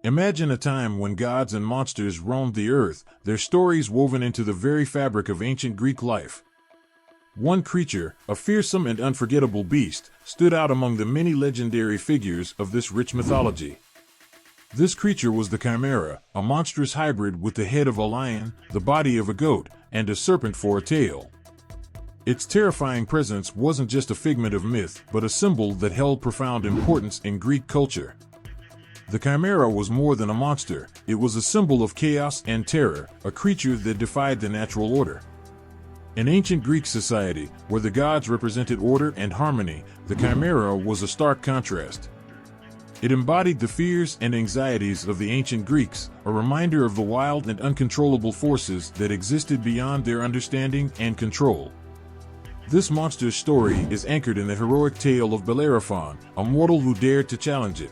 Imagine a time when gods and monsters roamed the earth, their stories woven into the very fabric of ancient Greek life. One creature, a fearsome and unforgettable beast, stood out among the many legendary figures of this rich mythology. This creature was the Chimera, a monstrous hybrid with the head of a lion, the body of a goat, and a serpent for a tail. Its terrifying presence wasn't just a figment of myth, but a symbol that held profound importance in Greek culture. The Chimera was more than a monster, it was a symbol of chaos and terror, a creature that defied the natural order. In ancient Greek society, where the gods represented order and harmony, the Chimera was a stark contrast. It embodied the fears and anxieties of the ancient Greeks, a reminder of the wild and uncontrollable forces that existed beyond their understanding and control. This monster's story is anchored in the heroic tale of Bellerophon, a mortal who dared to challenge it.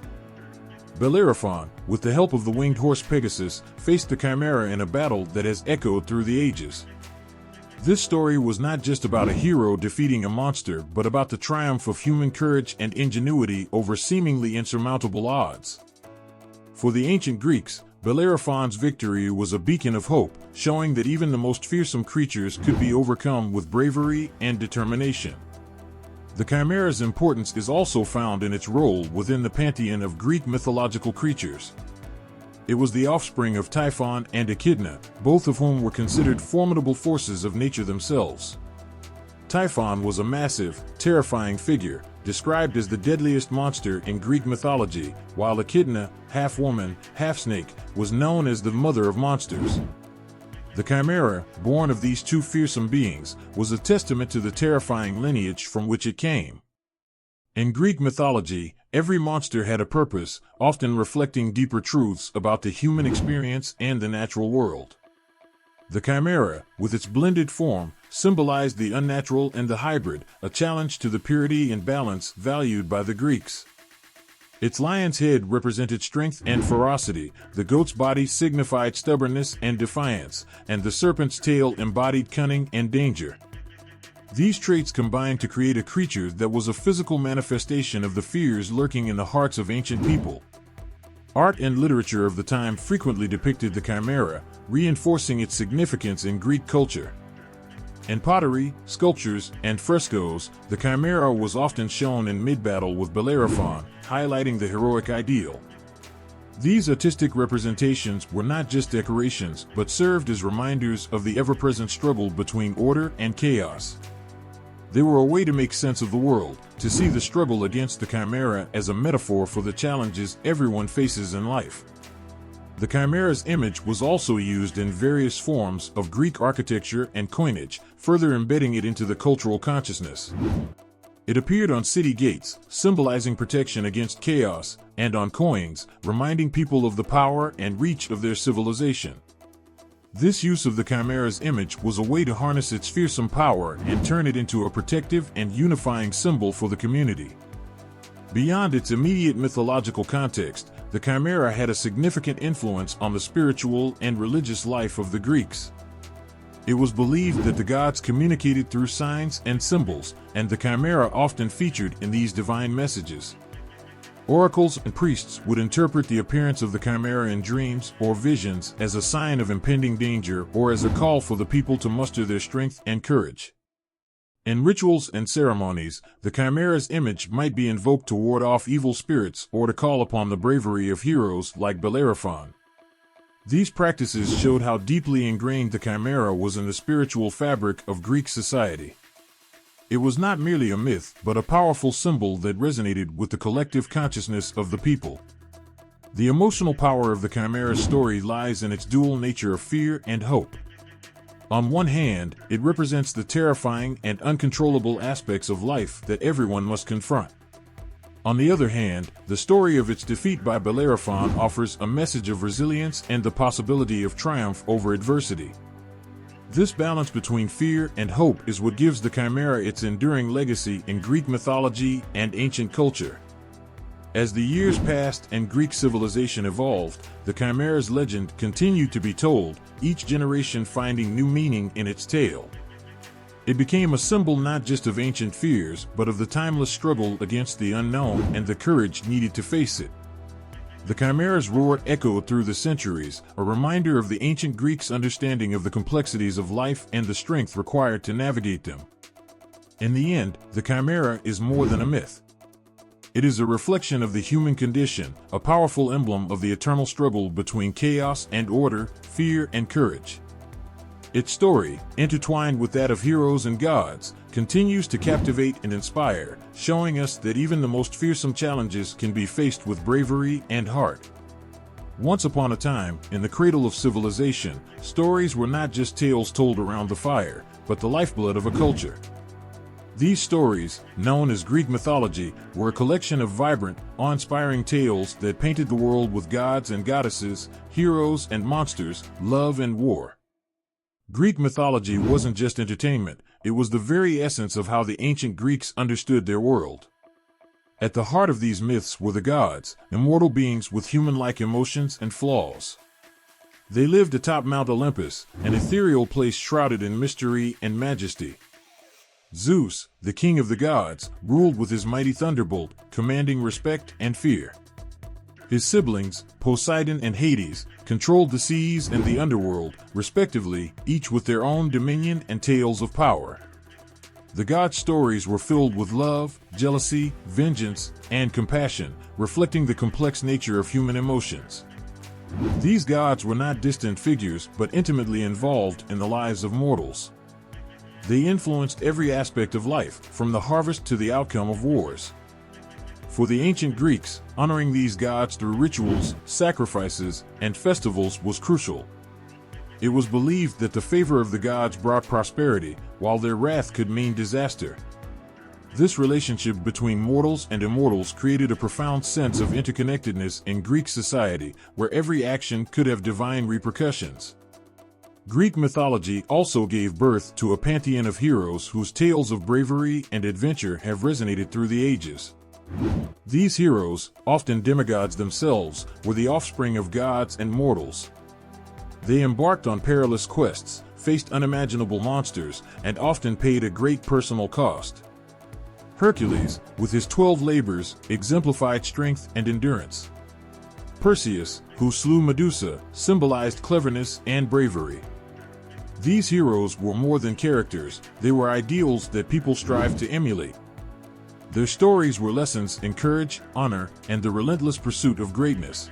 Bellerophon, with the help of the winged horse Pegasus, faced the Chimera in a battle that has echoed through the ages. This story was not just about a hero defeating a monster, but about the triumph of human courage and ingenuity over seemingly insurmountable odds. For the ancient Greeks, Bellerophon's victory was a beacon of hope, showing that even the most fearsome creatures could be overcome with bravery and determination. The Chimera's importance is also found in its role within the pantheon of Greek mythological creatures. It was the offspring of Typhon and Echidna, both of whom were considered formidable forces of nature themselves. Typhon was a massive, terrifying figure, described as the deadliest monster in Greek mythology, while Echidna, half woman, half snake, was known as the mother of monsters. The Chimera, born of these two fearsome beings, was a testament to the terrifying lineage from which it came. In Greek mythology, every monster had a purpose, often reflecting deeper truths about the human experience and the natural world. The Chimera, with its blended form, symbolized the unnatural and the hybrid, a challenge to the purity and balance valued by the Greeks. Its lion's head represented strength and ferocity, the goat's body signified stubbornness and defiance, and the serpent's tail embodied cunning and danger. These traits combined to create a creature that was a physical manifestation of the fears lurking in the hearts of ancient people. Art and literature of the time frequently depicted the Chimera, reinforcing its significance in Greek culture. In pottery, sculptures, and frescoes, the Chimera was often shown in mid-battle with Bellerophon, highlighting the heroic ideal. These artistic representations were not just decorations, but served as reminders of the ever-present struggle between order and chaos. They were a way to make sense of the world, to see the struggle against the Chimera as a metaphor for the challenges everyone faces in life. The Chimera's image was also used in various forms of Greek architecture and coinage, further embedding it into the cultural consciousness. It appeared on city gates, symbolizing protection against chaos, and on coins, reminding people of the power and reach of their civilization. This use of the Chimera's image was a way to harness its fearsome power and turn it into a protective and unifying symbol for the community. Beyond its immediate mythological context, the Chimera had a significant influence on the spiritual and religious life of the Greeks. It was believed that the gods communicated through signs and symbols, and the Chimera often featured in these divine messages. Oracles and priests would interpret the appearance of the Chimera in dreams or visions as a sign of impending danger or as a call for the people to muster their strength and courage. In rituals and ceremonies, the Chimera's image might be invoked to ward off evil spirits or to call upon the bravery of heroes like Bellerophon. These practices showed how deeply ingrained the Chimera was in the spiritual fabric of Greek society. It was not merely a myth, but a powerful symbol that resonated with the collective consciousness of the people. The emotional power of the Chimera's story lies in its dual nature of fear and hope. On one hand, it represents the terrifying and uncontrollable aspects of life that everyone must confront. On the other hand, the story of its defeat by Bellerophon offers a message of resilience and the possibility of triumph over adversity. This balance between fear and hope is what gives the Chimera its enduring legacy in Greek mythology and ancient culture. As the years passed and Greek civilization evolved, the Chimera's legend continued to be told, each generation finding new meaning in its tale. It became a symbol not just of ancient fears, but of the timeless struggle against the unknown and the courage needed to face it. The Chimera's roar echoed through the centuries, a reminder of the ancient Greeks' understanding of the complexities of life and the strength required to navigate them. In the end, the Chimera is more than a myth. It is a reflection of the human condition, a powerful emblem of the eternal struggle between chaos and order, fear and courage. Its story, intertwined with that of heroes and gods, continues to captivate and inspire, showing us that even the most fearsome challenges can be faced with bravery and heart. Once upon a time, in the cradle of civilization, stories were not just tales told around the fire, but the lifeblood of a culture. These stories, known as Greek mythology, were a collection of vibrant, awe-inspiring tales that painted the world with gods and goddesses, heroes and monsters, love and war. Greek mythology wasn't just entertainment, it was the very essence of how the ancient Greeks understood their world. At the heart of these myths were the gods, immortal beings with human-like emotions and flaws. They lived atop Mount Olympus, an ethereal place shrouded in mystery and majesty. Zeus, the king of the gods, ruled with his mighty thunderbolt, commanding respect and fear. His siblings, Poseidon and Hades, controlled the seas and the underworld, respectively, each with their own dominion and tales of power. The gods' stories were filled with love, jealousy, vengeance, and compassion, reflecting the complex nature of human emotions. These gods were not distant figures, but intimately involved in the lives of mortals. They influenced every aspect of life, from the harvest to the outcome of wars. For the ancient Greeks, honoring these gods through rituals, sacrifices, and festivals was crucial. It was believed that the favor of the gods brought prosperity, while their wrath could mean disaster. This relationship between mortals and immortals created a profound sense of interconnectedness in Greek society, where every action could have divine repercussions. Greek mythology also gave birth to a pantheon of heroes whose tales of bravery and adventure have resonated through the ages. These heroes, often demigods themselves, were the offspring of gods and mortals. They embarked on perilous quests, faced unimaginable monsters, and often paid a great personal cost. Hercules, with his 12 labors, exemplified strength and endurance. Perseus, who slew Medusa, symbolized cleverness and bravery. These heroes were more than characters, they were ideals that people strived to emulate. Their stories were lessons in courage, honor, and the relentless pursuit of greatness.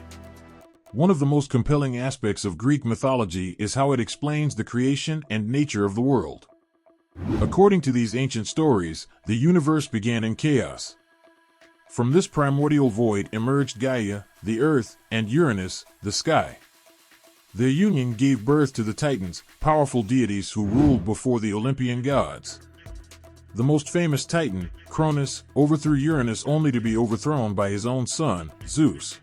One of the most compelling aspects of Greek mythology is how it explains the creation and nature of the world. According to these ancient stories, the universe began in chaos. From this primordial void emerged Gaia, the earth, and Uranus, the sky. Their union gave birth to the Titans, powerful deities who ruled before the Olympian gods. The most famous Titan, Cronus, overthrew Uranus only to be overthrown by his own son, Zeus.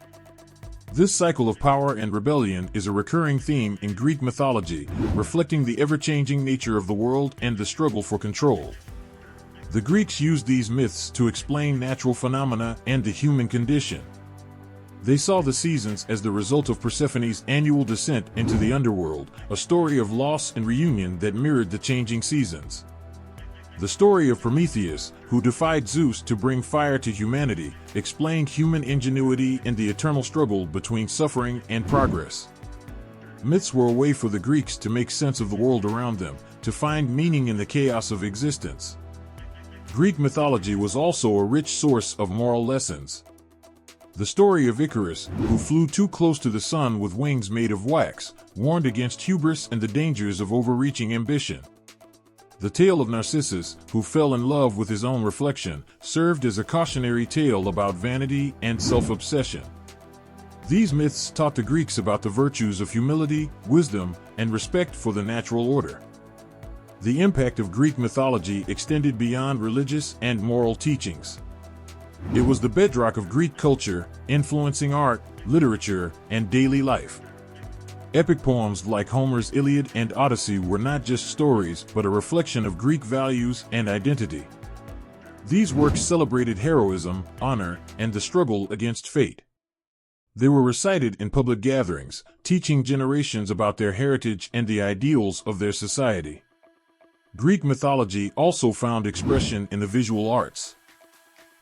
This cycle of power and rebellion is a recurring theme in Greek mythology, reflecting the ever-changing nature of the world and the struggle for control. The Greeks used these myths to explain natural phenomena and the human condition. They saw the seasons as the result of Persephone's annual descent into the underworld, a story of loss and reunion that mirrored the changing seasons. The story of Prometheus, who defied Zeus to bring fire to humanity, explained human ingenuity and the eternal struggle between suffering and progress. Myths were a way for the Greeks to make sense of the world around them, to find meaning in the chaos of existence. Greek mythology was also a rich source of moral lessons. The story of Icarus, who flew too close to the sun with wings made of wax, warned against hubris and the dangers of overreaching ambition. The tale of Narcissus, who fell in love with his own reflection, served as a cautionary tale about vanity and self-obsession. These myths taught the Greeks about the virtues of humility, wisdom, and respect for the natural order. The impact of Greek mythology extended beyond religious and moral teachings. It was the bedrock of Greek culture, influencing art, literature, and daily life. Epic poems like Homer's Iliad and Odyssey were not just stories, but a reflection of Greek values and identity. These works celebrated heroism, honor, and the struggle against fate. They were recited in public gatherings, teaching generations about their heritage and the ideals of their society. Greek mythology also found expression in the visual arts.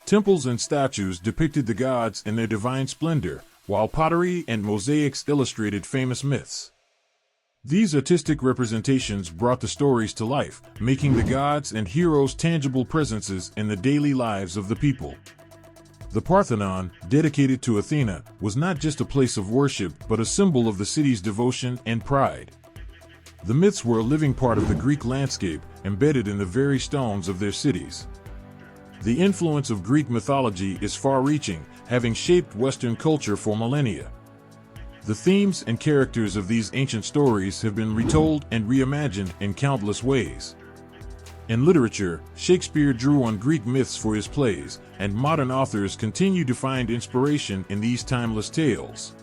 Temples and statues depicted the gods in their divine splendor, while pottery and mosaics illustrated famous myths. These artistic representations brought the stories to life, making the gods and heroes tangible presences in the daily lives of the people. The Parthenon, dedicated to Athena, was not just a place of worship but a symbol of the city's devotion and pride. The myths were a living part of the Greek landscape, embedded in the very stones of their cities. The influence of Greek mythology is far-reaching, having shaped Western culture for millennia. The themes and characters of these ancient stories have been retold and reimagined in countless ways. In literature, Shakespeare drew on Greek myths for his plays, and modern authors continue to find inspiration in these timeless tales.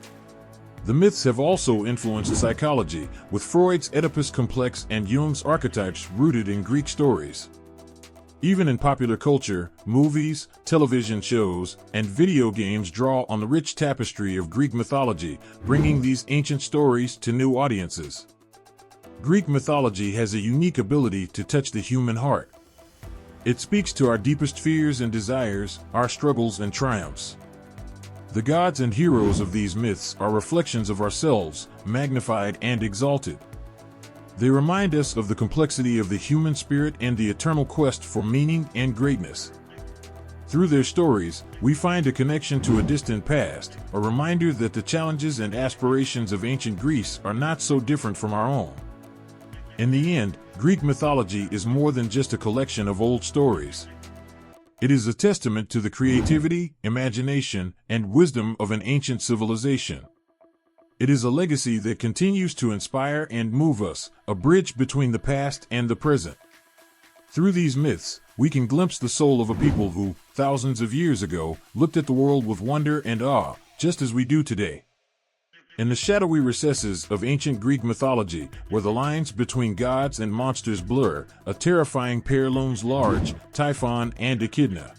The myths have also influenced psychology, with Freud's Oedipus complex and Jung's archetypes rooted in Greek stories. Even in popular culture, movies, television shows, and video games draw on the rich tapestry of Greek mythology, bringing these ancient stories to new audiences. Greek mythology has a unique ability to touch the human heart. It speaks to our deepest fears and desires, our struggles and triumphs. The gods and heroes of these myths are reflections of ourselves, magnified and exalted. They remind us of the complexity of the human spirit and the eternal quest for meaning and greatness. Through their stories, we find a connection to a distant past, a reminder that the challenges and aspirations of ancient Greece are not so different from our own. In the end, Greek mythology is more than just a collection of old stories. It is a testament to the creativity, imagination, and wisdom of an ancient civilization. It is a legacy that continues to inspire and move us, a bridge between the past and the present. Through these myths, we can glimpse the soul of a people who, thousands of years ago, looked at the world with wonder and awe, just as we do today. In the shadowy recesses of ancient Greek mythology, where the lines between gods and monsters blur, a terrifying pair looms large, Typhon and Echidna.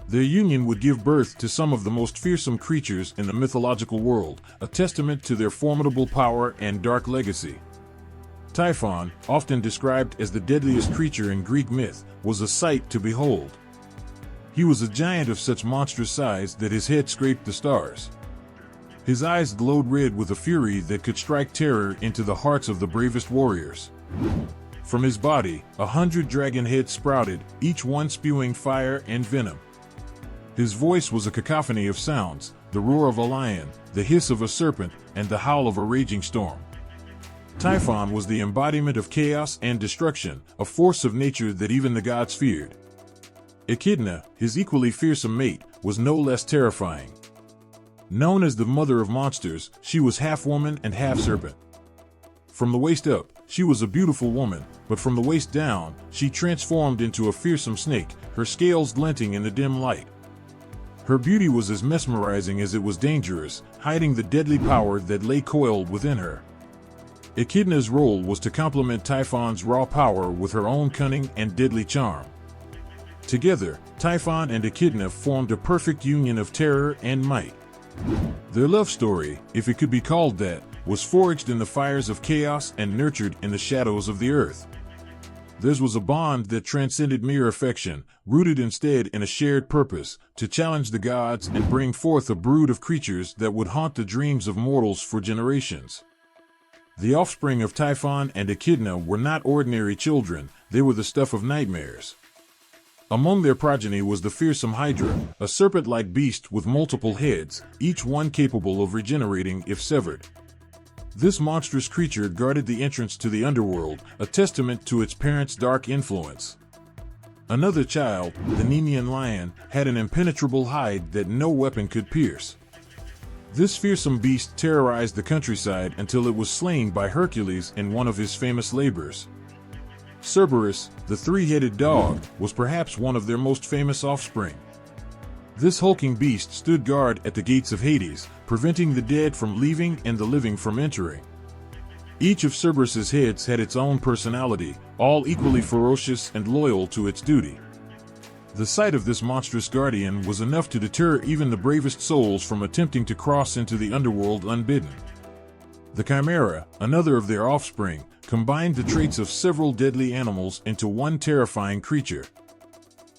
Their union would give birth to some of the most fearsome creatures in the mythological world, a testament to their formidable power and dark legacy. Typhon, often described as the deadliest creature in Greek myth, was a sight to behold. He was a giant of such monstrous size that his head scraped the stars. His eyes glowed red with a fury that could strike terror into the hearts of the bravest warriors. From his body, 100 dragon heads sprouted, each one spewing fire and venom. His voice was a cacophony of sounds, the roar of a lion, the hiss of a serpent, and the howl of a raging storm. Typhon was the embodiment of chaos and destruction, a force of nature that even the gods feared. Echidna, his equally fearsome mate, was no less terrifying. Known as the mother of monsters, she was half woman and half serpent. From the waist up, she was a beautiful woman, but from the waist down, she transformed into a fearsome snake, her scales glinting in the dim light. Her beauty was as mesmerizing as it was dangerous, hiding the deadly power that lay coiled within her. Echidna's role was to complement Typhon's raw power with her own cunning and deadly charm. Together, Typhon and Echidna formed a perfect union of terror and might. Their love story, if it could be called that, was forged in the fires of chaos and nurtured in the shadows of the earth. Theirs was a bond that transcended mere affection, rooted instead in a shared purpose, to challenge the gods and bring forth a brood of creatures that would haunt the dreams of mortals for generations. The offspring of Typhon and Echidna were not ordinary children, they were the stuff of nightmares. Among their progeny was the fearsome Hydra, a serpent-like beast with multiple heads, each one capable of regenerating if severed. This monstrous creature guarded the entrance to the underworld, a testament to its parents' dark influence. Another child, the Nemean lion, had an impenetrable hide that no weapon could pierce. This fearsome beast terrorized the countryside until it was slain by Hercules in one of his famous labors. Cerberus, the three-headed dog, was perhaps one of their most famous offspring. This hulking beast stood guard at the gates of Hades, preventing the dead from leaving and the living from entering. Each of Cerberus's heads had its own personality, all equally ferocious and loyal to its duty. The sight of this monstrous guardian was enough to deter even the bravest souls from attempting to cross into the underworld unbidden. The Chimera, another of their offspring, combined the traits of several deadly animals into one terrifying creature.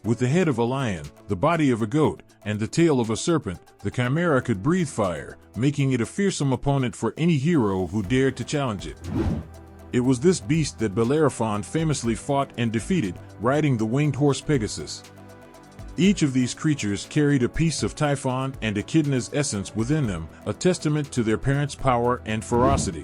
With the head of a lion, the body of a goat, and the tail of a serpent, the Chimera could breathe fire, making it a fearsome opponent for any hero who dared to challenge it. It was this beast that Bellerophon famously fought and defeated, riding the winged horse Pegasus. Each of these creatures carried a piece of Typhon and Echidna's essence within them, a testament to their parents' power and ferocity.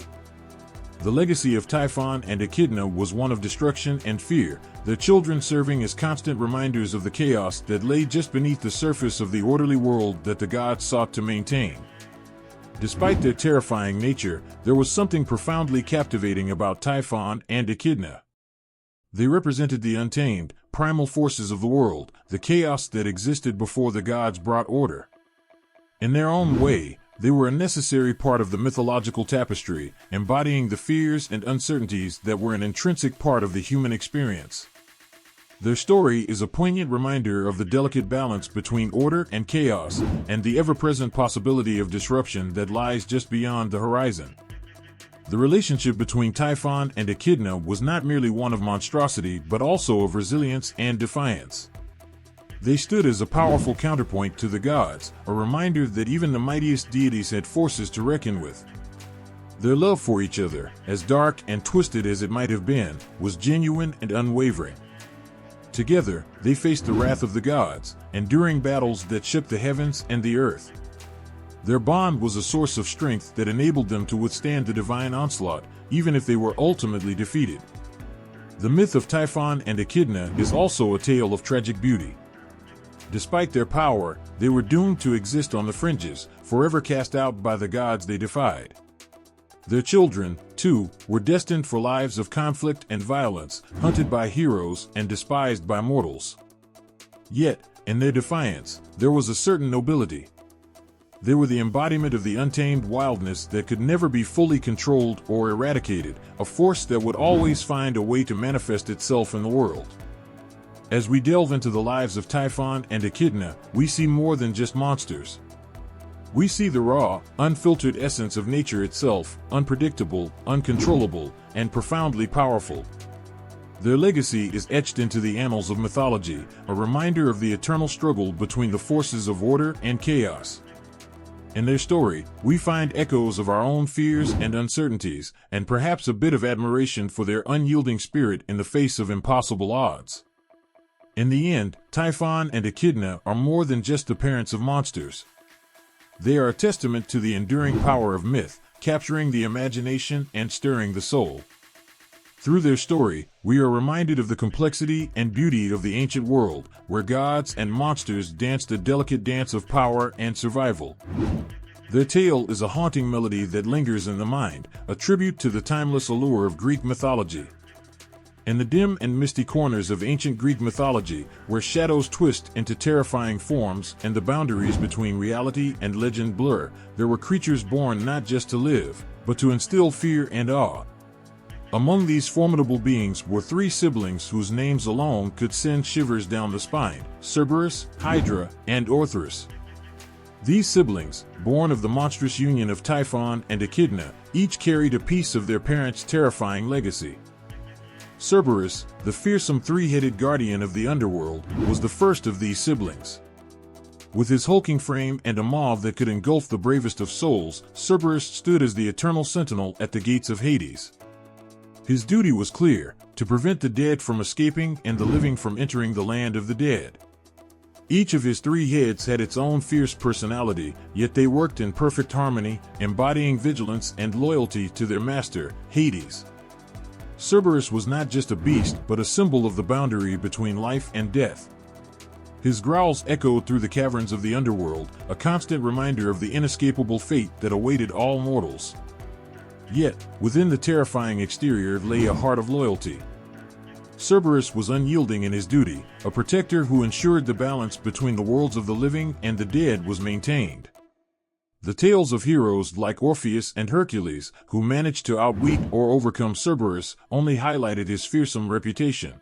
The legacy of Typhon and Echidna was one of destruction and fear, their children serving as constant reminders of the chaos that lay just beneath the surface of the orderly world that the gods sought to maintain. Despite their terrifying nature, there was something profoundly captivating about Typhon and Echidna. They represented the untamed, primal forces of the world, the chaos that existed before the gods brought order. In their own way, they were a necessary part of the mythological tapestry, embodying the fears and uncertainties that were an intrinsic part of the human experience. Their story is a poignant reminder of the delicate balance between order and chaos, and the ever-present possibility of disruption that lies just beyond the horizon. The relationship between Typhon and Echidna was not merely one of monstrosity but also of resilience and defiance. They stood as a powerful counterpoint to the gods, a reminder that even the mightiest deities had forces to reckon with. Their love for each other, as dark and twisted as it might have been, was genuine and unwavering. Together, they faced the wrath of the gods, enduring battles that shook the heavens and the earth. Their bond was a source of strength that enabled them to withstand the divine onslaught, even if they were ultimately defeated. The myth of Typhon and Echidna is also a tale of tragic beauty. Despite their power, they were doomed to exist on the fringes, forever cast out by the gods they defied. Their children, too, were destined for lives of conflict and violence, hunted by heroes and despised by mortals. Yet, in their defiance, there was a certain nobility. They were the embodiment of the untamed wildness that could never be fully controlled or eradicated, a force that would always find a way to manifest itself in the world. As we delve into the lives of Typhon and Echidna, we see more than just monsters. We see the raw, unfiltered essence of nature itself, unpredictable, uncontrollable, and profoundly powerful. Their legacy is etched into the annals of mythology, a reminder of the eternal struggle between the forces of order and chaos. In their story, we find echoes of our own fears and uncertainties, and perhaps a bit of admiration for their unyielding spirit in the face of impossible odds. In the end, Typhon and Echidna are more than just the parents of monsters. They are a testament to the enduring power of myth, capturing the imagination and stirring the soul. Through their story, we are reminded of the complexity and beauty of the ancient world, where gods and monsters danced a delicate dance of power and survival. Their tale is a haunting melody that lingers in the mind, a tribute to the timeless allure of Greek mythology. In the dim and misty corners of ancient Greek mythology, where shadows twist into terrifying forms and the boundaries between reality and legend blur, there were creatures born not just to live, but to instill fear and awe. Among these formidable beings were three siblings whose names alone could send shivers down the spine: Cerberus, Hydra, and Orthrus. These siblings, born of the monstrous union of Typhon and Echidna, each carried a piece of their parents' terrifying legacy. Cerberus, the fearsome three-headed guardian of the underworld, was the first of these siblings. With his hulking frame and a maw that could engulf the bravest of souls, Cerberus stood as the eternal sentinel at the gates of Hades. His duty was clear: to prevent the dead from escaping and the living from entering the land of the dead. Each of his three heads had its own fierce personality, yet they worked in perfect harmony, embodying vigilance and loyalty to their master, Hades. Cerberus was not just a beast, but a symbol of the boundary between life and death. His growls echoed through the caverns of the underworld, a constant reminder of the inescapable fate that awaited all mortals. Yet, within the terrifying exterior lay a heart of loyalty. Cerberus was unyielding in his duty, a protector who ensured the balance between the worlds of the living and the dead was maintained. The tales of heroes like Orpheus and Hercules, who managed to outwit or overcome Cerberus, only highlighted his fearsome reputation.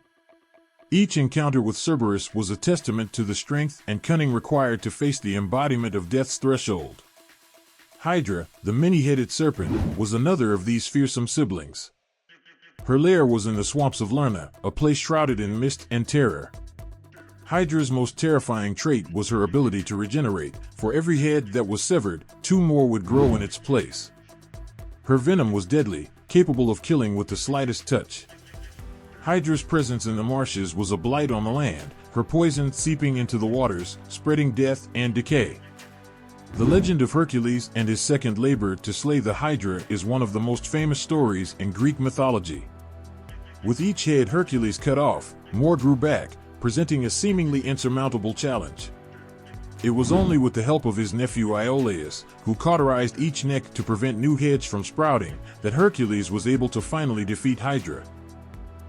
Each encounter with Cerberus was a testament to the strength and cunning required to face the embodiment of death's threshold. Hydra, the many-headed serpent, was another of these fearsome siblings. Her lair was in the swamps of Lerna, a place shrouded in mist and terror. Hydra's most terrifying trait was her ability to regenerate. For every head that was severed, 2 more would grow in its place. Her venom was deadly, capable of killing with the slightest touch. Hydra's presence in the marshes was a blight on the land, her poison seeping into the waters, spreading death and decay. The legend of Hercules and his second labor to slay the Hydra is one of the most famous stories in Greek mythology. With each head Hercules cut off, more grew back, presenting a seemingly insurmountable challenge. It was only with the help of his nephew Iolaus, who cauterized each neck to prevent new heads from sprouting, that Hercules was able to finally defeat Hydra.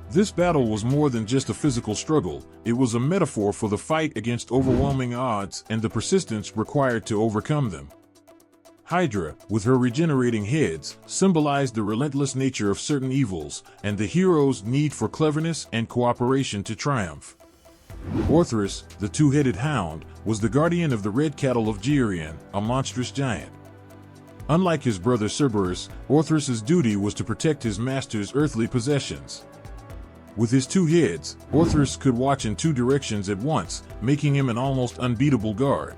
This battle was more than just a physical struggle, it was a metaphor for the fight against overwhelming odds and the persistence required to overcome them. Hydra, with her regenerating heads, symbolized the relentless nature of certain evils, and the hero's need for cleverness and cooperation to triumph. Orthrus, the 2-headed hound, was the guardian of the red cattle of Geryon, a monstrous giant. Unlike his brother Cerberus, Orthrus's duty was to protect his master's earthly possessions. With his 2 heads, Orthrus could watch in 2 directions at once, making him an almost unbeatable guard.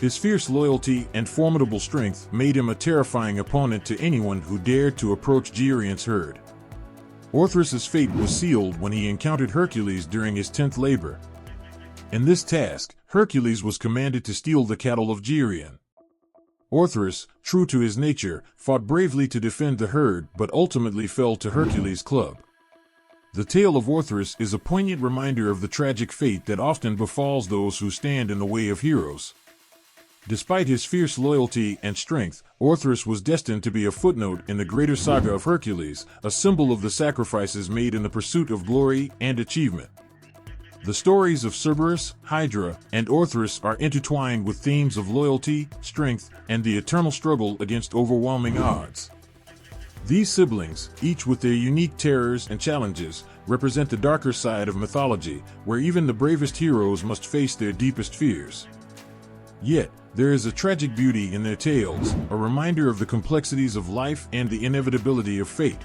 His fierce loyalty and formidable strength made him a terrifying opponent to anyone who dared to approach Geryon's herd. Orthrus's fate was sealed when he encountered Hercules during his 10th labor. In this task, Hercules was commanded to steal the cattle of Geryon. Orthrus, true to his nature, fought bravely to defend the herd but ultimately fell to Hercules' club. The tale of Orthrus is a poignant reminder of the tragic fate that often befalls those who stand in the way of heroes. Despite his fierce loyalty and strength, Orthrus was destined to be a footnote in the greater saga of Hercules, a symbol of the sacrifices made in the pursuit of glory and achievement. The stories of Cerberus, Hydra, and Orthrus are intertwined with themes of loyalty, strength, and the eternal struggle against overwhelming odds. These siblings, each with their unique terrors and challenges, represent the darker side of mythology, where even the bravest heroes must face their deepest fears. Yet, there is a tragic beauty in their tales, a reminder of the complexities of life and the inevitability of fate.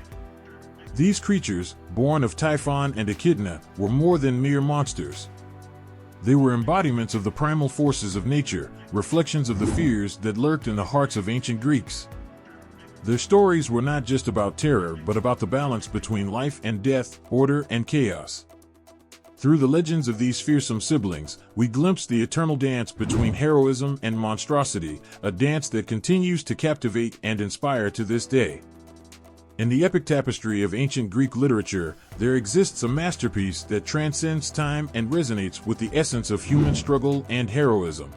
These creatures, born of Typhon and Echidna, were more than mere monsters. They were embodiments of the primal forces of nature, reflections of the fears that lurked in the hearts of ancient Greeks. Their stories were not just about terror but about the balance between life and death, order and chaos. Through the legends of these fearsome siblings, we glimpse the eternal dance between heroism and monstrosity, a dance that continues to captivate and inspire to this day. In the epic tapestry of ancient Greek literature, there exists a masterpiece that transcends time and resonates with the essence of human struggle and heroism.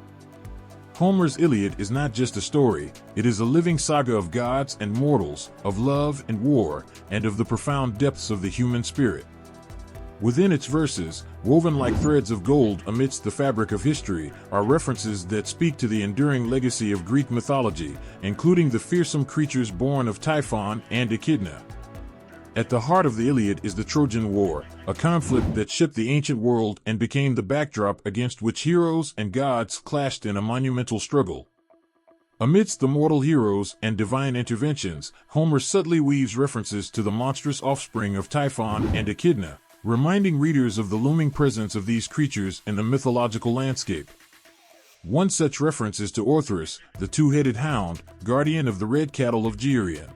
Homer's Iliad is not just a story, it is a living saga of gods and mortals, of love and war, and of the profound depths of the human spirit. Within its verses, woven like threads of gold amidst the fabric of history, are references that speak to the enduring legacy of Greek mythology, including the fearsome creatures born of Typhon and Echidna. At the heart of the Iliad is the Trojan War, a conflict that shook the ancient world and became the backdrop against which heroes and gods clashed in a monumental struggle. Amidst the mortal heroes and divine interventions, Homer subtly weaves references to the monstrous offspring of Typhon and Echidna, reminding readers of the looming presence of these creatures in the mythological landscape. One such reference is to Orthrus, the 2-headed hound, guardian of the red cattle of Geryon.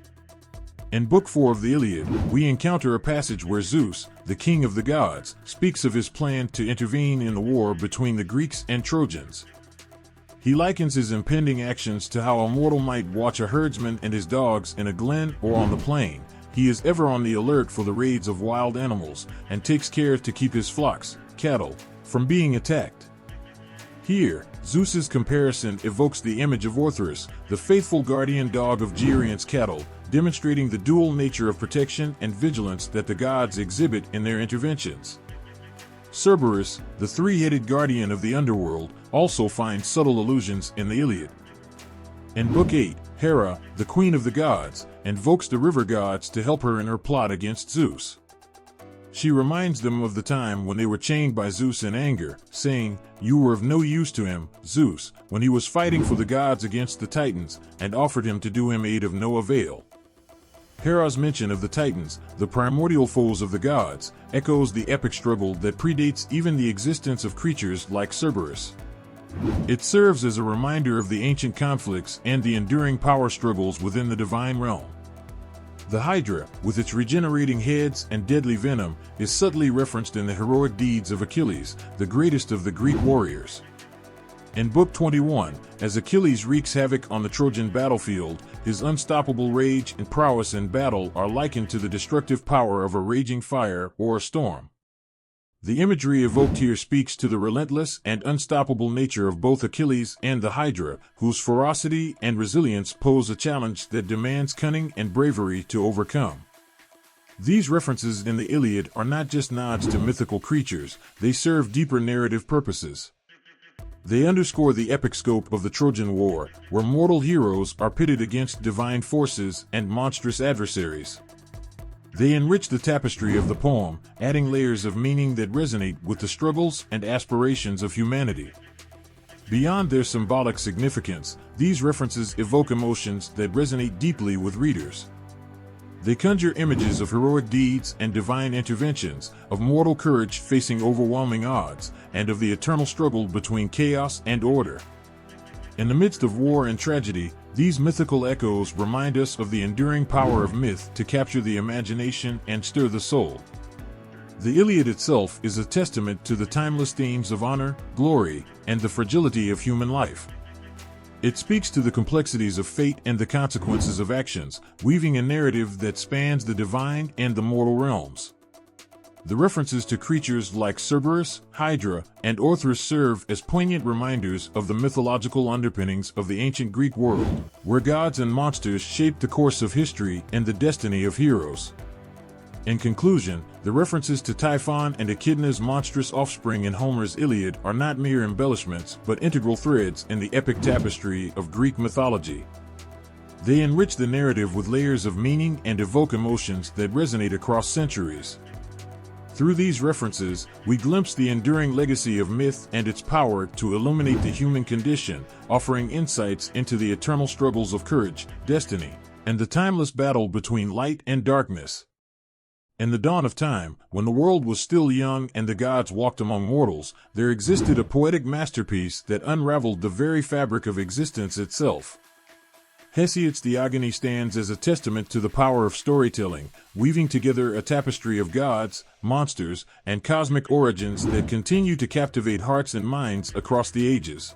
In Book 4 of the Iliad, we encounter a passage where Zeus, the king of the gods, speaks of his plan to intervene in the war between the Greeks and Trojans. He likens his impending actions to how a mortal might watch a herdsman and his dogs in a glen or on the plain. He is ever on the alert for the raids of wild animals, and takes care to keep his flocks, cattle, from being attacked. Here, Zeus's comparison evokes the image of Orthrus, the faithful guardian dog of Geryon's cattle, demonstrating the dual nature of protection and vigilance that the gods exhibit in their interventions. Cerberus, the 3-headed guardian of the underworld, also finds subtle allusions in the Iliad. In Book 8, Hera, the queen of the gods, invokes the river gods to help her in her plot against Zeus. She reminds them of the time when they were chained by Zeus in anger, saying, "You were of no use to him, Zeus, when he was fighting for the gods against the Titans, and offered him to do him aid of no avail." Hera's mention of the Titans, the primordial foes of the gods, echoes the epic struggle that predates even the existence of creatures like Cerberus. It serves as a reminder of the ancient conflicts and the enduring power struggles within the divine realm. The Hydra, with its regenerating heads and deadly venom, is subtly referenced in the heroic deeds of Achilles, the greatest of the Greek warriors. In Book 21, as Achilles wreaks havoc on the Trojan battlefield, his unstoppable rage and prowess in battle are likened to the destructive power of a raging fire or a storm. The imagery evoked here speaks to the relentless and unstoppable nature of both Achilles and the Hydra, whose ferocity and resilience pose a challenge that demands cunning and bravery to overcome. These references in the Iliad are not just nods to mythical creatures, they serve deeper narrative purposes. They underscore the epic scope of the Trojan War, where mortal heroes are pitted against divine forces and monstrous adversaries. They enrich the tapestry of the poem, adding layers of meaning that resonate with the struggles and aspirations of humanity. Beyond their symbolic significance, these references evoke emotions that resonate deeply with readers. They conjure images of heroic deeds and divine interventions, of mortal courage facing overwhelming odds, and of the eternal struggle between chaos and order. In the midst of war and tragedy, these mythical echoes remind us of the enduring power of myth to capture the imagination and stir the soul. The Iliad itself is a testament to the timeless themes of honor, glory, and the fragility of human life. It speaks to the complexities of fate and the consequences of actions, weaving a narrative that spans the divine and the mortal realms. The references to creatures like Cerberus, Hydra, and Orthrus serve as poignant reminders of the mythological underpinnings of the ancient Greek world, where gods and monsters shaped the course of history and the destiny of heroes. In conclusion, the references to Typhon and Echidna's monstrous offspring in Homer's Iliad are not mere embellishments but integral threads in the epic tapestry of Greek mythology. They enrich the narrative with layers of meaning and evoke emotions that resonate across centuries. Through these references, we glimpse the enduring legacy of myth and its power to illuminate the human condition, offering insights into the eternal struggles of courage, destiny, and the timeless battle between light and darkness. In the dawn of time, when the world was still young and the gods walked among mortals, there existed a poetic masterpiece that unraveled the very fabric of existence itself. Hesiod's Theogony stands as a testament to the power of storytelling, weaving together a tapestry of gods, monsters, and cosmic origins that continue to captivate hearts and minds across the ages.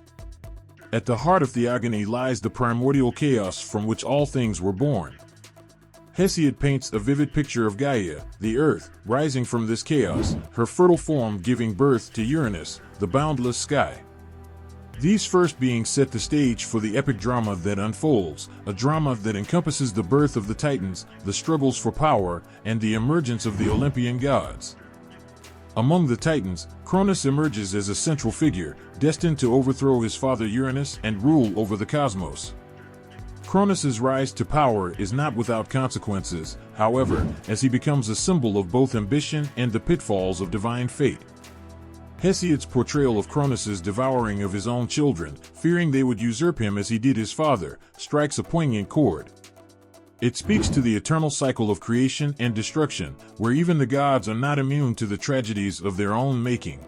At the heart of Theogony lies the primordial chaos from which all things were born. Hesiod paints a vivid picture of Gaia, the earth, rising from this chaos, her fertile form giving birth to Uranus, the boundless sky. These first beings set the stage for the epic drama that unfolds, a drama that encompasses the birth of the Titans, the struggles for power, and the emergence of the Olympian gods. Among the Titans, Cronus emerges as a central figure, destined to overthrow his father Uranus and rule over the cosmos. Cronus's rise to power is not without consequences, however, as he becomes a symbol of both ambition and the pitfalls of divine fate. Hesiod's portrayal of Cronus's devouring of his own children, fearing they would usurp him as he did his father, strikes a poignant chord. It speaks to the eternal cycle of creation and destruction, where even the gods are not immune to the tragedies of their own making.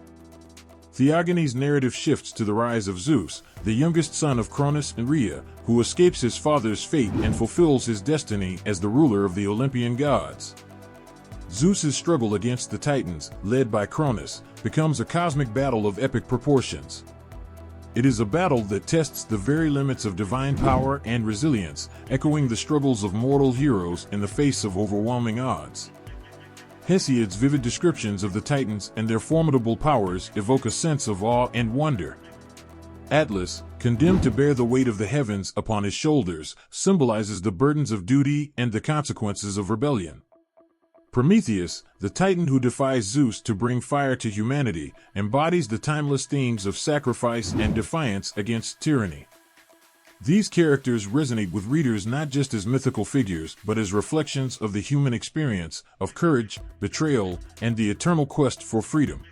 Theogony's narrative shifts to the rise of Zeus, the youngest son of Cronus and Rhea, who escapes his father's fate and fulfills his destiny as the ruler of the Olympian gods. Zeus's struggle against the Titans, led by Cronus, becomes a cosmic battle of epic proportions. It is a battle that tests the very limits of divine power and resilience, echoing the struggles of mortal heroes in the face of overwhelming odds. Hesiod's vivid descriptions of the Titans and their formidable powers evoke a sense of awe and wonder. Atlas, condemned to bear the weight of the heavens upon his shoulders, symbolizes the burdens of duty and the consequences of rebellion. Prometheus, the Titan who defies Zeus to bring fire to humanity, embodies the timeless themes of sacrifice and defiance against tyranny. These characters resonate with readers not just as mythical figures, but as reflections of the human experience, of courage, betrayal, and the eternal quest for freedom.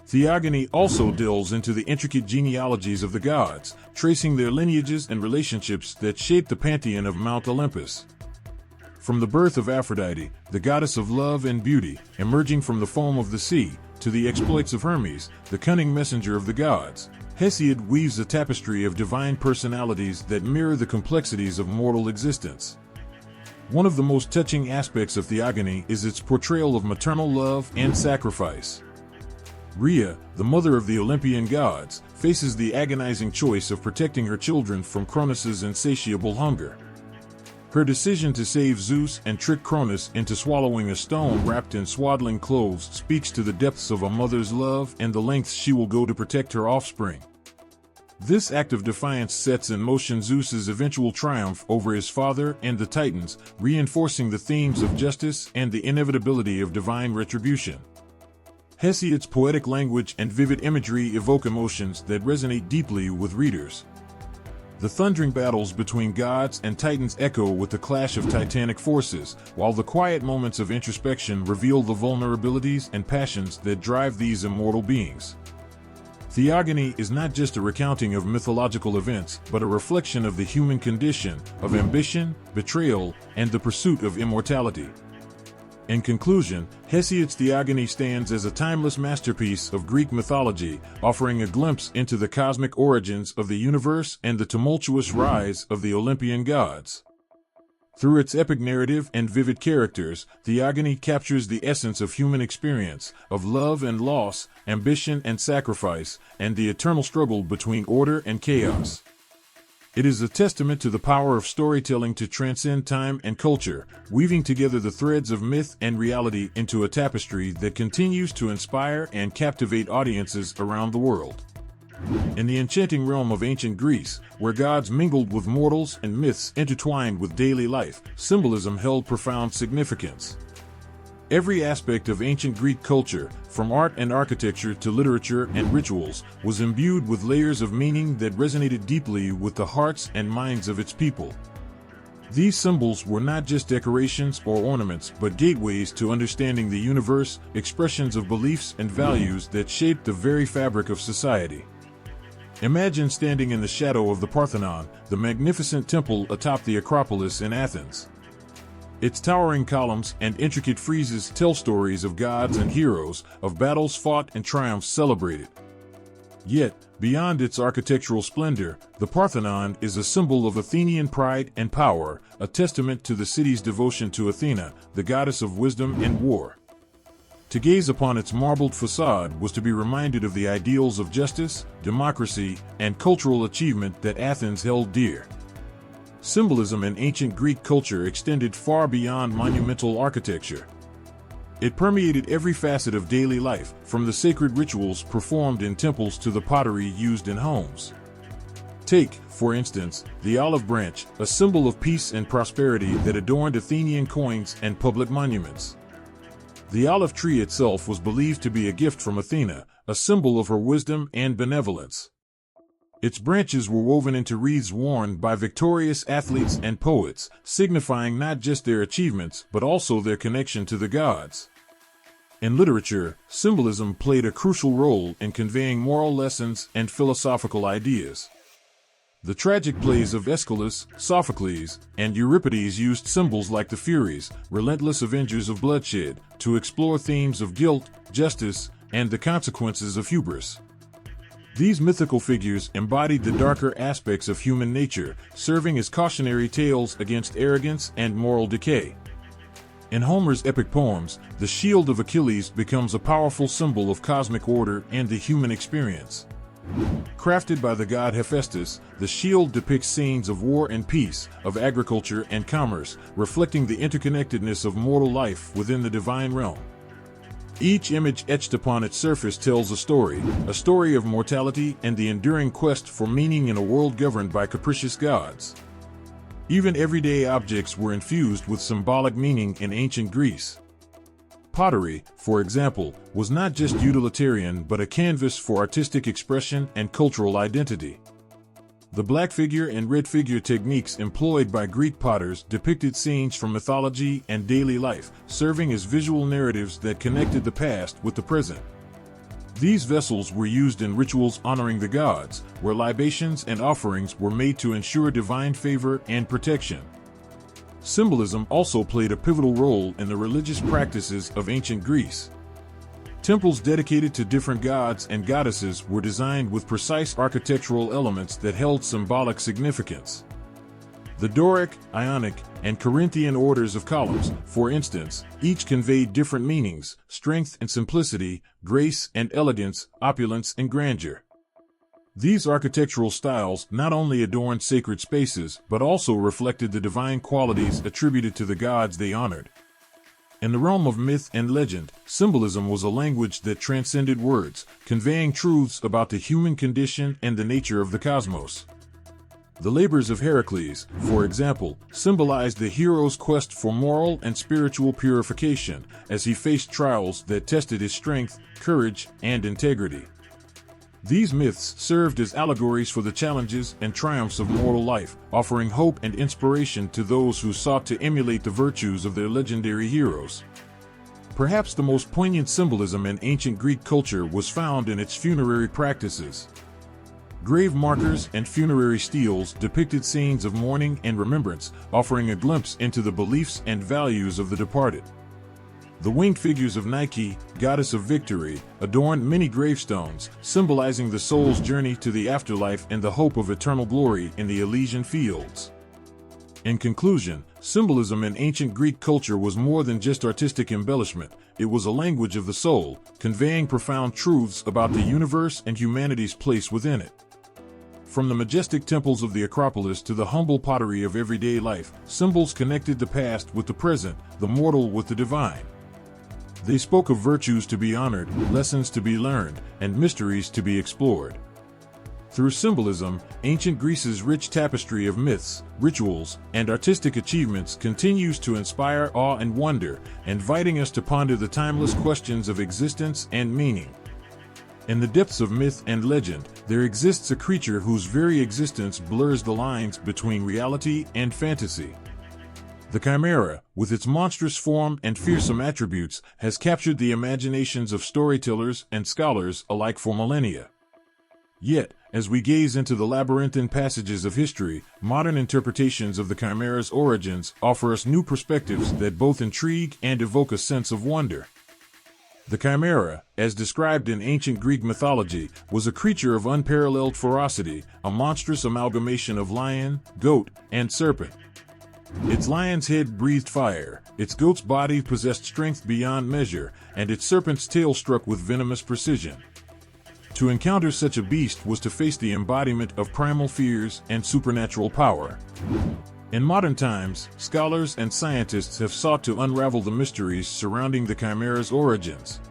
Theogony also delves into the intricate genealogies of the gods, tracing their lineages and relationships that shape the pantheon of Mount Olympus. From the birth of Aphrodite, the goddess of love and beauty, emerging from the foam of the sea, to the exploits of Hermes, the cunning messenger of the gods, Hesiod weaves a tapestry of divine personalities that mirror the complexities of mortal existence. One of the most touching aspects of theogony is its portrayal of maternal love and sacrifice. Rhea, the mother of the Olympian gods, faces the agonizing choice of protecting her children from Cronus' insatiable hunger. Her decision to save Zeus and trick Cronus into swallowing a stone wrapped in swaddling clothes speaks to the depths of a mother's love and the lengths she will go to protect her offspring. This act of defiance sets in motion Zeus's eventual triumph over his father and the Titans, reinforcing the themes of justice and the inevitability of divine retribution. Hesiod's poetic language and vivid imagery evoke emotions that resonate deeply with readers. The thundering battles between gods and titans echo with the clash of titanic forces, while the quiet moments of introspection reveal the vulnerabilities and passions that drive these immortal beings. Theogony is not just a recounting of mythological events, but a reflection of the human condition, of ambition, betrayal, and the pursuit of immortality. In conclusion, Hesiod's Theogony stands as a timeless masterpiece of Greek mythology, offering a glimpse into the cosmic origins of the universe and the tumultuous rise of the Olympian gods. Through its epic narrative and vivid characters, Theogony captures the essence of human experience, of love and loss, ambition and sacrifice, and the eternal struggle between order and chaos. It is a testament to the power of storytelling to transcend time and culture, weaving together the threads of myth and reality into a tapestry that continues to inspire and captivate audiences around the world. In the enchanting realm of ancient Greece, where gods mingled with mortals and myths intertwined with daily life, symbolism held profound significance. Every aspect of ancient Greek culture, from art and architecture to literature and rituals, was imbued with layers of meaning that resonated deeply with the hearts and minds of its people. These symbols were not just decorations or ornaments, but gateways to understanding the universe, expressions of beliefs and values that shaped the very fabric of society. Imagine standing in the shadow of the Parthenon, the magnificent temple atop the Acropolis in Athens. Its towering columns and intricate friezes tell stories of gods and heroes, of battles fought and triumphs celebrated. Yet, beyond its architectural splendor, the Parthenon is a symbol of Athenian pride and power, a testament to the city's devotion to Athena, the goddess of wisdom and war. To gaze upon its marbled facade was to be reminded of the ideals of justice, democracy, and cultural achievement that Athens held dear. Symbolism in ancient Greek culture extended far beyond monumental architecture. It permeated every facet of daily life, from the sacred rituals performed in temples to the pottery used in homes. Take, for instance, the olive branch, a symbol of peace and prosperity that adorned Athenian coins and public monuments. The olive tree itself was believed to be a gift from Athena, a symbol of her wisdom and benevolence. Its branches were woven into wreaths worn by victorious athletes and poets, signifying not just their achievements but also their connection to the gods. In literature, symbolism played a crucial role in conveying moral lessons and philosophical ideas. The tragic plays of Aeschylus, Sophocles, and Euripides used symbols like the Furies, relentless avengers of bloodshed, to explore themes of guilt, justice, and the consequences of hubris. These mythical figures embodied the darker aspects of human nature, serving as cautionary tales against arrogance and moral decay. In Homer's epic poems, the shield of Achilles becomes a powerful symbol of cosmic order and the human experience. Crafted by the god Hephaestus, the shield depicts scenes of war and peace, of agriculture and commerce, reflecting the interconnectedness of mortal life within the divine realm. Each image etched upon its surface tells a story of mortality and the enduring quest for meaning in a world governed by capricious gods. Even everyday objects were infused with symbolic meaning in ancient Greece. Pottery, for example, was not just utilitarian but a canvas for artistic expression and cultural identity. The black figure and red figure techniques employed by Greek potters depicted scenes from mythology and daily life, serving as visual narratives that connected the past with the present. These vessels were used in rituals honoring the gods, where libations and offerings were made to ensure divine favor and protection. Symbolism also played a pivotal role in the religious practices of ancient Greece. Temples dedicated to different gods and goddesses were designed with precise architectural elements that held symbolic significance. The Doric, Ionic, and Corinthian orders of columns, for instance, each conveyed different meanings: strength and simplicity, grace and elegance, opulence and grandeur. These architectural styles not only adorned sacred spaces, but also reflected the divine qualities attributed to the gods they honored. In the realm of myth and legend, symbolism was a language that transcended words, conveying truths about the human condition and the nature of the cosmos. The labors of Heracles, for example, symbolized the hero's quest for moral and spiritual purification, as he faced trials that tested his strength, courage, and integrity. These myths served as allegories for the challenges and triumphs of mortal life, offering hope and inspiration to those who sought to emulate the virtues of their legendary heroes. Perhaps the most poignant symbolism in ancient Greek culture was found in its funerary practices. Grave markers and funerary steles depicted scenes of mourning and remembrance, offering a glimpse into the beliefs and values of the departed. The winged figures of Nike, goddess of victory, adorned many gravestones, symbolizing the soul's journey to the afterlife and the hope of eternal glory in the Elysian fields. In conclusion, symbolism in ancient Greek culture was more than just artistic embellishment. It was a language of the soul, conveying profound truths about the universe and humanity's place within it. From the majestic temples of the Acropolis to the humble pottery of everyday life, symbols connected the past with the present, the mortal with the divine. They spoke of virtues to be honored, lessons to be learned, and mysteries to be explored. Through symbolism, ancient Greece's rich tapestry of myths, rituals, and artistic achievements continues to inspire awe and wonder, inviting us to ponder the timeless questions of existence and meaning. In the depths of myth and legend, there exists a creature whose very existence blurs the lines between reality and fantasy. The Chimera, with its monstrous form and fearsome attributes, has captured the imaginations of storytellers and scholars alike for millennia. Yet, as we gaze into the labyrinthine passages of history, modern interpretations of the Chimera's origins offer us new perspectives that both intrigue and evoke a sense of wonder. The Chimera, as described in ancient Greek mythology, was a creature of unparalleled ferocity, a monstrous amalgamation of lion, goat, and serpent. Its lion's head breathed fire, its goat's body possessed strength beyond measure, and its serpent's tail struck with venomous precision. To encounter such a beast was to face the embodiment of primal fears and supernatural power. In modern times, scholars and scientists have sought to unravel the mysteries surrounding the Chimera's origins.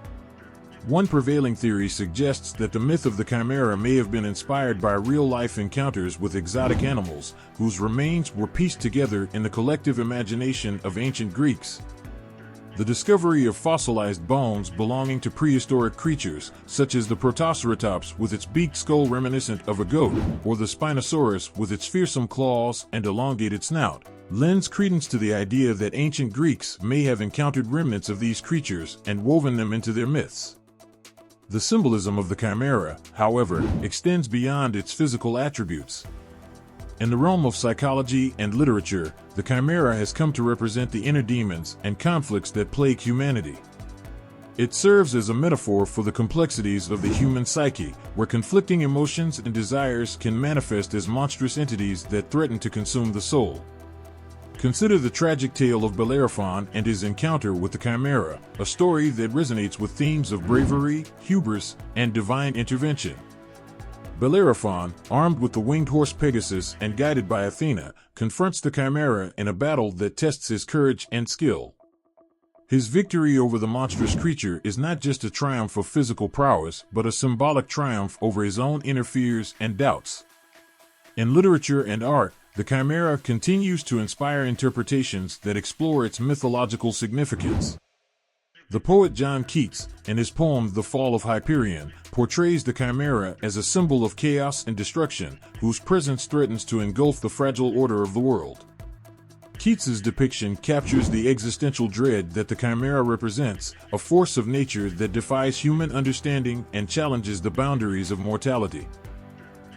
One prevailing theory suggests that the myth of the Chimera may have been inspired by real-life encounters with exotic animals, whose remains were pieced together in the collective imagination of ancient Greeks. The discovery of fossilized bones belonging to prehistoric creatures, such as the Protoceratops with its beaked skull reminiscent of a goat, or the Spinosaurus with its fearsome claws and elongated snout, lends credence to the idea that ancient Greeks may have encountered remnants of these creatures and woven them into their myths. The symbolism of the Chimera, however, extends beyond its physical attributes. In the realm of psychology and literature, the Chimera has come to represent the inner demons and conflicts that plague humanity. It serves as a metaphor for the complexities of the human psyche, where conflicting emotions and desires can manifest as monstrous entities that threaten to consume the soul. Consider the tragic tale of Bellerophon and his encounter with the Chimera, a story that resonates with themes of bravery, hubris, and divine intervention. Bellerophon, armed with the winged horse Pegasus and guided by Athena, confronts the Chimera in a battle that tests his courage and skill. His victory over the monstrous creature is not just a triumph of physical prowess, but a symbolic triumph over his own inner fears and doubts. In literature and art, the Chimera continues to inspire interpretations that explore its mythological significance. The poet John Keats, in his poem The Fall of Hyperion, portrays the Chimera as a symbol of chaos and destruction, whose presence threatens to engulf the fragile order of the world. Keats's depiction captures the existential dread that the Chimera represents, a force of nature that defies human understanding and challenges the boundaries of mortality.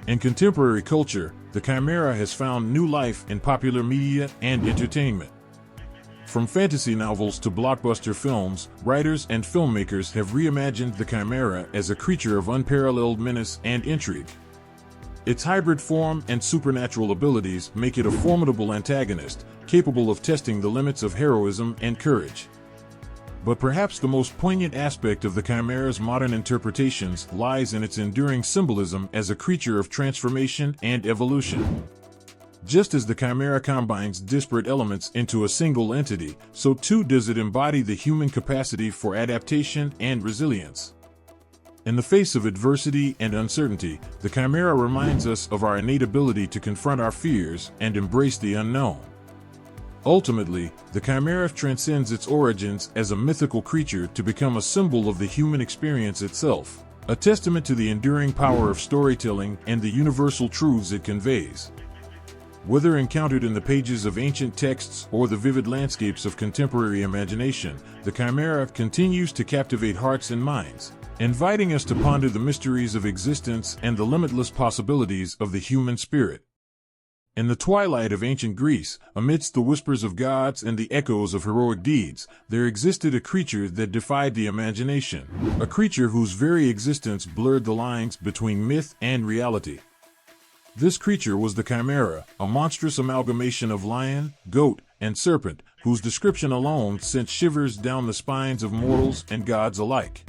In contemporary culture, the Chimera has found new life in popular media and entertainment. From fantasy novels to blockbuster films, writers and filmmakers have reimagined the Chimera as a creature of unparalleled menace and intrigue. Its hybrid form and supernatural abilities make it a formidable antagonist, capable of testing the limits of heroism and courage. But perhaps the most poignant aspect of the Chimera's modern interpretations lies in its enduring symbolism as a creature of transformation and evolution. Just as the Chimera combines disparate elements into a single entity, so too does it embody the human capacity for adaptation and resilience. In the face of adversity and uncertainty, the Chimera reminds us of our innate ability to confront our fears and embrace the unknown. Ultimately, the Chimera transcends its origins as a mythical creature to become a symbol of the human experience itself, a testament to the enduring power of storytelling and the universal truths it conveys. Whether encountered in the pages of ancient texts or the vivid landscapes of contemporary imagination, the Chimera continues to captivate hearts and minds, inviting us to ponder the mysteries of existence and the limitless possibilities of the human spirit. In the twilight of ancient Greece, amidst the whispers of gods and the echoes of heroic deeds, there existed a creature that defied the imagination, a creature whose very existence blurred the lines between myth and reality. This creature was the Chimera, a monstrous amalgamation of lion, goat, and serpent, whose description alone sent shivers down the spines of mortals and gods alike.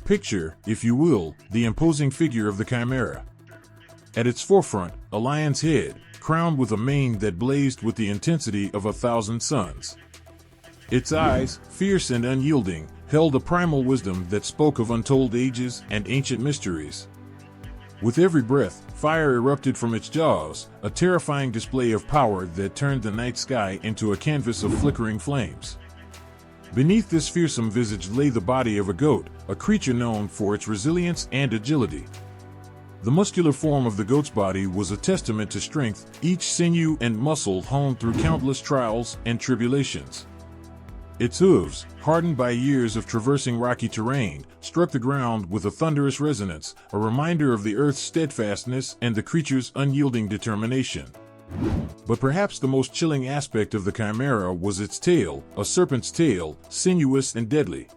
Picture, if you will, the imposing figure of the Chimera. At its forefront, a lion's head, crowned with a mane that blazed with the intensity of 1,000 suns. Its eyes, fierce and unyielding, held a primal wisdom that spoke of untold ages and ancient mysteries. With every breath, fire erupted from its jaws, a terrifying display of power that turned the night sky into a canvas of flickering flames. Beneath this fearsome visage lay the body of a goat, a creature known for its resilience and agility. The muscular form of the goat's body was a testament to strength, each sinew and muscle honed through countless trials and tribulations. Its hooves, hardened by years of traversing rocky terrain, struck the ground with a thunderous resonance, a reminder of the earth's steadfastness and the creature's unyielding determination. But perhaps the most chilling aspect of the Chimera was its tail, a serpent's tail, sinuous and deadly.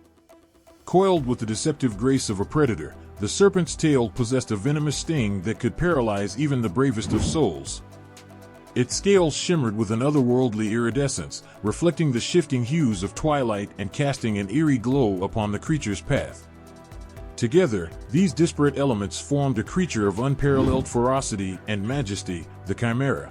Coiled with the deceptive grace of a predator, the serpent's tail possessed a venomous sting that could paralyze even the bravest of souls. Its scales shimmered with an otherworldly iridescence, reflecting the shifting hues of twilight and casting an eerie glow upon the creature's path. Together, these disparate elements formed a creature of unparalleled ferocity and majesty, the Chimera.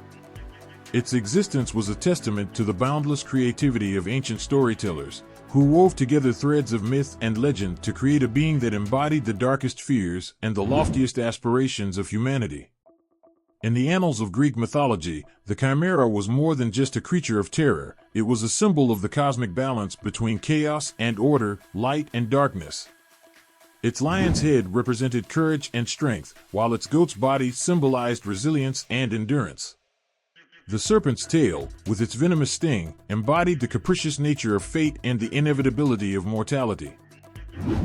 Its existence was a testament to the boundless creativity of ancient storytellers, who wove together threads of myth and legend to create a being that embodied the darkest fears and the loftiest aspirations of humanity. In the annals of Greek mythology, the Chimera was more than just a creature of terror. It was a symbol of the cosmic balance between chaos and order, light and darkness. Its lion's head represented courage and strength, while its goat's body symbolized resilience and endurance. The serpent's tail, with its venomous sting, embodied the capricious nature of fate and the inevitability of mortality.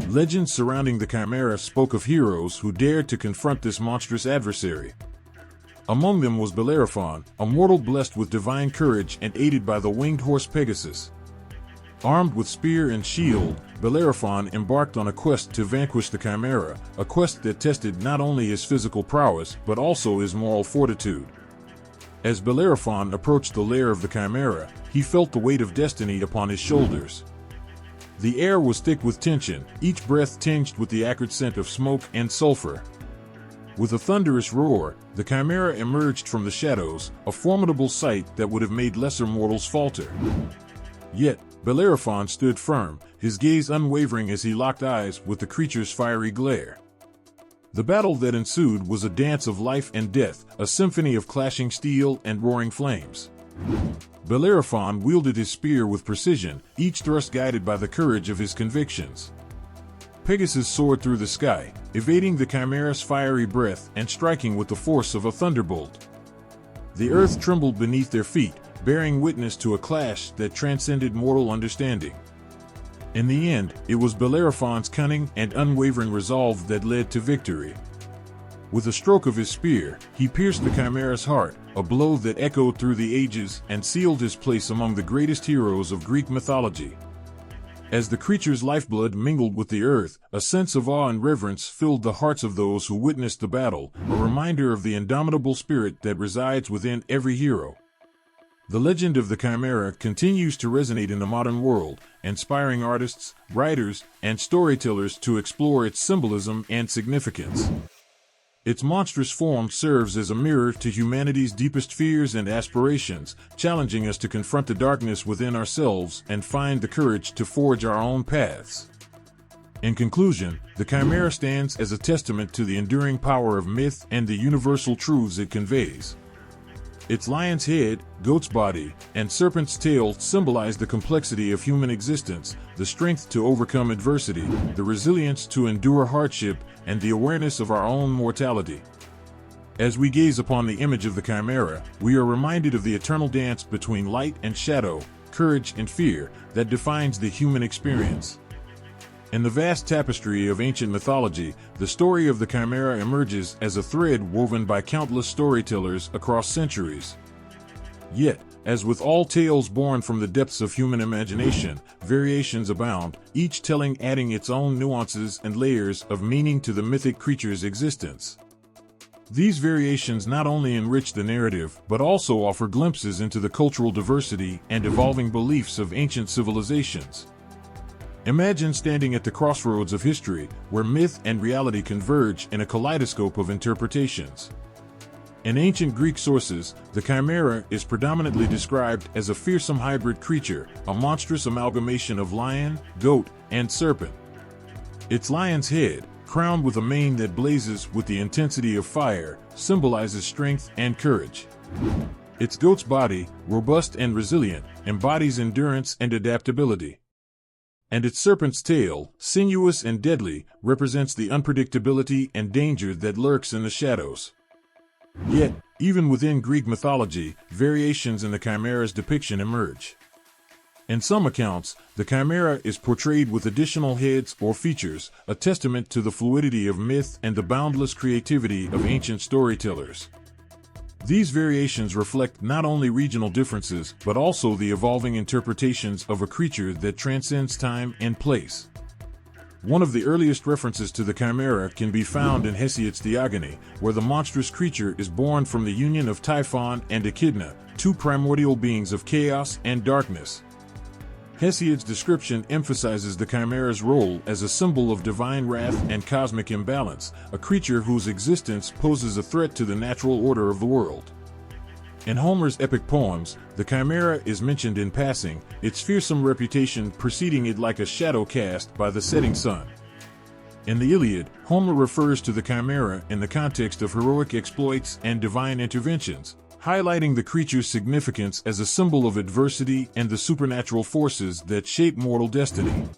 Legends surrounding the Chimera spoke of heroes who dared to confront this monstrous adversary. Among them was Bellerophon, a mortal blessed with divine courage and aided by the winged horse Pegasus. Armed with spear and shield, Bellerophon embarked on a quest to vanquish the Chimera, a quest that tested not only his physical prowess but also his moral fortitude. As Bellerophon approached the lair of the Chimera, he felt the weight of destiny upon his shoulders. The air was thick with tension, each breath tinged with the acrid scent of smoke and sulfur. With a thunderous roar, the Chimera emerged from the shadows, a formidable sight that would have made lesser mortals falter. Yet, Bellerophon stood firm, his gaze unwavering as he locked eyes with the creature's fiery glare. The battle that ensued was a dance of life and death, a symphony of clashing steel and roaring flames. Bellerophon wielded his spear with precision, each thrust guided by the courage of his convictions. Pegasus soared through the sky, evading the Chimera's fiery breath and striking with the force of a thunderbolt. The earth trembled beneath their feet, bearing witness to a clash that transcended mortal understanding. In the end, it was Bellerophon's cunning and unwavering resolve that led to victory. With a stroke of his spear, he pierced the Chimera's heart, a blow that echoed through the ages and sealed his place among the greatest heroes of Greek mythology. As the creature's lifeblood mingled with the earth, a sense of awe and reverence filled the hearts of those who witnessed the battle, a reminder of the indomitable spirit that resides within every hero. The legend of the Chimera continues to resonate in the modern world, inspiring artists, writers, and storytellers to explore its symbolism and significance. Its monstrous form serves as a mirror to humanity's deepest fears and aspirations, challenging us to confront the darkness within ourselves and find the courage to forge our own paths. In conclusion, the Chimera stands as a testament to the enduring power of myth and the universal truths it conveys. Its lion's head, goat's body, and serpent's tail symbolize the complexity of human existence, the strength to overcome adversity, the resilience to endure hardship, and the awareness of our own mortality. As we gaze upon the image of the Chimera, we are reminded of the eternal dance between light and shadow, courage and fear, that defines the human experience. In the vast tapestry of ancient mythology, the story of the Chimera emerges as a thread woven by countless storytellers across centuries. Yet, as with all tales born from the depths of human imagination, variations abound, each telling adding its own nuances and layers of meaning to the mythic creature's existence. These variations not only enrich the narrative, but also offer glimpses into the cultural diversity and evolving beliefs of ancient civilizations. Imagine standing at the crossroads of history, where myth and reality converge in a kaleidoscope of interpretations. In ancient Greek sources, the Chimera is predominantly described as a fearsome hybrid creature, a monstrous amalgamation of lion, goat, and serpent. Its lion's head, crowned with a mane that blazes with the intensity of fire, symbolizes strength and courage. Its goat's body, robust and resilient, embodies endurance and adaptability. And its serpent's tail, sinuous and deadly, represents the unpredictability and danger that lurks in the shadows. Yet, even within Greek mythology, variations in the Chimera's depiction emerge. In some accounts, the Chimera is portrayed with additional heads or features, a testament to the fluidity of myth and the boundless creativity of ancient storytellers. These variations reflect not only regional differences, but also the evolving interpretations of a creature that transcends time and place. One of the earliest references to the Chimera can be found in Hesiod's Theogony, where the monstrous creature is born from the union of Typhon and Echidna, two primordial beings of chaos and darkness. Hesiod's description emphasizes the Chimera's role as a symbol of divine wrath and cosmic imbalance, a creature whose existence poses a threat to the natural order of the world. In Homer's epic poems, the Chimera is mentioned in passing, its fearsome reputation preceding it like a shadow cast by the setting sun. In the Iliad, Homer refers to the Chimera in the context of heroic exploits and divine interventions, highlighting the creature's significance as a symbol of adversity and the supernatural forces that shape mortal destiny.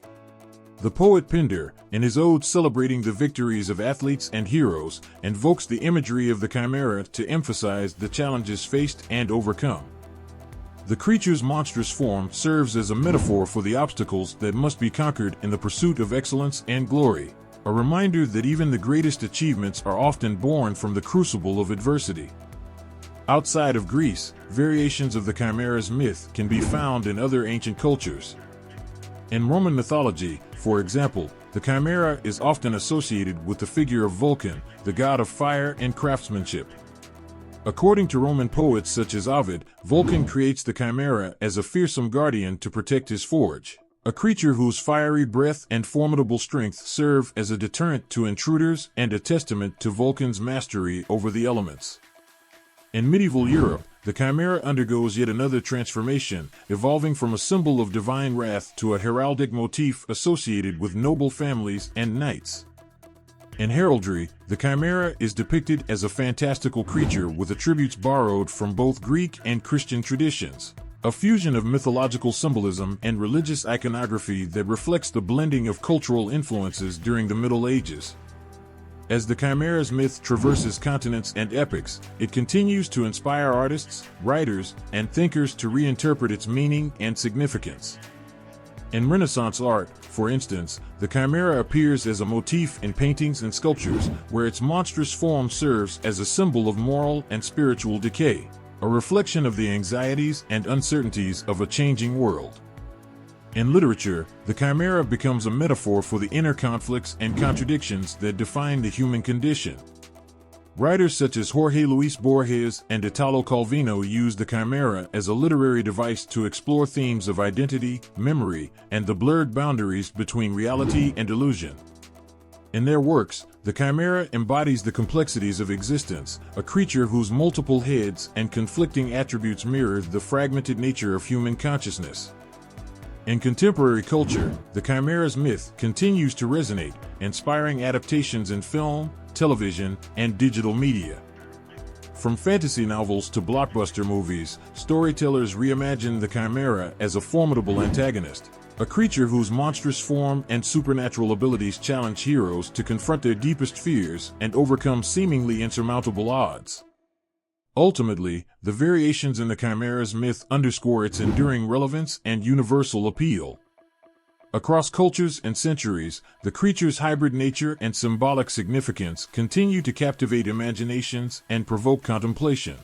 The poet Pindar, in his ode celebrating the victories of athletes and heroes, invokes the imagery of the Chimera to emphasize the challenges faced and overcome. The creature's monstrous form serves as a metaphor for the obstacles that must be conquered in the pursuit of excellence and glory, a reminder that even the greatest achievements are often born from the crucible of adversity. Outside of Greece, variations of the Chimera's myth can be found in other ancient cultures. In Roman mythology, for example, the Chimera is often associated with the figure of Vulcan, the god of fire and craftsmanship. According to Roman poets such as Ovid, Vulcan creates the Chimera as a fearsome guardian to protect his forge, a creature whose fiery breath and formidable strength serve as a deterrent to intruders and a testament to Vulcan's mastery over the elements. In medieval Europe, the Chimera undergoes yet another transformation, evolving from a symbol of divine wrath to a heraldic motif associated with noble families and knights. In heraldry, the Chimera is depicted as a fantastical creature with attributes borrowed from both Greek and Christian traditions, a fusion of mythological symbolism and religious iconography that reflects the blending of cultural influences during the Middle Ages. As the Chimera's myth traverses continents and epochs, it continues to inspire artists, writers, and thinkers to reinterpret its meaning and significance. In Renaissance art, for instance, the chimera appears as a motif in paintings and sculptures, where its monstrous form serves as a symbol of moral and spiritual decay, a reflection of the anxieties and uncertainties of a changing world. In literature, the chimera becomes a metaphor for the inner conflicts and contradictions that define the human condition. Writers such as Jorge Luis Borges and Italo Calvino used the chimera as a literary device to explore themes of identity, memory, and the blurred boundaries between reality and illusion. In their works, the chimera embodies the complexities of existence, a creature whose multiple heads and conflicting attributes mirror the fragmented nature of human consciousness. In contemporary culture, the chimera's myth continues to resonate, inspiring adaptations in film, television, and digital media. From fantasy novels to blockbuster movies, storytellers reimagine the chimera as a formidable antagonist, a creature whose monstrous form and supernatural abilities challenge heroes to confront their deepest fears and overcome seemingly insurmountable odds. Ultimately, the variations in the chimera's myth underscore its enduring relevance and universal appeal. Across cultures and centuries, the creature's hybrid nature and symbolic significance continue to captivate imaginations and provoke contemplation.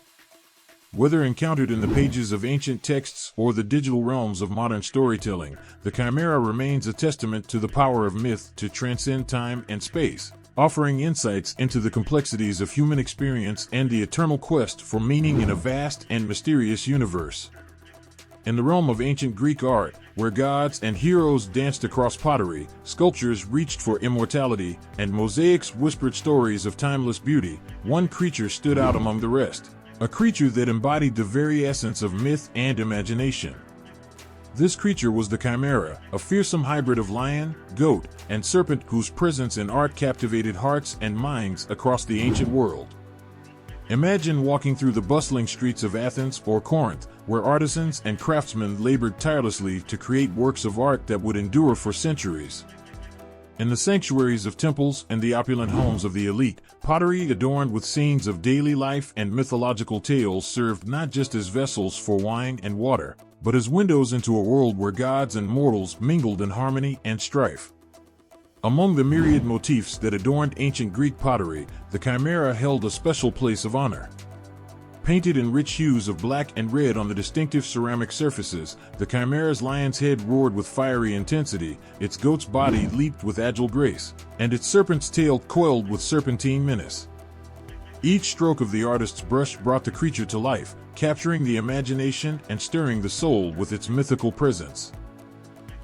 Whether encountered in the pages of ancient texts or the digital realms of modern storytelling, the chimera remains a testament to the power of myth to transcend time and space, offering insights into the complexities of human experience and the eternal quest for meaning in a vast and mysterious universe. In the realm of ancient Greek art, where gods and heroes danced across pottery, sculptures reached for immortality, and mosaics whispered stories of timeless beauty, one creature stood out among the rest, a creature that embodied the very essence of myth and imagination. This creature was the chimera, a fearsome hybrid of lion, goat, and serpent whose presence in art captivated hearts and minds across the ancient world. Imagine walking through the bustling streets of Athens or Corinth, where artisans and craftsmen labored tirelessly to create works of art that would endure for centuries. In the sanctuaries of temples and the opulent homes of the elite, pottery adorned with scenes of daily life and mythological tales served not just as vessels for wine and water, but as windows into a world where gods and mortals mingled in harmony and strife. Among the myriad motifs that adorned ancient Greek pottery, the chimera held a special place of honor. Painted in rich hues of black and red on the distinctive ceramic surfaces, the chimera's lion's head roared with fiery intensity, its goat's body leaped with agile grace, and its serpent's tail coiled with serpentine menace. Each stroke of the artist's brush brought the creature to life, capturing the imagination and stirring the soul with its mythical presence.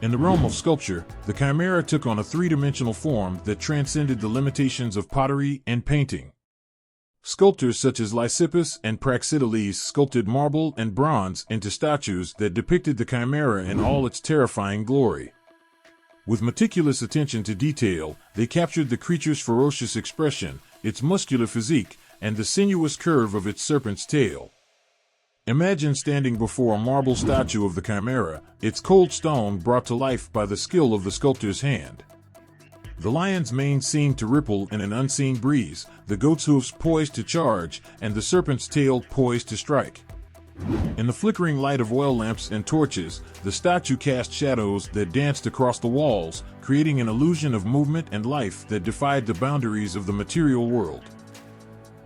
In the realm of sculpture, the chimera took on a three-dimensional form that transcended the limitations of pottery and painting. Sculptors such as Lysippus and Praxiteles sculpted marble and bronze into statues that depicted the chimera in all its terrifying glory. With meticulous attention to detail, they captured the creature's ferocious expression, its muscular physique, and the sinuous curve of its serpent's tail. Imagine standing before a marble statue of the chimera, its cold stone brought to life by the skill of the sculptor's hand. The lion's mane seemed to ripple in an unseen breeze, the goat's hooves poised to charge, and the serpent's tail poised to strike. In the flickering light of oil lamps and torches, the statue cast shadows that danced across the walls, creating an illusion of movement and life that defied the boundaries of the material world.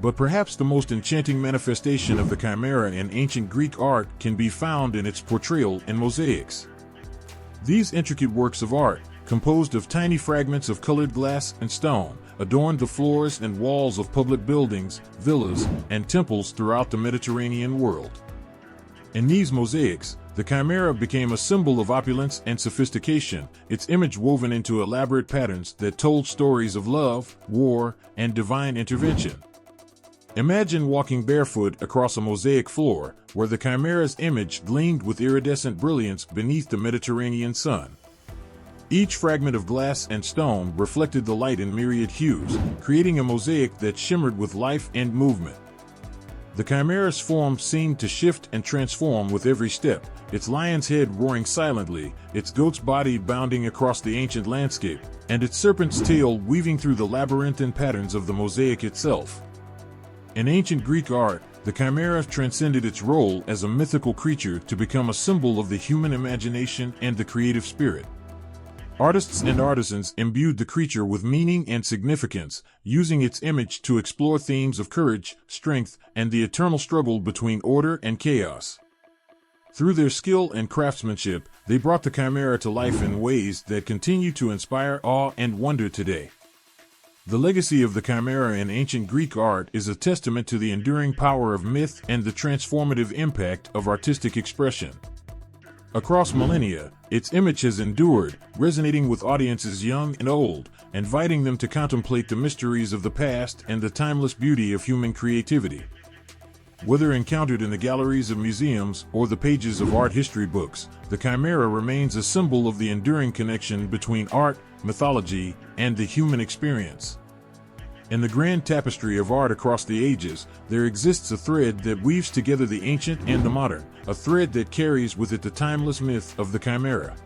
But perhaps the most enchanting manifestation of the chimera in ancient Greek art can be found in its portrayal in mosaics. These intricate works of art, composed of tiny fragments of colored glass and stone, adorned the floors and walls of public buildings, villas, and temples throughout the Mediterranean world. In these mosaics, the chimera became a symbol of opulence and sophistication, its image woven into elaborate patterns that told stories of love, war, and divine intervention. Imagine walking barefoot across a mosaic floor, where the chimera's image gleamed with iridescent brilliance beneath the Mediterranean sun. Each fragment of glass and stone reflected the light in myriad hues, creating a mosaic that shimmered with life and movement. The chimera's form seemed to shift and transform with every step, its lion's head roaring silently, its goat's body bounding across the ancient landscape, and its serpent's tail weaving through the labyrinthine patterns of the mosaic itself. In ancient Greek art, the Chimera transcended its role as a mythical creature to become a symbol of the human imagination and the creative spirit. Artists and artisans imbued the creature with meaning and significance, using its image to explore themes of courage, strength, and the eternal struggle between order and chaos. Through their skill and craftsmanship, they brought the Chimera to life in ways that continue to inspire awe and wonder today. The legacy of the Chimera in ancient Greek art is a testament to the enduring power of myth and the transformative impact of artistic expression. Across millennia, its image has endured, resonating with audiences young and old, inviting them to contemplate the mysteries of the past and the timeless beauty of human creativity. Whether encountered in the galleries of museums or the pages of art history books, the Chimera remains a symbol of the enduring connection between art, mythology, and the human experience. In the grand tapestry of art across the ages, there exists a thread that weaves together the ancient and the modern, a thread that carries with it the timeless myth of the Chimera.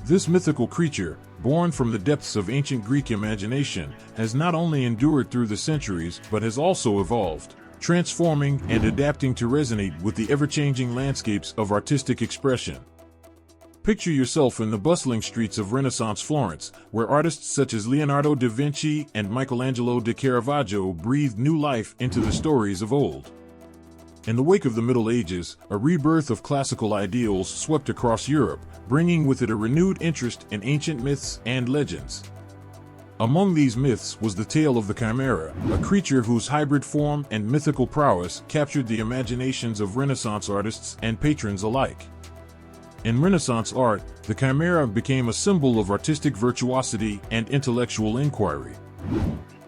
This mythical creature, born from the depths of ancient Greek imagination, has not only endured through the centuries but has also evolved, transforming and adapting to resonate with the ever-changing landscapes of artistic expression. Picture yourself in the bustling streets of Renaissance Florence, where artists such as Leonardo da Vinci and Michelangelo da Caravaggio breathed new life into the stories of old. In the wake of the Middle Ages, a rebirth of classical ideals swept across Europe, bringing with it a renewed interest in ancient myths and legends. Among these myths was the tale of the Chimera, a creature whose hybrid form and mythical prowess captured the imaginations of Renaissance artists and patrons alike. In Renaissance art, the Chimera became a symbol of artistic virtuosity and intellectual inquiry.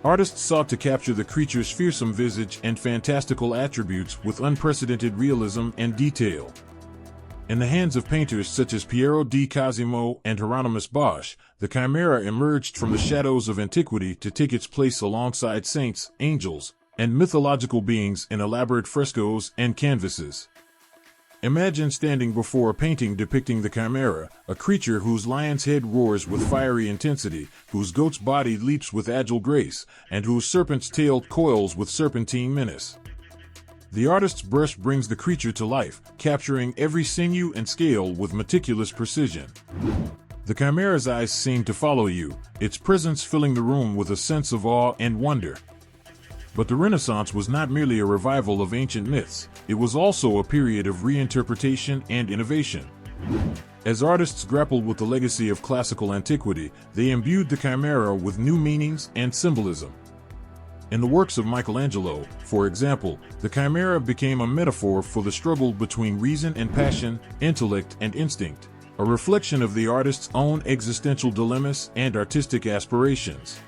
Artists sought to capture the creature's fearsome visage and fantastical attributes with unprecedented realism and detail. In the hands of painters such as Piero di Cosimo and Hieronymus Bosch, the Chimera emerged from the shadows of antiquity to take its place alongside saints, angels, and mythological beings in elaborate frescoes and canvases. Imagine standing before a painting depicting the Chimera, a creature whose lion's head roars with fiery intensity, whose goat's body leaps with agile grace, and whose serpent's tail coils with serpentine menace. The artist's brush brings the creature to life, capturing every sinew and scale with meticulous precision. The Chimera's eyes seem to follow you, its presence filling the room with a sense of awe and wonder. But the Renaissance was not merely a revival of ancient myths, it was also a period of reinterpretation and innovation. As artists grappled with the legacy of classical antiquity, they imbued the Chimera with new meanings and symbolism. In the works of Michelangelo, for example, the Chimera became a metaphor for the struggle between reason and passion, intellect and instinct, a reflection of the artist's own existential dilemmas and artistic aspirations.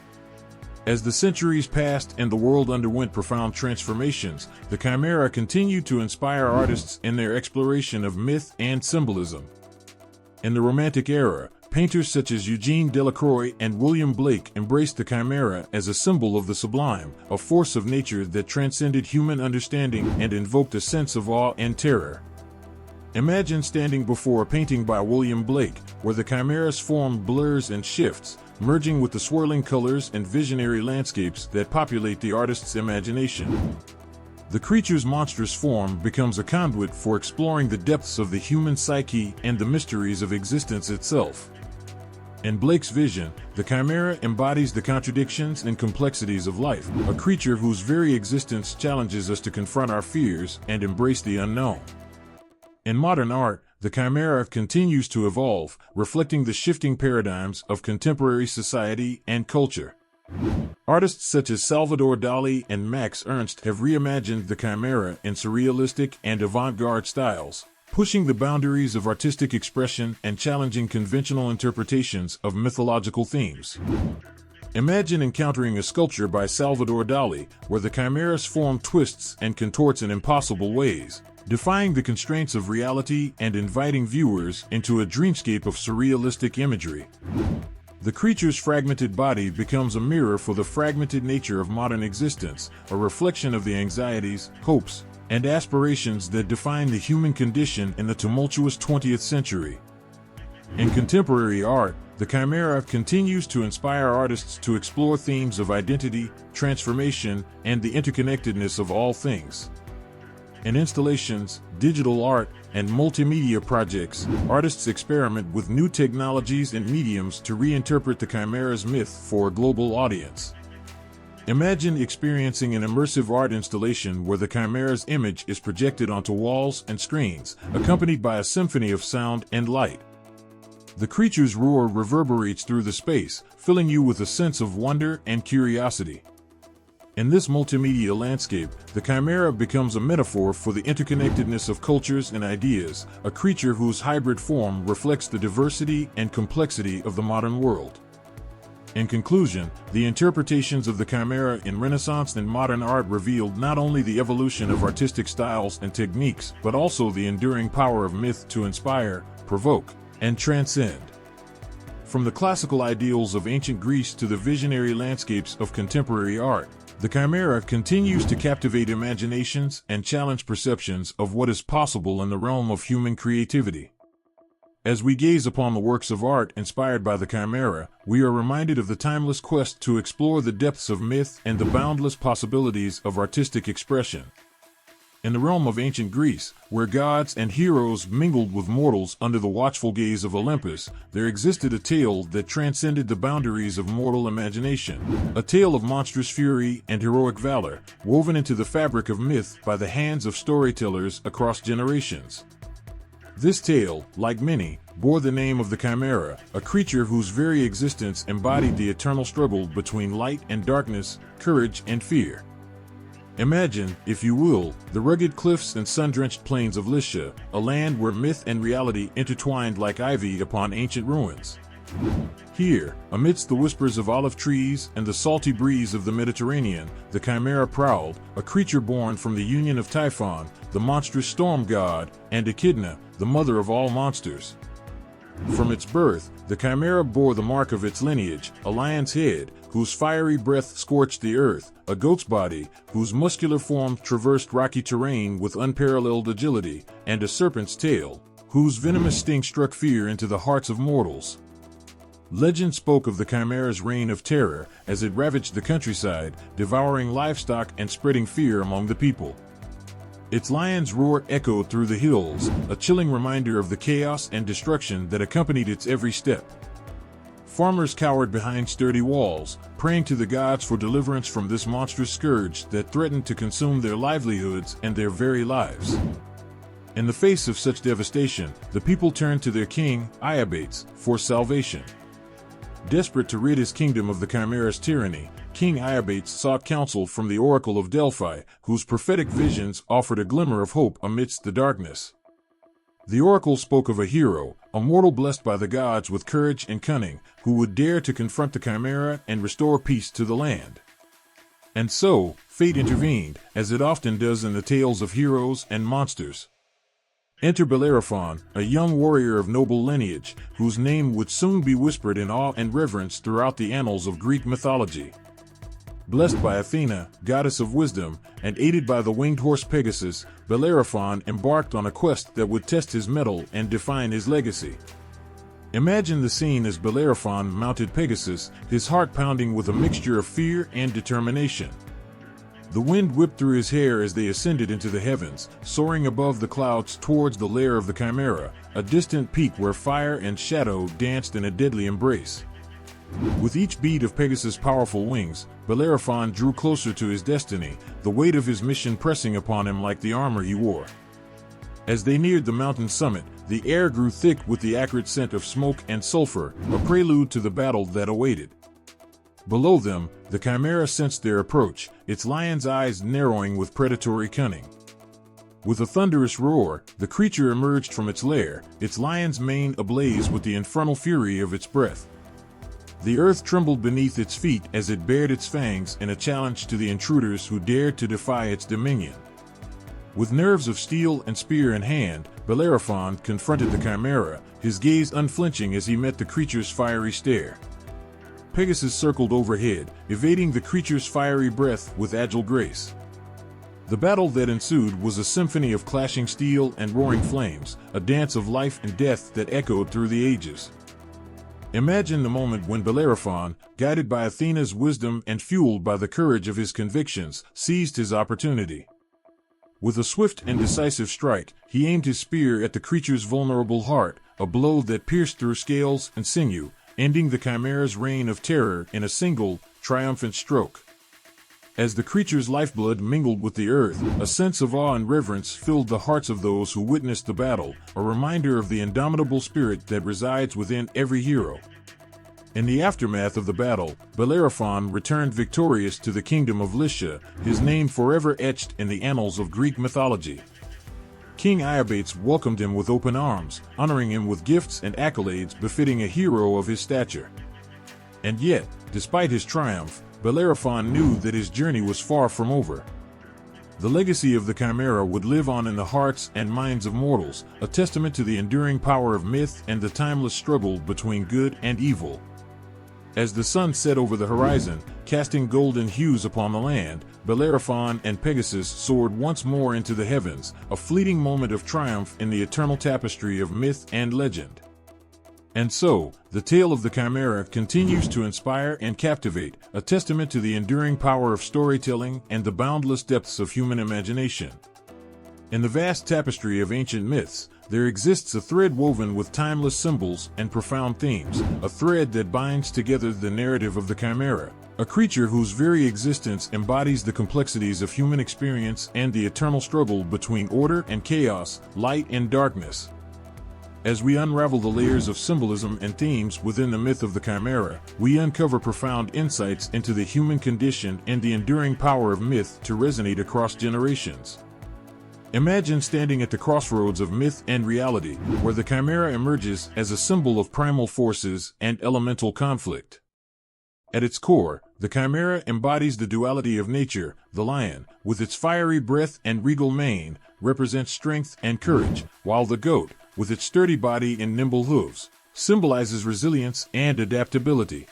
As the centuries passed and the world underwent profound transformations, the Chimera continued to inspire artists in their exploration of myth and symbolism. In the Romantic era, painters such as Eugene Delacroix and William Blake embraced the Chimera as a symbol of the sublime, a force of nature that transcended human understanding and invoked a sense of awe and terror. Imagine standing before a painting by William Blake, where the Chimera's form blurs and shifts, merging with the swirling colors and visionary landscapes that populate the artist's imagination. The creature's monstrous form becomes a conduit for exploring the depths of the human psyche and the mysteries of existence itself. In Blake's vision, the Chimera embodies the contradictions and complexities of life, a creature whose very existence challenges us to confront our fears and embrace the unknown. In modern art, the Chimera continues to evolve, reflecting the shifting paradigms of contemporary society and culture. Artists such as Salvador Dali and Max Ernst have reimagined the Chimera in surrealistic and avant-garde styles, pushing the boundaries of artistic expression and challenging conventional interpretations of mythological themes. Imagine encountering a sculpture by Salvador Dali, where the Chimera's form twists and contorts in impossible ways, defying the constraints of reality and inviting viewers into a dreamscape of surrealistic imagery. The creature's fragmented body becomes a mirror for the fragmented nature of modern existence, a reflection of the anxieties, hopes, and aspirations that define the human condition in the tumultuous 20th century. In contemporary art, the Chimera continues to inspire artists to explore themes of identity, transformation, and the interconnectedness of all things. In installations, digital art, and multimedia projects, artists experiment with new technologies and mediums to reinterpret the Chimera's myth for a global audience. Imagine experiencing an immersive art installation where the Chimera's image is projected onto walls and screens, accompanied by a symphony of sound and light. The creature's roar reverberates through the space, filling you with a sense of wonder and curiosity. In this multimedia landscape, the Chimera becomes a metaphor for the interconnectedness of cultures and ideas, a creature whose hybrid form reflects the diversity and complexity of the modern world. In conclusion, the interpretations of the Chimera in Renaissance and modern art revealed not only the evolution of artistic styles and techniques, but also the enduring power of myth to inspire, provoke, and transcend. From the classical ideals of ancient Greece to the visionary landscapes of contemporary art, the Chimera continues to captivate imaginations and challenge perceptions of what is possible in the realm of human creativity. As we gaze upon the works of art inspired by the Chimera, we are reminded of the timeless quest to explore the depths of myth and the boundless possibilities of artistic expression. In the realm of ancient Greece, where gods and heroes mingled with mortals under the watchful gaze of Olympus, there existed a tale that transcended the boundaries of mortal imagination, a tale of monstrous fury and heroic valor, woven into the fabric of myth by the hands of storytellers across generations. This tale, like many, bore the name of the Chimera, a creature whose very existence embodied the eternal struggle between light and darkness, courage and fear. Imagine, if you will, the rugged cliffs and sun-drenched plains of Lycia, a land where myth and reality intertwined like ivy upon ancient ruins. Here, amidst the whispers of olive trees and the salty breeze of the Mediterranean, the Chimera prowled, a creature born from the union of Typhon, the monstrous storm god, and Echidna, the mother of all monsters. From its birth, the Chimera bore the mark of its lineage, a lion's head, whose fiery breath scorched the earth, a goat's body, whose muscular form traversed rocky terrain with unparalleled agility, and a serpent's tail, whose venomous sting struck fear into the hearts of mortals. Legend spoke of the Chimera's reign of terror as it ravaged the countryside, devouring livestock and spreading fear among the people. Its lion's roar echoed through the hills, a chilling reminder of the chaos and destruction that accompanied its every step. Farmers cowered behind sturdy walls, praying to the gods for deliverance from this monstrous scourge that threatened to consume their livelihoods and their very lives. In the face of such devastation, the people turned to their king, Iobates, for salvation. Desperate to rid his kingdom of the Chimera's tyranny, King Iobates sought counsel from the Oracle of Delphi, whose prophetic visions offered a glimmer of hope amidst the darkness. The oracle spoke of a hero, a mortal blessed by the gods with courage and cunning, who would dare to confront the Chimera and restore peace to the land. And so, fate intervened, as it often does in the tales of heroes and monsters. Enter Bellerophon, a young warrior of noble lineage, whose name would soon be whispered in awe and reverence throughout the annals of Greek mythology. Blessed by Athena, goddess of wisdom, and aided by the winged horse Pegasus, Bellerophon embarked on a quest that would test his mettle and define his legacy. Imagine the scene as Bellerophon mounted Pegasus, his heart pounding with a mixture of fear and determination. The wind whipped through his hair as they ascended into the heavens, soaring above the clouds towards the lair of the Chimera, a distant peak where fire and shadow danced in a deadly embrace. With each beat of Pegasus' powerful wings, Bellerophon drew closer to his destiny, the weight of his mission pressing upon him like the armor he wore. As they neared the mountain summit, the air grew thick with the acrid scent of smoke and sulfur, a prelude to the battle that awaited. Below them, the Chimera sensed their approach, its lion's eyes narrowing with predatory cunning. With a thunderous roar, the creature emerged from its lair, its lion's mane ablaze with the infernal fury of its breath. The earth trembled beneath its feet as it bared its fangs in a challenge to the intruders who dared to defy its dominion. With nerves of steel and spear in hand, Bellerophon confronted the Chimera, his gaze unflinching as he met the creature's fiery stare. Pegasus circled overhead, evading the creature's fiery breath with agile grace. The battle that ensued was a symphony of clashing steel and roaring flames, a dance of life and death that echoed through the ages. Imagine the moment when Bellerophon, guided by Athena's wisdom and fueled by the courage of his convictions, seized his opportunity. With a swift and decisive strike, he aimed his spear at the creature's vulnerable heart, a blow that pierced through scales and sinew, ending the Chimera's reign of terror in a single, triumphant stroke. As the creature's lifeblood mingled with the earth, a sense of awe and reverence filled the hearts of those who witnessed the battle, a reminder of the indomitable spirit that resides within every hero. In the aftermath of the battle, Bellerophon returned victorious to the kingdom of Lycia, his name forever etched in the annals of Greek mythology. King Iobates welcomed him with open arms, honoring him with gifts and accolades befitting a hero of his stature. And yet, despite his triumph, Bellerophon knew that his journey was far from over. The legacy of the Chimera would live on in the hearts and minds of mortals, a testament to the enduring power of myth and the timeless struggle between good and evil. As the sun set over the horizon, casting golden hues upon the land, Bellerophon and Pegasus soared once more into the heavens, a fleeting moment of triumph in the eternal tapestry of myth and legend. And so, the tale of the Chimera continues to inspire and captivate, a testament to the enduring power of storytelling and the boundless depths of human imagination. In the vast tapestry of ancient myths, there exists a thread woven with timeless symbols and profound themes, a thread that binds together the narrative of the Chimera, a creature whose very existence embodies the complexities of human experience and the eternal struggle between order and chaos, light and darkness. As we unravel the layers of symbolism and themes within the myth of the Chimera, we uncover profound insights into the human condition and the enduring power of myth to resonate across generations. Imagine standing at the crossroads of myth and reality, where the Chimera emerges as a symbol of primal forces and elemental conflict. At its core, the Chimera embodies the duality of nature. The lion, with its fiery breath and regal mane, represents strength and courage, while the goat, with its sturdy body and nimble hooves, symbolizes resilience and adaptability.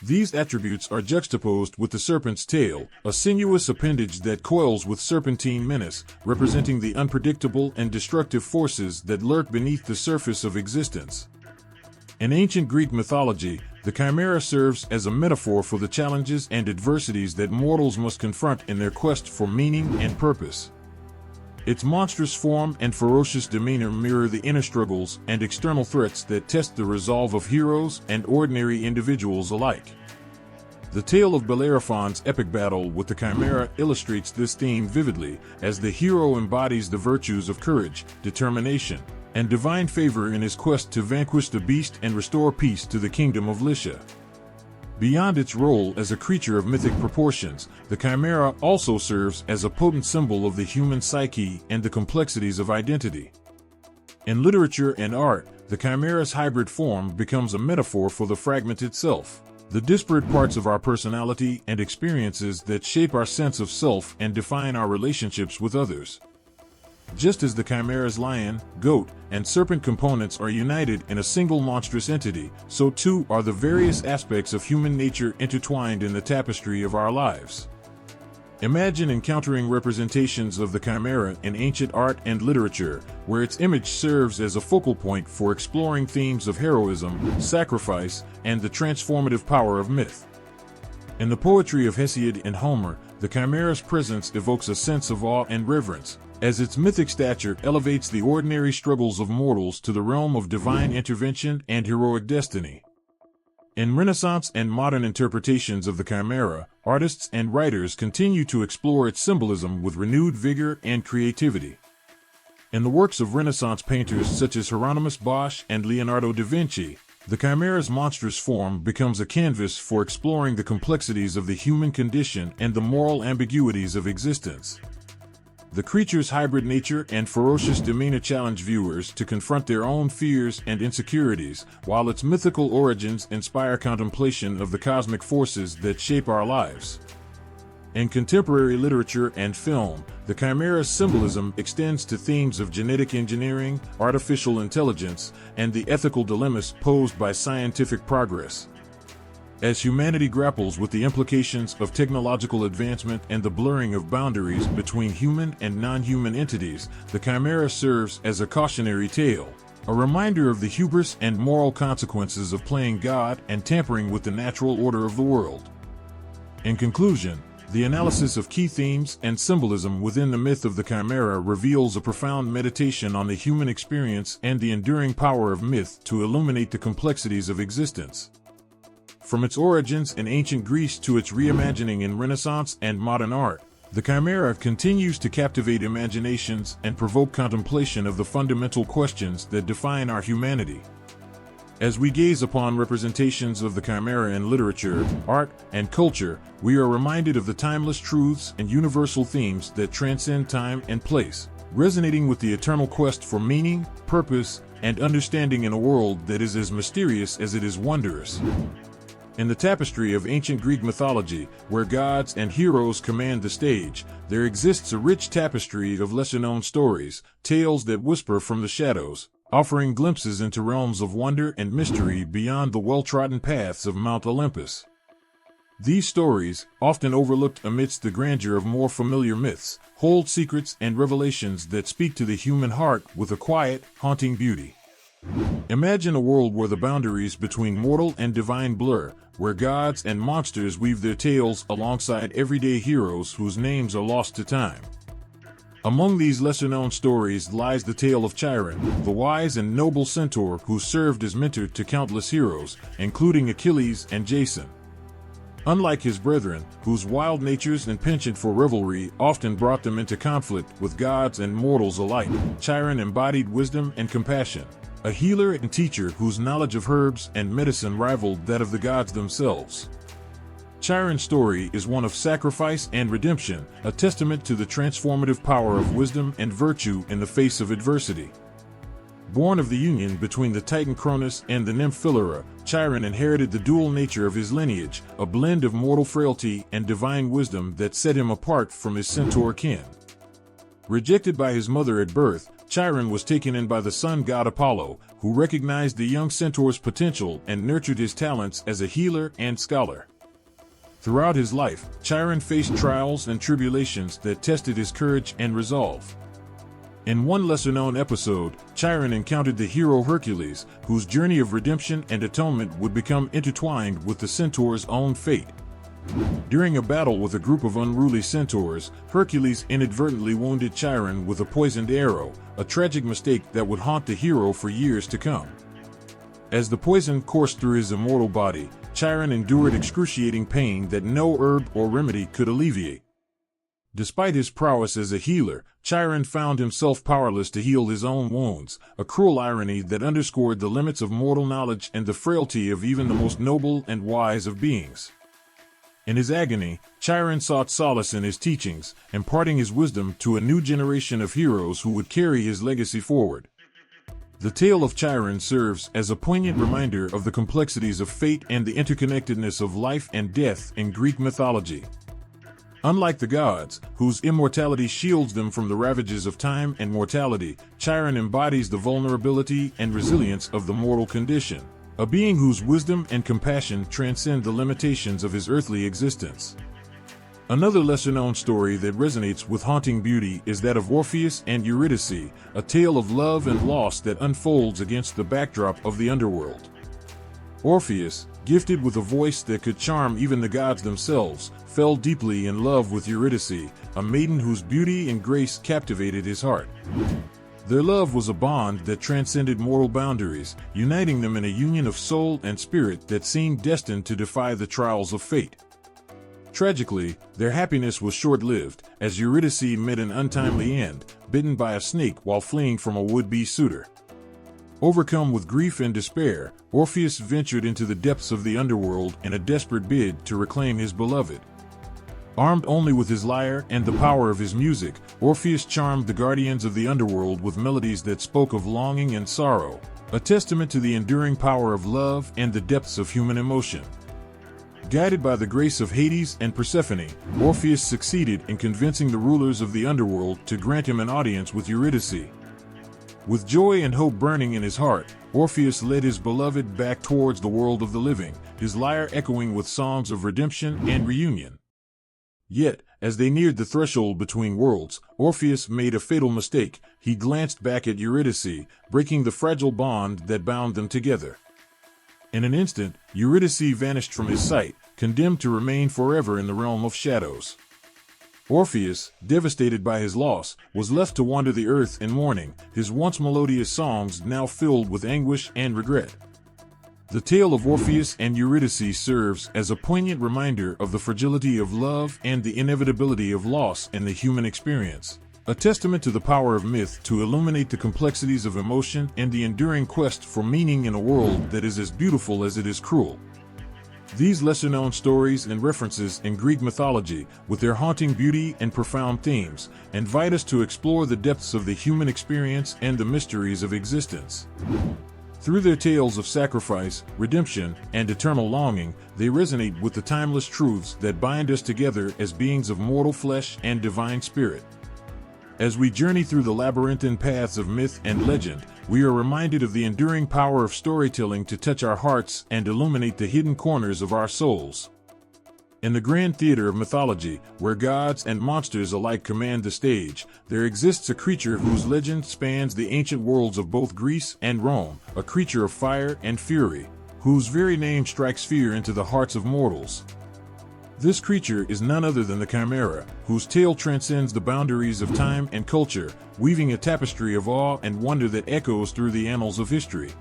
These attributes are juxtaposed with the serpent's tail, a sinuous appendage that coils with serpentine menace, representing the unpredictable and destructive forces that lurk beneath the surface of existence. In ancient Greek mythology, the Chimera serves as a metaphor for the challenges and adversities that mortals must confront in their quest for meaning and purpose. Its monstrous form and ferocious demeanor mirror the inner struggles and external threats that test the resolve of heroes and ordinary individuals alike. The tale of Bellerophon's epic battle with the Chimera illustrates this theme vividly, as the hero embodies the virtues of courage, determination, and divine favor in his quest to vanquish the beast and restore peace to the kingdom of Lycia. Beyond its role as a creature of mythic proportions, the Chimera also serves as a potent symbol of the human psyche and the complexities of identity. In literature and art, the Chimera's hybrid form becomes a metaphor for the fragmented self, the disparate parts of our personality and experiences that shape our sense of self and define our relationships with others. Just as the Chimera's lion, goat, and serpent components are united in a single monstrous entity, so too are the various aspects of human nature intertwined in the tapestry of our lives. Imagine encountering representations of the Chimera in ancient art and literature, where its image serves as a focal point for exploring themes of heroism, sacrifice, and the transformative power of myth. In the poetry of Hesiod and Homer, the Chimera's presence evokes a sense of awe and reverence, as its mythic stature elevates the ordinary struggles of mortals to the realm of divine intervention and heroic destiny. In Renaissance and modern interpretations of the Chimera, artists and writers continue to explore its symbolism with renewed vigor and creativity. In the works of Renaissance painters such as Hieronymus Bosch and Leonardo da Vinci, the Chimera's monstrous form becomes a canvas for exploring the complexities of the human condition and the moral ambiguities of existence. The creature's hybrid nature and ferocious demeanor challenge viewers to confront their own fears and insecurities, while its mythical origins inspire contemplation of the cosmic forces that shape our lives. In contemporary literature and film, the Chimera's symbolism extends to themes of genetic engineering, artificial intelligence, and the ethical dilemmas posed by scientific progress. As humanity grapples with the implications of technological advancement and the blurring of boundaries between human and non-human entities, the Chimera serves as a cautionary tale, a reminder of the hubris and moral consequences of playing God and tampering with the natural order of the world. In conclusion, The analysis of key themes and symbolism within the myth of the Chimera reveals a profound meditation on the human experience and the enduring power of myth to illuminate the complexities of existence. From its origins in ancient Greece to its reimagining in Renaissance and modern art, the Chimera continues to captivate imaginations and provoke contemplation of the fundamental questions that define our humanity. As we gaze upon representations of the Chimera in literature, art, and culture, we are reminded of the timeless truths and universal themes that transcend time and place, resonating with the eternal quest for meaning, purpose, and understanding in a world that is as mysterious as it is wondrous. In the tapestry of ancient Greek mythology, where gods and heroes command the stage, there exists a rich tapestry of lesser-known stories, tales that whisper from the shadows, offering glimpses into realms of wonder and mystery beyond the well-trodden paths of Mount Olympus. These stories, often overlooked amidst the grandeur of more familiar myths, hold secrets and revelations that speak to the human heart with a quiet, haunting beauty. Imagine a world where the boundaries between mortal and divine blur, where gods and monsters weave their tales alongside everyday heroes whose names are lost to time. Among these lesser-known stories lies the tale of Chiron, the wise and noble centaur who served as mentor to countless heroes, including Achilles and Jason. Unlike his brethren, whose wild natures and penchant for revelry often brought them into conflict with gods and mortals alike, Chiron embodied wisdom and compassion, a healer and teacher whose knowledge of herbs and medicine rivaled that of the gods themselves. Chiron's story is one of sacrifice and redemption, a testament to the transformative power of wisdom and virtue in the face of adversity. Born of the union between the Titan Cronus and the nymph Philyra, Chiron inherited the dual nature of his lineage, a blend of mortal frailty and divine wisdom that set him apart from his centaur kin. Rejected by his mother at birth, Chiron was taken in by the sun god Apollo, who recognized the young centaur's potential and nurtured his talents as a healer and scholar. Throughout his life, Chiron faced trials and tribulations that tested his courage and resolve. In one lesser-known episode, Chiron encountered the hero Hercules, whose journey of redemption and atonement would become intertwined with the centaur's own fate. During a battle with a group of unruly centaurs, Hercules inadvertently wounded Chiron with a poisoned arrow, a tragic mistake that would haunt the hero for years to come. As the poison coursed through his immortal body, Chiron endured excruciating pain that no herb or remedy could alleviate. Despite his prowess as a healer, Chiron found himself powerless to heal his own wounds, a cruel irony that underscored the limits of mortal knowledge and the frailty of even the most noble and wise of beings. In his agony, Chiron sought solace in his teachings, imparting his wisdom to a new generation of heroes who would carry his legacy forward. The tale of Chiron serves as a poignant reminder of the complexities of fate and the interconnectedness of life and death in Greek mythology. Unlike the gods, whose immortality shields them from the ravages of time and mortality, Chiron embodies the vulnerability and resilience of the mortal condition, a being whose wisdom and compassion transcend the limitations of his earthly existence. Another lesser-known story that resonates with haunting beauty is that of Orpheus and Eurydice, a tale of love and loss that unfolds against the backdrop of the underworld. Orpheus, gifted with a voice that could charm even the gods themselves, fell deeply in love with Eurydice, a maiden whose beauty and grace captivated his heart. Their love was a bond that transcended mortal boundaries, uniting them in a union of soul and spirit that seemed destined to defy the trials of fate. Tragically, their happiness was short-lived, as Eurydice met an untimely end, bitten by a snake while fleeing from a would-be suitor. Overcome with grief and despair, Orpheus ventured into the depths of the underworld in a desperate bid to reclaim his beloved. Armed only with his lyre and the power of his music, Orpheus charmed the guardians of the underworld with melodies that spoke of longing and sorrow, a testament to the enduring power of love and the depths of human emotion. Guided by the grace of Hades and Persephone, Orpheus succeeded in convincing the rulers of the underworld to grant him an audience with Eurydice. With joy and hope burning in his heart, Orpheus led his beloved back towards the world of the living, his lyre echoing with songs of redemption and reunion. Yet, as they neared the threshold between worlds, Orpheus made a fatal mistake. He glanced back at Eurydice, breaking the fragile bond that bound them together. In an instant, Eurydice vanished from his sight, condemned to remain forever in the realm of shadows. Orpheus, devastated by his loss, was left to wander the earth in mourning, his once melodious songs now filled with anguish and regret. The tale of Orpheus and Eurydice serves as a poignant reminder of the fragility of love and the inevitability of loss in the human experience, a testament to the power of myth to illuminate the complexities of emotion and the enduring quest for meaning in a world that is as beautiful as it is cruel. These lesser-known stories and references in Greek mythology, with their haunting beauty and profound themes, invite us to explore the depths of the human experience and the mysteries of existence. Through their tales of sacrifice, redemption, and eternal longing, they resonate with the timeless truths that bind us together as beings of mortal flesh and divine spirit. As we journey through the labyrinthine paths of myth and legend, we are reminded of the enduring power of storytelling to touch our hearts and illuminate the hidden corners of our souls. In the grand theater of mythology, where gods and monsters alike command the stage, there exists a creature whose legend spans the ancient worlds of both Greece and Rome, a creature of fire and fury, whose very name strikes fear into the hearts of mortals. This creature is none other than the Chimera, whose tale transcends the boundaries of time and culture, weaving a tapestry of awe and wonder that echoes through the annals of history.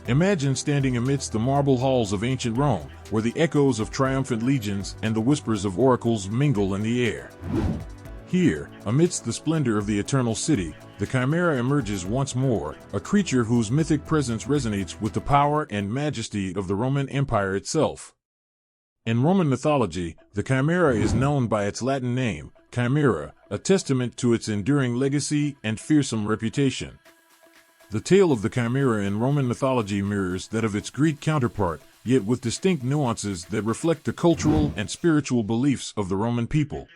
Imagine standing amidst the marble halls of ancient Rome, where the echoes of triumphant legions and the whispers of oracles mingle in the air. Here, amidst the splendor of the eternal city, the Chimera emerges once more, a creature whose mythic presence resonates with the power and majesty of the Roman Empire itself. In Roman mythology, the Chimera is known by its Latin name, Chimera, a testament to its enduring legacy and fearsome reputation. The tale of the Chimera in Roman mythology mirrors that of its Greek counterpart, yet with distinct nuances that reflect the cultural and spiritual beliefs of the Roman people.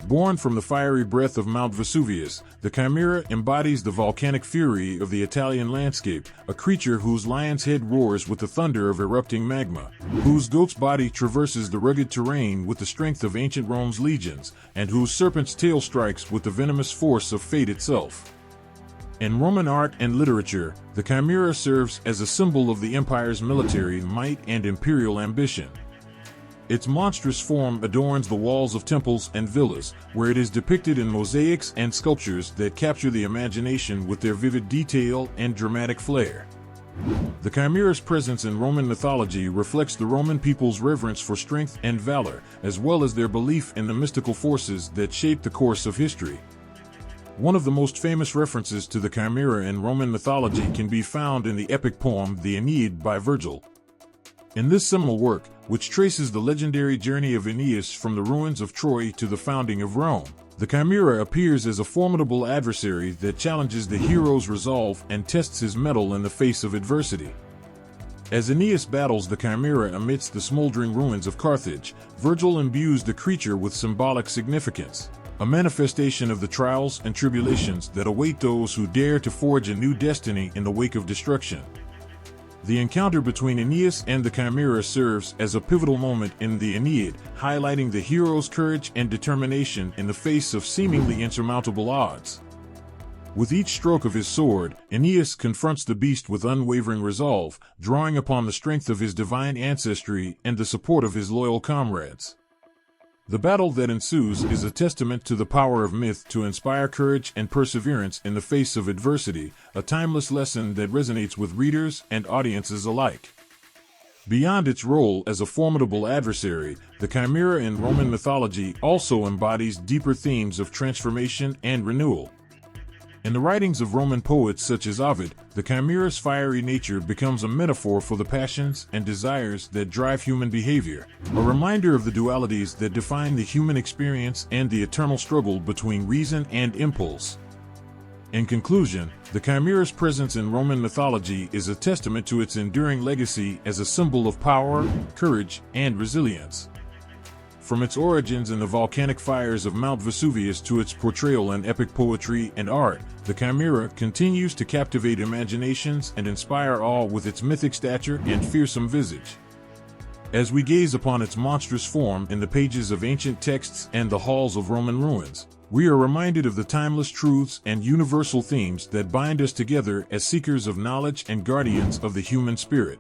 Born from the fiery breath of Mount Vesuvius, the Chimera embodies the volcanic fury of the Italian landscape, a creature whose lion's head roars with the thunder of erupting magma, whose goat's body traverses the rugged terrain with the strength of ancient Rome's legions, and whose serpent's tail strikes with the venomous force of fate itself. In Roman art and literature, the Chimera serves as a symbol of the empire's military might and imperial ambition. Its monstrous form adorns the walls of temples and villas, where it is depicted in mosaics and sculptures that capture the imagination with their vivid detail and dramatic flair. The Chimera's presence in Roman mythology reflects the Roman people's reverence for strength and valor, as well as their belief in the mystical forces that shape the course of history. One of the most famous references to the Chimera in Roman mythology can be found in the epic poem The Aeneid by Virgil. In this seminal work, which traces the legendary journey of Aeneas from the ruins of Troy to the founding of Rome, the Chimera appears as a formidable adversary that challenges the hero's resolve and tests his mettle in the face of adversity. As Aeneas battles the Chimera amidst the smoldering ruins of Carthage, Virgil imbues the creature with symbolic significance, a manifestation of the trials and tribulations that await those who dare to forge a new destiny in the wake of destruction. The encounter between Aeneas and the Chimera serves as a pivotal moment in the Aeneid, highlighting the hero's courage and determination in the face of seemingly insurmountable odds. With each stroke of his sword, Aeneas confronts the beast with unwavering resolve, drawing upon the strength of his divine ancestry and the support of his loyal comrades. The battle that ensues is a testament to the power of myth to inspire courage and perseverance in the face of adversity, a timeless lesson that resonates with readers and audiences alike. Beyond its role as a formidable adversary, the Chimera in Roman mythology also embodies deeper themes of transformation and renewal. In the writings of Roman poets such as Ovid, the Chimera's fiery nature becomes a metaphor for the passions and desires that drive human behavior, a reminder of the dualities that define the human experience and the eternal struggle between reason and impulse. In conclusion, the Chimera's presence in Roman mythology is a testament to its enduring legacy as a symbol of power, courage, and resilience. From its origins in the volcanic fires of Mount Vesuvius to its portrayal in epic poetry and art, the Chimera continues to captivate imaginations and inspire awe with its mythic stature and fearsome visage. As we gaze upon its monstrous form in the pages of ancient texts and the halls of Roman ruins, we are reminded of the timeless truths and universal themes that bind us together as seekers of knowledge and guardians of the human spirit.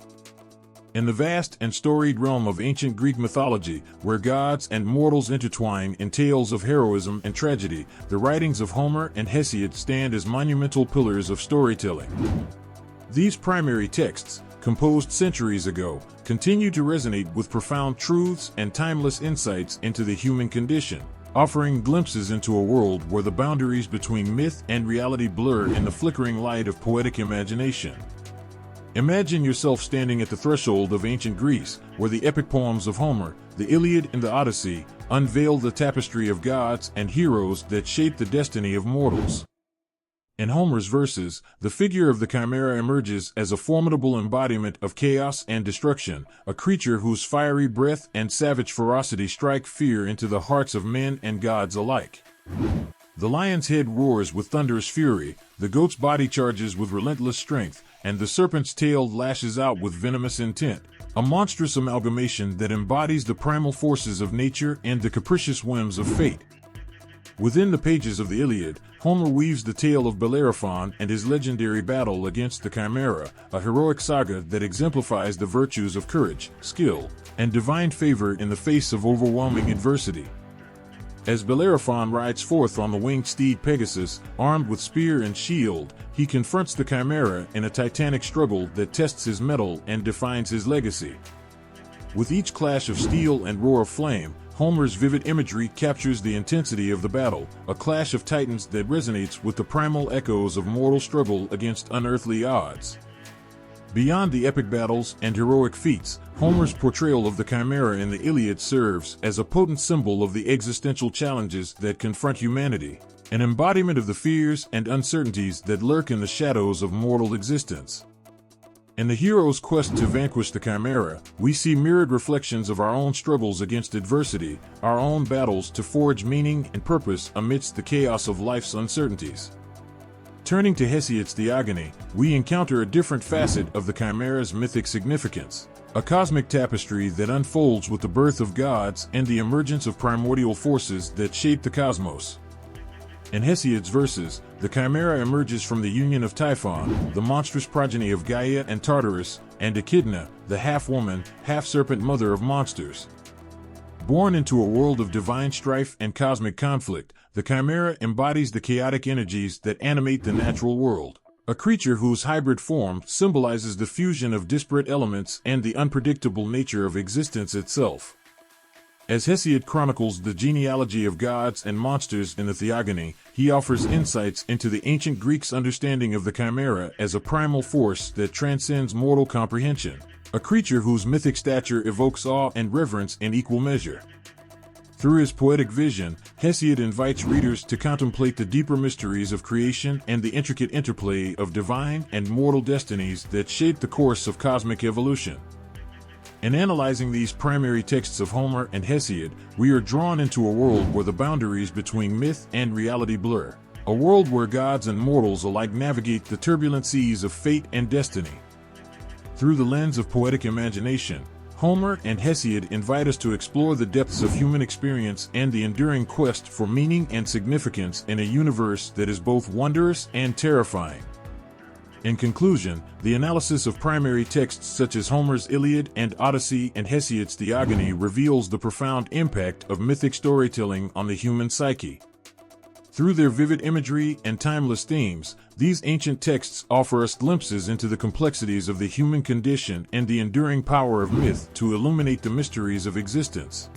In the vast and storied realm of ancient Greek mythology, where gods and mortals intertwine in tales of heroism and tragedy, the writings of Homer and Hesiod stand as monumental pillars of storytelling. These primary texts, composed centuries ago, continue to resonate with profound truths and timeless insights into the human condition, offering glimpses into a world where the boundaries between myth and reality blur in the flickering light of poetic imagination. Imagine yourself standing at the threshold of ancient Greece, where the epic poems of Homer, the Iliad and the Odyssey, unveil the tapestry of gods and heroes that shape the destiny of mortals. In Homer's verses, the figure of the Chimera emerges as a formidable embodiment of chaos and destruction, a creature whose fiery breath and savage ferocity strike fear into the hearts of men and gods alike. The lion's head roars with thunderous fury, the goat's body charges with relentless strength, and the serpent's tail lashes out with venomous intent, a monstrous amalgamation that embodies the primal forces of nature and the capricious whims of fate. Within the pages of the Iliad, Homer weaves the tale of Bellerophon and his legendary battle against the Chimera, a heroic saga that exemplifies the virtues of courage, skill, and divine favor in the face of overwhelming adversity. As Bellerophon rides forth on the winged steed Pegasus, armed with spear and shield, he confronts the Chimera in a titanic struggle that tests his mettle and defines his legacy. With each clash of steel and roar of flame, Homer's vivid imagery captures the intensity of the battle, a clash of titans that resonates with the primal echoes of mortal struggle against unearthly odds. Beyond the epic battles and heroic feats, Homer's portrayal of the Chimera in the Iliad serves as a potent symbol of the existential challenges that confront humanity, an embodiment of the fears and uncertainties that lurk in the shadows of mortal existence. In the hero's quest to vanquish the Chimera, we see mirrored reflections of our own struggles against adversity, our own battles to forge meaning and purpose amidst the chaos of life's uncertainties. Turning to Hesiod's Theogony, we encounter a different facet of the Chimera's mythic significance, a cosmic tapestry that unfolds with the birth of gods and the emergence of primordial forces that shape the cosmos. In Hesiod's verses, the Chimera emerges from the union of Typhon, the monstrous progeny of Gaia and Tartarus, and Echidna, the half-woman, half-serpent mother of monsters. Born into a world of divine strife and cosmic conflict, the Chimera embodies the chaotic energies that animate the natural world, a creature whose hybrid form symbolizes the fusion of disparate elements and the unpredictable nature of existence itself. As Hesiod chronicles the genealogy of gods and monsters in the Theogony, he offers insights into the ancient Greeks' understanding of the Chimera as a primal force that transcends mortal comprehension, a creature whose mythic stature evokes awe and reverence in equal measure. Through his poetic vision, Hesiod invites readers to contemplate the deeper mysteries of creation and the intricate interplay of divine and mortal destinies that shape the course of cosmic evolution. In analyzing these primary texts of Homer and Hesiod, we are drawn into a world where the boundaries between myth and reality blur, a world where gods and mortals alike navigate the turbulent seas of fate and destiny. Through the lens of poetic imagination, Homer and Hesiod invite us to explore the depths of human experience and the enduring quest for meaning and significance in a universe that is both wondrous and terrifying. In conclusion, the analysis of primary texts such as Homer's Iliad and Odyssey and Hesiod's Theogony reveals the profound impact of mythic storytelling on the human psyche. Through their vivid imagery and timeless themes, these ancient texts offer us glimpses into the complexities of the human condition and the enduring power of myth to illuminate the mysteries of existence.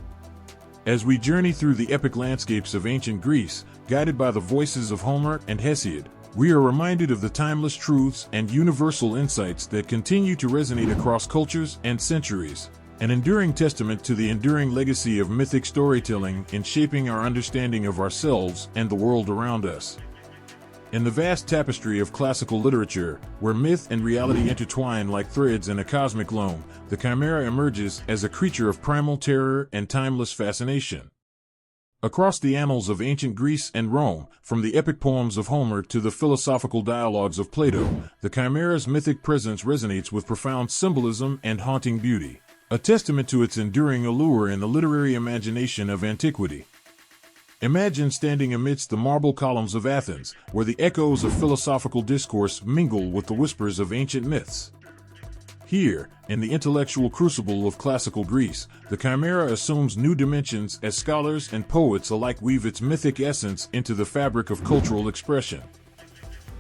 As we journey through the epic landscapes of ancient Greece, guided by the voices of Homer and Hesiod, we are reminded of the timeless truths and universal insights that continue to resonate across cultures and centuries, an enduring testament to the enduring legacy of mythic storytelling in shaping our understanding of ourselves and the world around us. In the vast tapestry of classical literature, where myth and reality intertwine like threads in a cosmic loom, the Chimera emerges as a creature of primal terror and timeless fascination. Across the annals of ancient Greece and Rome, from the epic poems of Homer to the philosophical dialogues of Plato, the Chimera's mythic presence resonates with profound symbolism and haunting beauty, a testament to its enduring allure in the literary imagination of antiquity. Imagine standing amidst the marble columns of Athens, where the echoes of philosophical discourse mingle with the whispers of ancient myths. Here, in the intellectual crucible of classical Greece, the Chimera assumes new dimensions as scholars and poets alike weave its mythic essence into the fabric of cultural expression.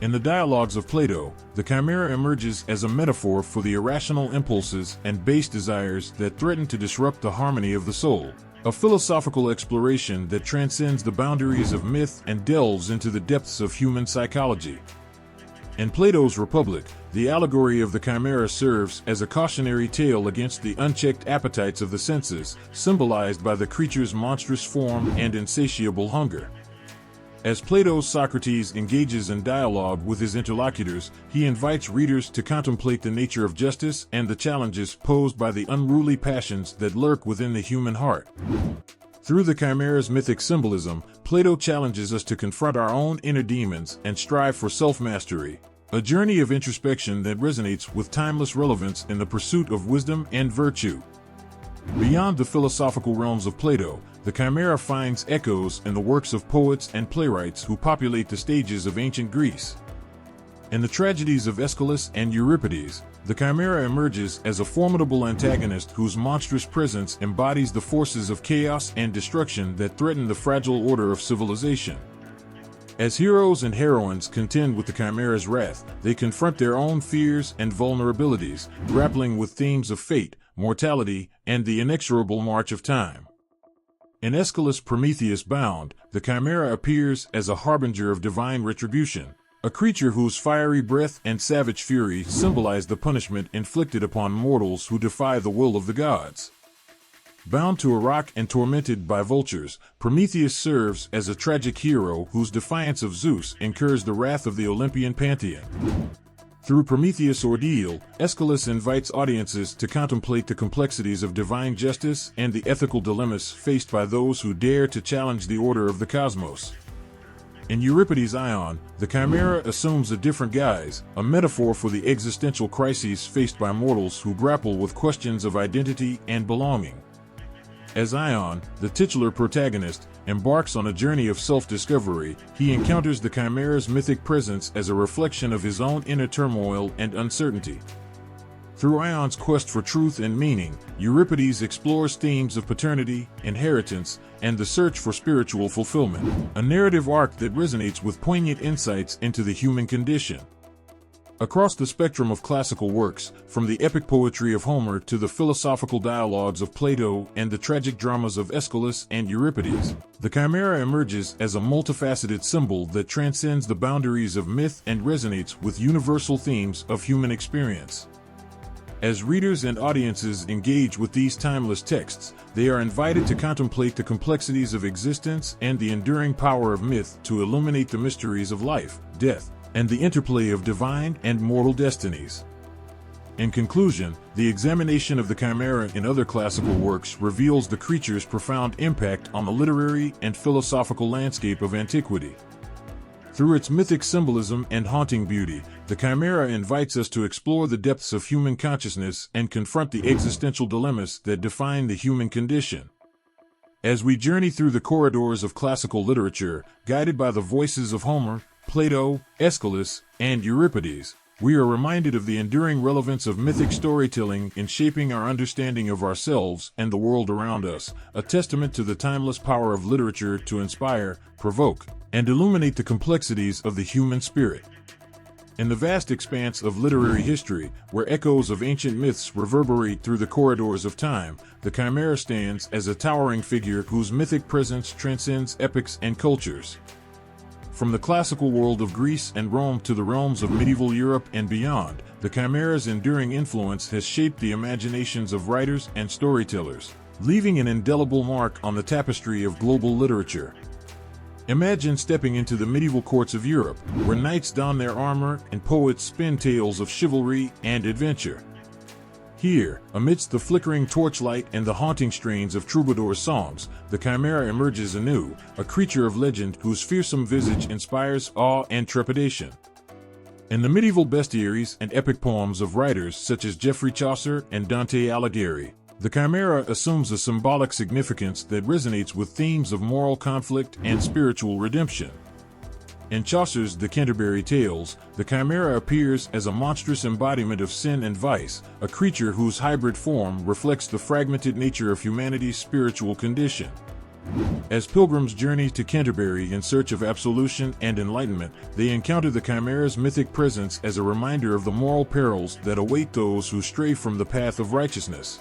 In the dialogues of Plato, the Chimera emerges as a metaphor for the irrational impulses and base desires that threaten to disrupt the harmony of the soul, a philosophical exploration that transcends the boundaries of myth and delves into the depths of human psychology. In Plato's Republic, the allegory of the Chimera serves as a cautionary tale against the unchecked appetites of the senses, symbolized by the creature's monstrous form and insatiable hunger. As Plato's Socrates engages in dialogue with his interlocutors, he invites readers to contemplate the nature of justice and the challenges posed by the unruly passions that lurk within the human heart. Through the Chimera's mythic symbolism, Plato challenges us to confront our own inner demons and strive for self-mastery, a journey of introspection that resonates with timeless relevance in the pursuit of wisdom and virtue. Beyond the philosophical realms of Plato, the Chimera finds echoes in the works of poets and playwrights who populate the stages of ancient Greece. In the tragedies of Aeschylus and Euripides, the Chimera emerges as a formidable antagonist whose monstrous presence embodies the forces of chaos and destruction that threaten the fragile order of civilization. As heroes and heroines contend with the Chimera's wrath, they confront their own fears and vulnerabilities, grappling with themes of fate, mortality, and the inexorable march of time. In Aeschylus' Prometheus Bound, the Chimera appears as a harbinger of divine retribution, a creature whose fiery breath and savage fury symbolize the punishment inflicted upon mortals who defy the will of the gods. Bound to a rock and tormented by vultures, Prometheus serves as a tragic hero whose defiance of Zeus incurs the wrath of the Olympian pantheon. Through Prometheus' ordeal, Aeschylus invites audiences to contemplate the complexities of divine justice and the ethical dilemmas faced by those who dare to challenge the order of the cosmos. In Euripides' Ion, the Chimera assumes a different guise, a metaphor for the existential crises faced by mortals who grapple with questions of identity and belonging. As Ion, the titular protagonist, embarks on a journey of self-discovery, he encounters the Chimera's mythic presence as a reflection of his own inner turmoil and uncertainty. Through Ion's quest for truth and meaning, Euripides explores themes of paternity, inheritance, and the search for spiritual fulfillment, a narrative arc that resonates with poignant insights into the human condition. Across the spectrum of classical works, from the epic poetry of Homer to the philosophical dialogues of Plato and the tragic dramas of Aeschylus and Euripides, the Chimera emerges as a multifaceted symbol that transcends the boundaries of myth and resonates with universal themes of human experience. As readers and audiences engage with these timeless texts, they are invited to contemplate the complexities of existence and the enduring power of myth to illuminate the mysteries of life, death, and the interplay of divine and mortal destinies. In conclusion, the examination of the Chimera in other classical works reveals the creature's profound impact on the literary and philosophical landscape of antiquity. Through its mythic symbolism and haunting beauty, the Chimera invites us to explore the depths of human consciousness and confront the existential dilemmas that define the human condition. As we journey through the corridors of classical literature, guided by the voices of Homer, Plato, Aeschylus, and Euripides, we are reminded of the enduring relevance of mythic storytelling in shaping our understanding of ourselves and the world around us, a testament to the timeless power of literature to inspire, provoke, and illuminate the complexities of the human spirit. In the vast expanse of literary history, where echoes of ancient myths reverberate through the corridors of time, the Chimera stands as a towering figure whose mythic presence transcends epochs and cultures. From the classical world of Greece and Rome to the realms of medieval Europe and beyond, the Chimera's enduring influence has shaped the imaginations of writers and storytellers, leaving an indelible mark on the tapestry of global literature. Imagine stepping into the medieval courts of Europe, where knights don their armor and poets spin tales of chivalry and adventure. Here, amidst the flickering torchlight and the haunting strains of troubadour songs, the Chimera emerges anew, a creature of legend whose fearsome visage inspires awe and trepidation. In the medieval bestiaries and epic poems of writers such as Geoffrey Chaucer and Dante Alighieri, the Chimera assumes a symbolic significance that resonates with themes of moral conflict and spiritual redemption. In Chaucer's The Canterbury Tales, the Chimera appears as a monstrous embodiment of sin and vice, a creature whose hybrid form reflects the fragmented nature of humanity's spiritual condition. As pilgrims journey to Canterbury in search of absolution and enlightenment, they encounter the Chimera's mythic presence as a reminder of the moral perils that await those who stray from the path of righteousness.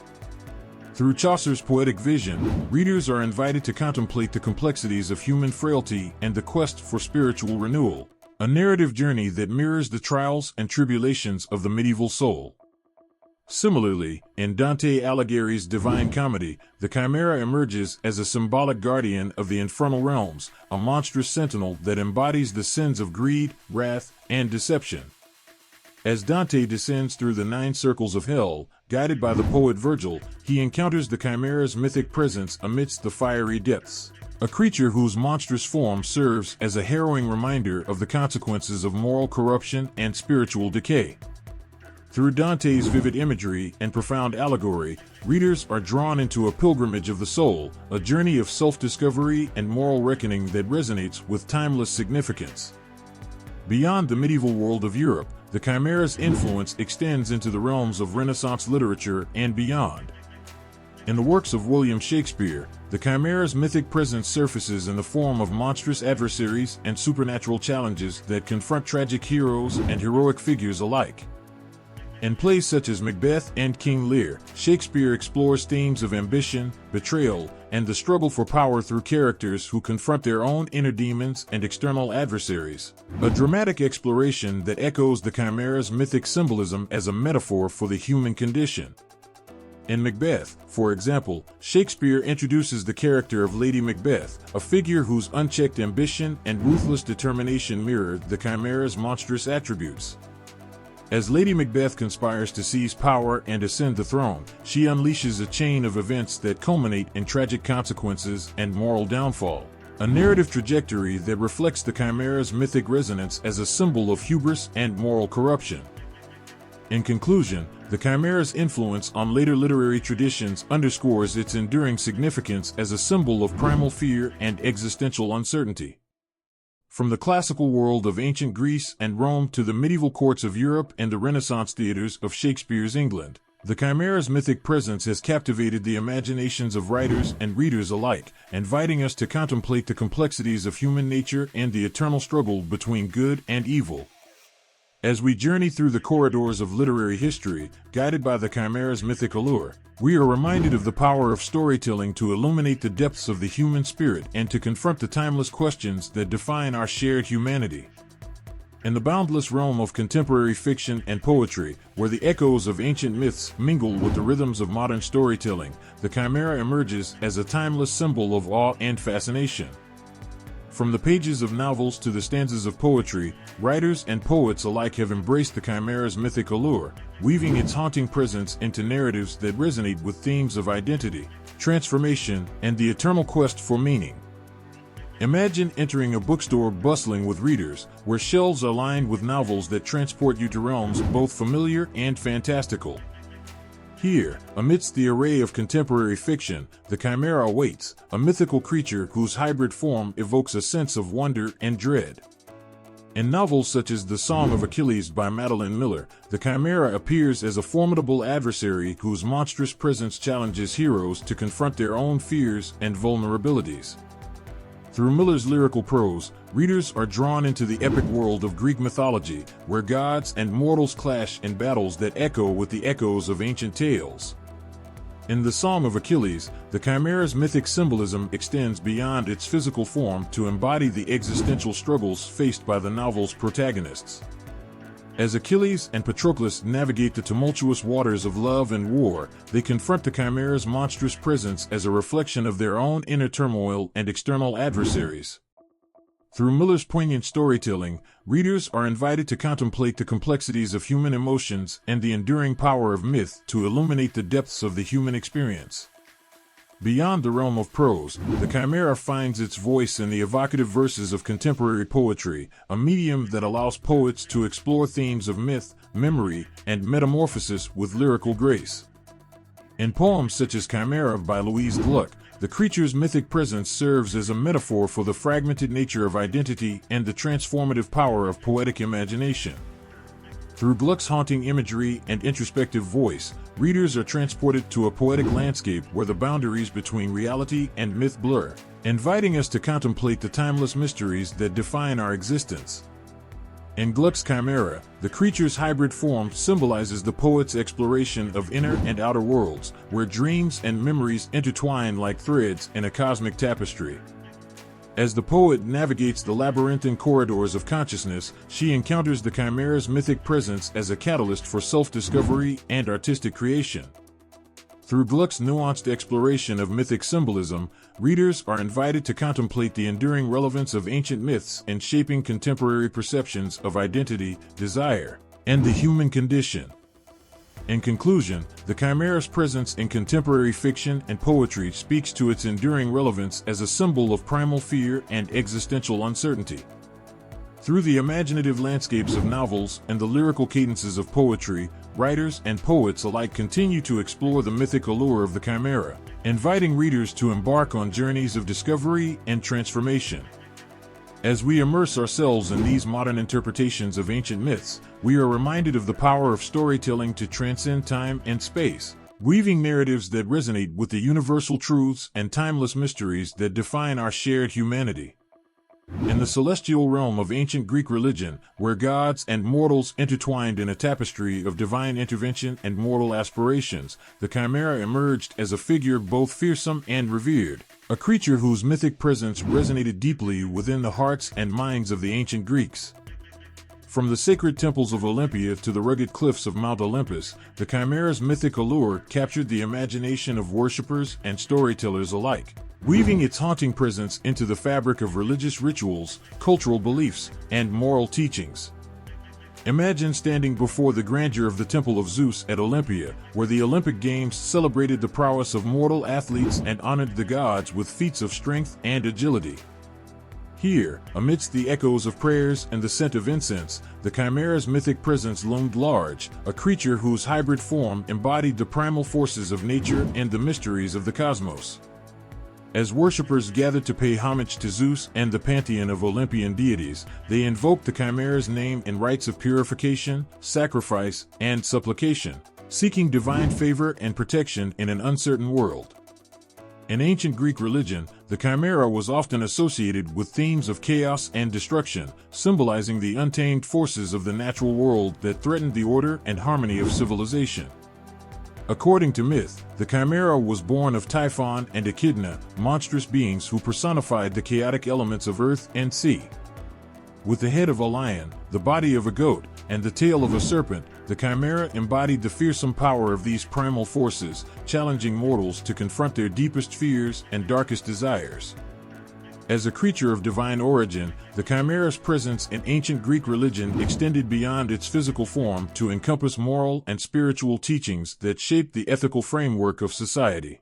Through Chaucer's poetic vision, readers are invited to contemplate the complexities of human frailty and the quest for spiritual renewal, a narrative journey that mirrors the trials and tribulations of the medieval soul. Similarly, in Dante Alighieri's Divine Comedy, the Chimera emerges as a symbolic guardian of the infernal realms, a monstrous sentinel that embodies the sins of greed, wrath, and deception. As Dante descends through the 9 circles of hell, guided by the poet Virgil, he encounters the Chimera's mythic presence amidst the fiery depths, a creature whose monstrous form serves as a harrowing reminder of the consequences of moral corruption and spiritual decay. Through Dante's vivid imagery and profound allegory, readers are drawn into a pilgrimage of the soul, a journey of self-discovery and moral reckoning that resonates with timeless significance. Beyond the medieval world of Europe, the Chimera's influence extends into the realms of Renaissance literature and beyond. In the works of William Shakespeare, the Chimera's mythic presence surfaces in the form of monstrous adversaries and supernatural challenges that confront tragic heroes and heroic figures alike. In plays such as Macbeth and King Lear, Shakespeare explores themes of ambition, betrayal, and the struggle for power through characters who confront their own inner demons and external adversaries, a dramatic exploration that echoes the Chimera's mythic symbolism as a metaphor for the human condition. In Macbeth, for example, Shakespeare introduces the character of Lady Macbeth, a figure whose unchecked ambition and ruthless determination mirror the Chimera's monstrous attributes. As Lady Macbeth conspires to seize power and ascend the throne, she unleashes a chain of events that culminate in tragic consequences and moral downfall, a narrative trajectory that reflects the Chimera's mythic resonance as a symbol of hubris and moral corruption. In conclusion, the Chimera's influence on later literary traditions underscores its enduring significance as a symbol of primal fear and existential uncertainty. From the classical world of ancient Greece and Rome to the medieval courts of Europe and the Renaissance theaters of Shakespeare's England, the Chimera's mythic presence has captivated the imaginations of writers and readers alike, inviting us to contemplate the complexities of human nature and the eternal struggle between good and evil. As we journey through the corridors of literary history, guided by the Chimera's mythic allure, we are reminded of the power of storytelling to illuminate the depths of the human spirit and to confront the timeless questions that define our shared humanity. In the boundless realm of contemporary fiction and poetry, where the echoes of ancient myths mingle with the rhythms of modern storytelling, the Chimera emerges as a timeless symbol of awe and fascination. From the pages of novels to the stanzas of poetry, writers and poets alike have embraced the Chimera's mythic allure, weaving its haunting presence into narratives that resonate with themes of identity, transformation, and the eternal quest for meaning. Imagine entering a bookstore bustling with readers, where shelves are lined with novels that transport you to realms both familiar and fantastical. Here, amidst the array of contemporary fiction, the Chimera awaits, a mythical creature whose hybrid form evokes a sense of wonder and dread. In novels such as The Song of Achilles by Madeline Miller, the Chimera appears as a formidable adversary whose monstrous presence challenges heroes to confront their own fears and vulnerabilities. Through Miller's lyrical prose, readers are drawn into the epic world of Greek mythology, where gods and mortals clash in battles that echo with the echoes of ancient tales. In The Song of Achilles, the Chimera's mythic symbolism extends beyond its physical form to embody the existential struggles faced by the novel's protagonists. As Achilles and Patroclus navigate the tumultuous waters of love and war, they confront the Chimera's monstrous presence as a reflection of their own inner turmoil and external adversaries. Through Miller's poignant storytelling, readers are invited to contemplate the complexities of human emotions and the enduring power of myth to illuminate the depths of the human experience. Beyond the realm of prose, the Chimera finds its voice in the evocative verses of contemporary poetry, a medium that allows poets to explore themes of myth, memory, and metamorphosis with lyrical grace. In poems such as Chimera by Louise Gluck, the creature's mythic presence serves as a metaphor for the fragmented nature of identity and the transformative power of poetic imagination. Through Gluck's haunting imagery and introspective voice, readers are transported to a poetic landscape where the boundaries between reality and myth blur, inviting us to contemplate the timeless mysteries that define our existence. In Gluck's Chimera, the creature's hybrid form symbolizes the poet's exploration of inner and outer worlds, where dreams and memories intertwine like threads in a cosmic tapestry. As the poet navigates the labyrinthine corridors of consciousness, she encounters the Chimera's mythic presence as a catalyst for self-discovery and artistic creation. Through Gluck's nuanced exploration of mythic symbolism, readers are invited to contemplate the enduring relevance of ancient myths in shaping contemporary perceptions of identity, desire, and the human condition. In conclusion, the Chimera's presence in contemporary fiction and poetry speaks to its enduring relevance as a symbol of primal fear and existential uncertainty. Through the imaginative landscapes of novels and the lyrical cadences of poetry, writers and poets alike continue to explore the mythic allure of the Chimera, inviting readers to embark on journeys of discovery and transformation. As we immerse ourselves in these modern interpretations of ancient myths, we are reminded of the power of storytelling to transcend time and space, weaving narratives that resonate with the universal truths and timeless mysteries that define our shared humanity. In the celestial realm of ancient Greek religion, where gods and mortals intertwined in a tapestry of divine intervention and mortal aspirations, the Chimera emerged as a figure both fearsome and revered, a creature whose mythic presence resonated deeply within the hearts and minds of the ancient Greeks. From the sacred temples of Olympia to the rugged cliffs of Mount Olympus, the Chimera's mythic allure captured the imagination of worshippers and storytellers alike, weaving its haunting presence into the fabric of religious rituals, cultural beliefs, and moral teachings. Imagine standing before the grandeur of the Temple of Zeus at Olympia, where the Olympic Games celebrated the prowess of mortal athletes and honored the gods with feats of strength and agility. Here, amidst the echoes of prayers and the scent of incense, the Chimera's mythic presence loomed large, a creature whose hybrid form embodied the primal forces of nature and the mysteries of the cosmos. As worshippers gathered to pay homage to Zeus and the pantheon of Olympian deities, they invoked the Chimera's name in rites of purification, sacrifice, and supplication, seeking divine favor and protection in an uncertain world. In ancient Greek religion, the Chimera was often associated with themes of chaos and destruction, symbolizing the untamed forces of the natural world that threatened the order and harmony of civilization. According to myth, the Chimera was born of Typhon and Echidna, monstrous beings who personified the chaotic elements of earth and sea. With the head of a lion, the body of a goat, and the tail of a serpent, the Chimera embodied the fearsome power of these primal forces, challenging mortals to confront their deepest fears and darkest desires. As a creature of divine origin, the Chimera's presence in ancient Greek religion extended beyond its physical form to encompass moral and spiritual teachings that shaped the ethical framework of society.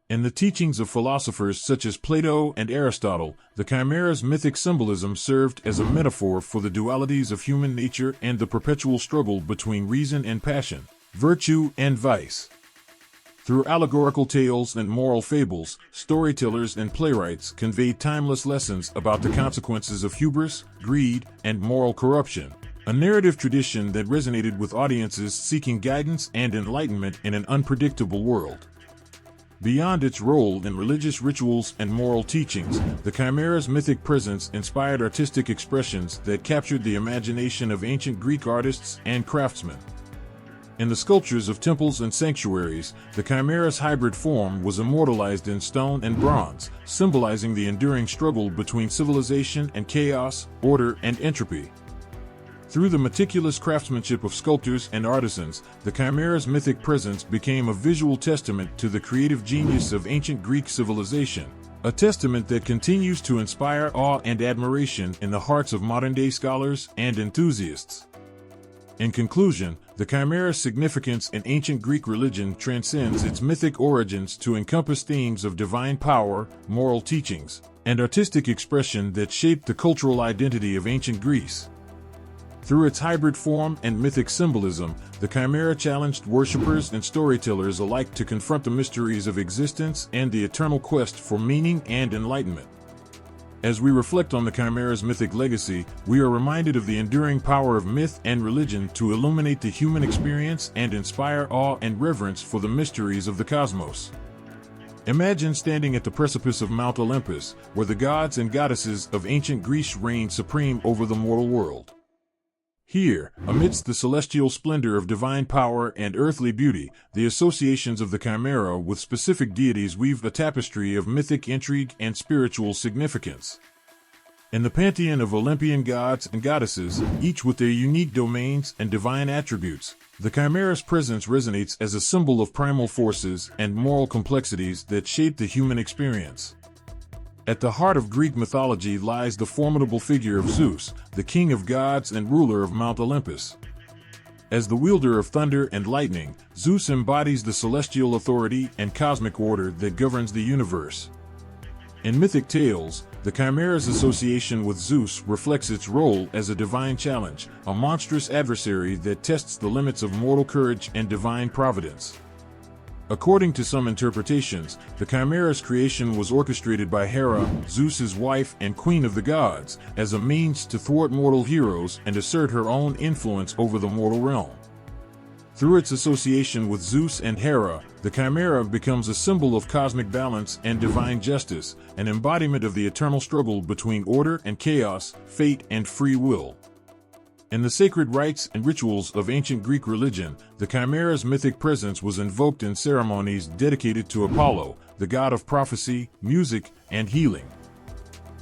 In the teachings of philosophers such as Plato and Aristotle, the Chimera's mythic symbolism served as a metaphor for the dualities of human nature and the perpetual struggle between reason and passion, virtue and vice. Through allegorical tales and moral fables, storytellers and playwrights conveyed timeless lessons about the consequences of hubris, greed, and moral corruption, a narrative tradition that resonated with audiences seeking guidance and enlightenment in an unpredictable world. Beyond its role in religious rituals and moral teachings, the Chimera's mythic presence inspired artistic expressions that captured the imagination of ancient Greek artists and craftsmen. In the sculptures of temples and sanctuaries, the Chimera's hybrid form was immortalized in stone and bronze, symbolizing the enduring struggle between civilization and chaos, order and entropy. Through the meticulous craftsmanship of sculptors and artisans, the Chimera's mythic presence became a visual testament to the creative genius of ancient Greek civilization, a testament that continues to inspire awe and admiration in the hearts of modern-day scholars and enthusiasts. In conclusion, the Chimera's significance in ancient Greek religion transcends its mythic origins to encompass themes of divine power, moral teachings, and artistic expression that shaped the cultural identity of ancient Greece. Through its hybrid form and mythic symbolism, the Chimera challenged worshippers and storytellers alike to confront the mysteries of existence and the eternal quest for meaning and enlightenment. As we reflect on the Chimera's mythic legacy, we are reminded of the enduring power of myth and religion to illuminate the human experience and inspire awe and reverence for the mysteries of the cosmos. Imagine standing at the precipice of Mount Olympus, where the gods and goddesses of ancient Greece reigned supreme over the mortal world. Here, amidst the celestial splendor of divine power and earthly beauty, the associations of the Chimera with specific deities weave a tapestry of mythic intrigue and spiritual significance. In the pantheon of Olympian gods and goddesses, each with their unique domains and divine attributes, the Chimera's presence resonates as a symbol of primal forces and moral complexities that shape the human experience. At the heart of Greek mythology lies the formidable figure of Zeus, the king of gods and ruler of Mount Olympus. As the wielder of thunder and lightning, Zeus embodies the celestial authority and cosmic order that governs the universe. In mythic tales, the Chimera's association with Zeus reflects its role as a divine challenge, a monstrous adversary that tests the limits of mortal courage and divine providence. According to some interpretations, the Chimera's creation was orchestrated by Hera, Zeus's wife and queen of the gods, as a means to thwart mortal heroes and assert her own influence over the mortal realm. Through its association with Zeus and Hera, the Chimera becomes a symbol of cosmic balance and divine justice, an embodiment of the eternal struggle between order and chaos, fate and free will. In the sacred rites and rituals of ancient Greek religion, the Chimera's mythic presence was invoked in ceremonies dedicated to Apollo, the god of prophecy, music, and healing.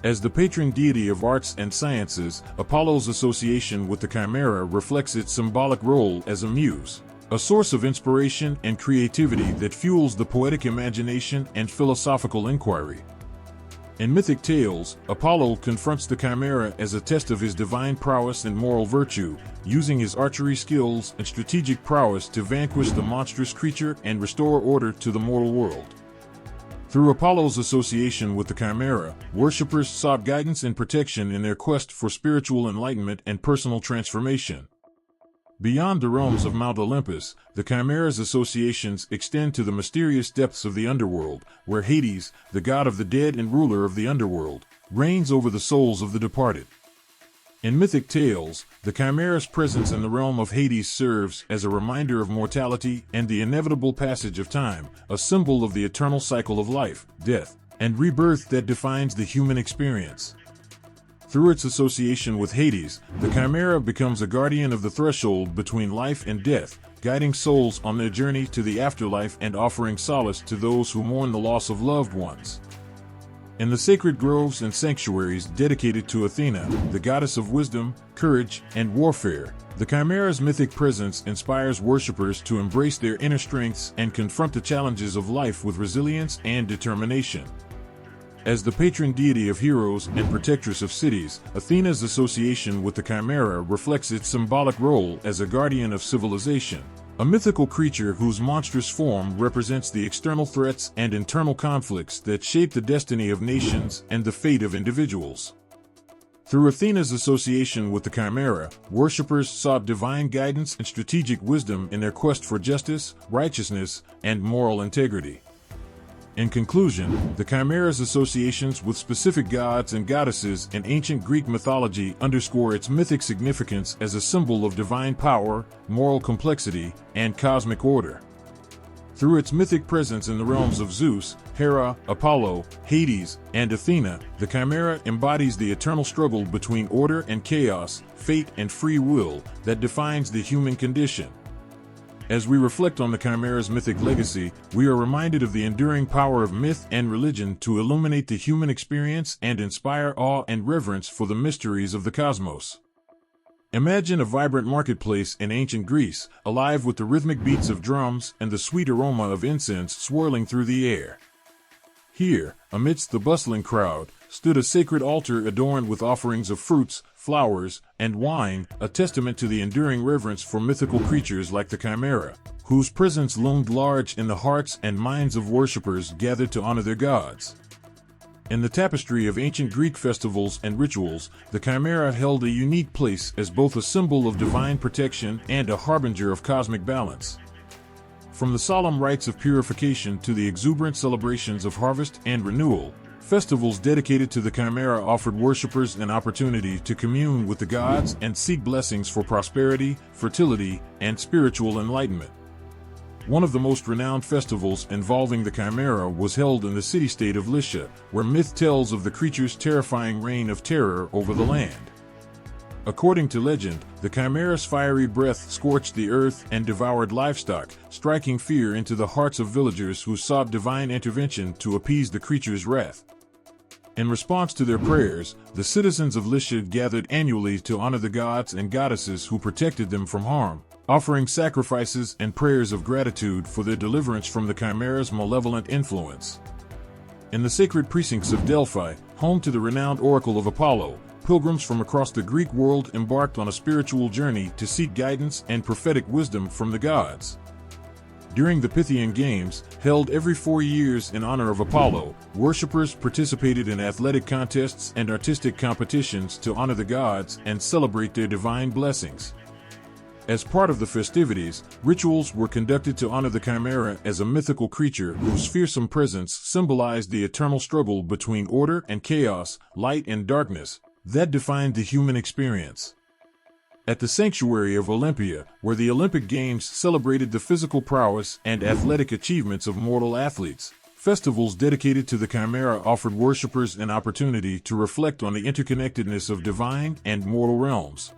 As the patron deity of arts and sciences, Apollo's association with the Chimera reflects its symbolic role as a muse, a source of inspiration and creativity that fuels the poetic imagination and philosophical inquiry. In mythic tales, Apollo confronts the Chimera as a test of his divine prowess and moral virtue, using his archery skills and strategic prowess to vanquish the monstrous creature and restore order to the mortal world. Through Apollo's association with the Chimera, worshippers sought guidance and protection in their quest for spiritual enlightenment and personal transformation. Beyond the realms of Mount Olympus, the Chimera's associations extend to the mysterious depths of the underworld, where Hades, the god of the dead and ruler of the underworld, reigns over the souls of the departed. In mythic tales, the Chimera's presence in the realm of Hades serves as a reminder of mortality and the inevitable passage of time, a symbol of the eternal cycle of life, death, and rebirth that defines the human experience. Through its association with Hades, the Chimera becomes a guardian of the threshold between life and death, guiding souls on their journey to the afterlife and offering solace to those who mourn the loss of loved ones. In the sacred groves and sanctuaries dedicated to Athena, the goddess of wisdom, courage, and warfare, the Chimera's mythic presence inspires worshippers to embrace their inner strengths and confront the challenges of life with resilience and determination. As the patron deity of heroes and protectress of cities, Athena's association with the Chimera reflects its symbolic role as a guardian of civilization, a mythical creature whose monstrous form represents the external threats and internal conflicts that shape the destiny of nations and the fate of individuals. Through Athena's association with the Chimera, worshippers sought divine guidance and strategic wisdom in their quest for justice, righteousness, and moral integrity. In conclusion, the Chimera's associations with specific gods and goddesses in ancient Greek mythology underscore its mythic significance as a symbol of divine power, moral complexity, and cosmic order. Through its mythic presence in the realms of Zeus, Hera, Apollo, Hades, and Athena, the Chimera embodies the eternal struggle between order and chaos, fate and free will that defines the human condition. As we reflect on the Chimera's mythic legacy, we are reminded of the enduring power of myth and religion to illuminate the human experience and inspire awe and reverence for the mysteries of the cosmos. Imagine a vibrant marketplace in ancient Greece, alive with the rhythmic beats of drums and the sweet aroma of incense swirling through the air. Here, amidst the bustling crowd, stood a sacred altar adorned with offerings of fruits, flowers, and wine, a testament to the enduring reverence for mythical creatures like the Chimera, whose presence loomed large in the hearts and minds of worshippers gathered to honor their gods. In the tapestry of ancient Greek festivals and rituals, the Chimera held a unique place as both a symbol of divine protection and a harbinger of cosmic balance. From the solemn rites of purification to the exuberant celebrations of harvest and renewal, festivals dedicated to the Chimera offered worshippers an opportunity to commune with the gods and seek blessings for prosperity, fertility, and spiritual enlightenment. One of the most renowned festivals involving the Chimera was held in the city-state of Lycia, where myth tells of the creature's terrifying reign of terror over the land. According to legend, the Chimera's fiery breath scorched the earth and devoured livestock, striking fear into the hearts of villagers who sought divine intervention to appease the creature's wrath. In response to their prayers, the citizens of Lycia gathered annually to honor the gods and goddesses who protected them from harm, offering sacrifices and prayers of gratitude for their deliverance from the Chimera's malevolent influence. In the sacred precincts of Delphi, home to the renowned oracle of Apollo, pilgrims from across the Greek world embarked on a spiritual journey to seek guidance and prophetic wisdom from the gods. During the Pythian Games, held every 4 years in honor of Apollo, worshippers participated in athletic contests and artistic competitions to honor the gods and celebrate their divine blessings. As part of the festivities, rituals were conducted to honor the Chimera as a mythical creature whose fearsome presence symbolized the eternal struggle between order and chaos, light and darkness, that defined the human experience. At the sanctuary of Olympia, where the Olympic Games celebrated the physical prowess and athletic achievements of mortal athletes, festivals dedicated to the Chimera offered worshippers an opportunity to reflect on the interconnectedness of divine and mortal realms.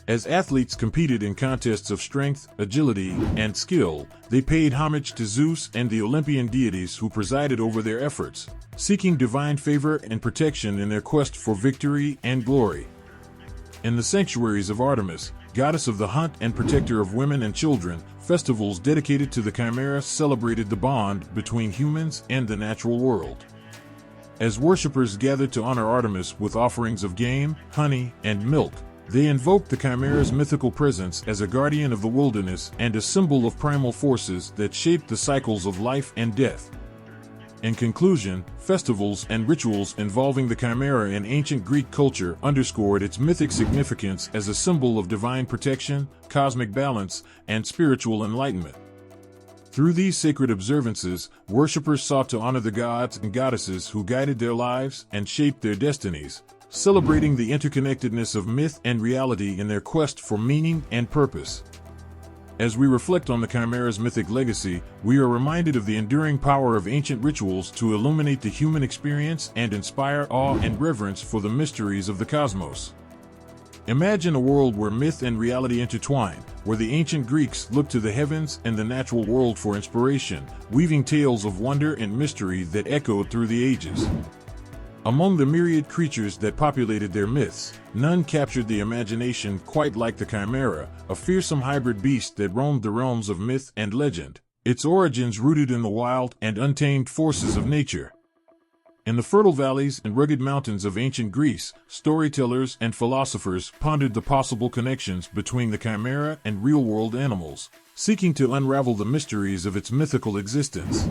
As athletes competed in contests of strength, agility, and skill, they paid homage to Zeus and the Olympian deities who presided over their efforts, seeking divine favor and protection in their quest for victory and glory. In the sanctuaries of Artemis, goddess of the hunt and protector of women and children, festivals dedicated to the Chimera celebrated the bond between humans and the natural world. As worshippers gathered to honor Artemis with offerings of game, honey, and milk, they invoked the Chimera's mythical presence as a guardian of the wilderness and a symbol of primal forces that shaped the cycles of life and death. In conclusion, festivals and rituals involving the Chimera in ancient Greek culture underscored its mythic significance as a symbol of divine protection, cosmic balance, and spiritual enlightenment. Through these sacred observances, worshippers sought to honor the gods and goddesses who guided their lives and shaped their destinies, celebrating the interconnectedness of myth and reality in their quest for meaning and purpose. As we reflect on the Chimera's mythic legacy, we are reminded of the enduring power of ancient rituals to illuminate the human experience and inspire awe and reverence for the mysteries of the cosmos. Imagine a world where myth and reality intertwine, where the ancient Greeks looked to the heavens and the natural world for inspiration, weaving tales of wonder and mystery that echoed through the ages. Among the myriad creatures that populated their myths, none captured the imagination quite like the Chimera, a fearsome hybrid beast that roamed the realms of myth and legend, its origins rooted in the wild and untamed forces of nature. In the fertile valleys and rugged mountains of ancient Greece, storytellers and philosophers pondered the possible connections between the Chimera and real-world animals, seeking to unravel the mysteries of its mythical existence.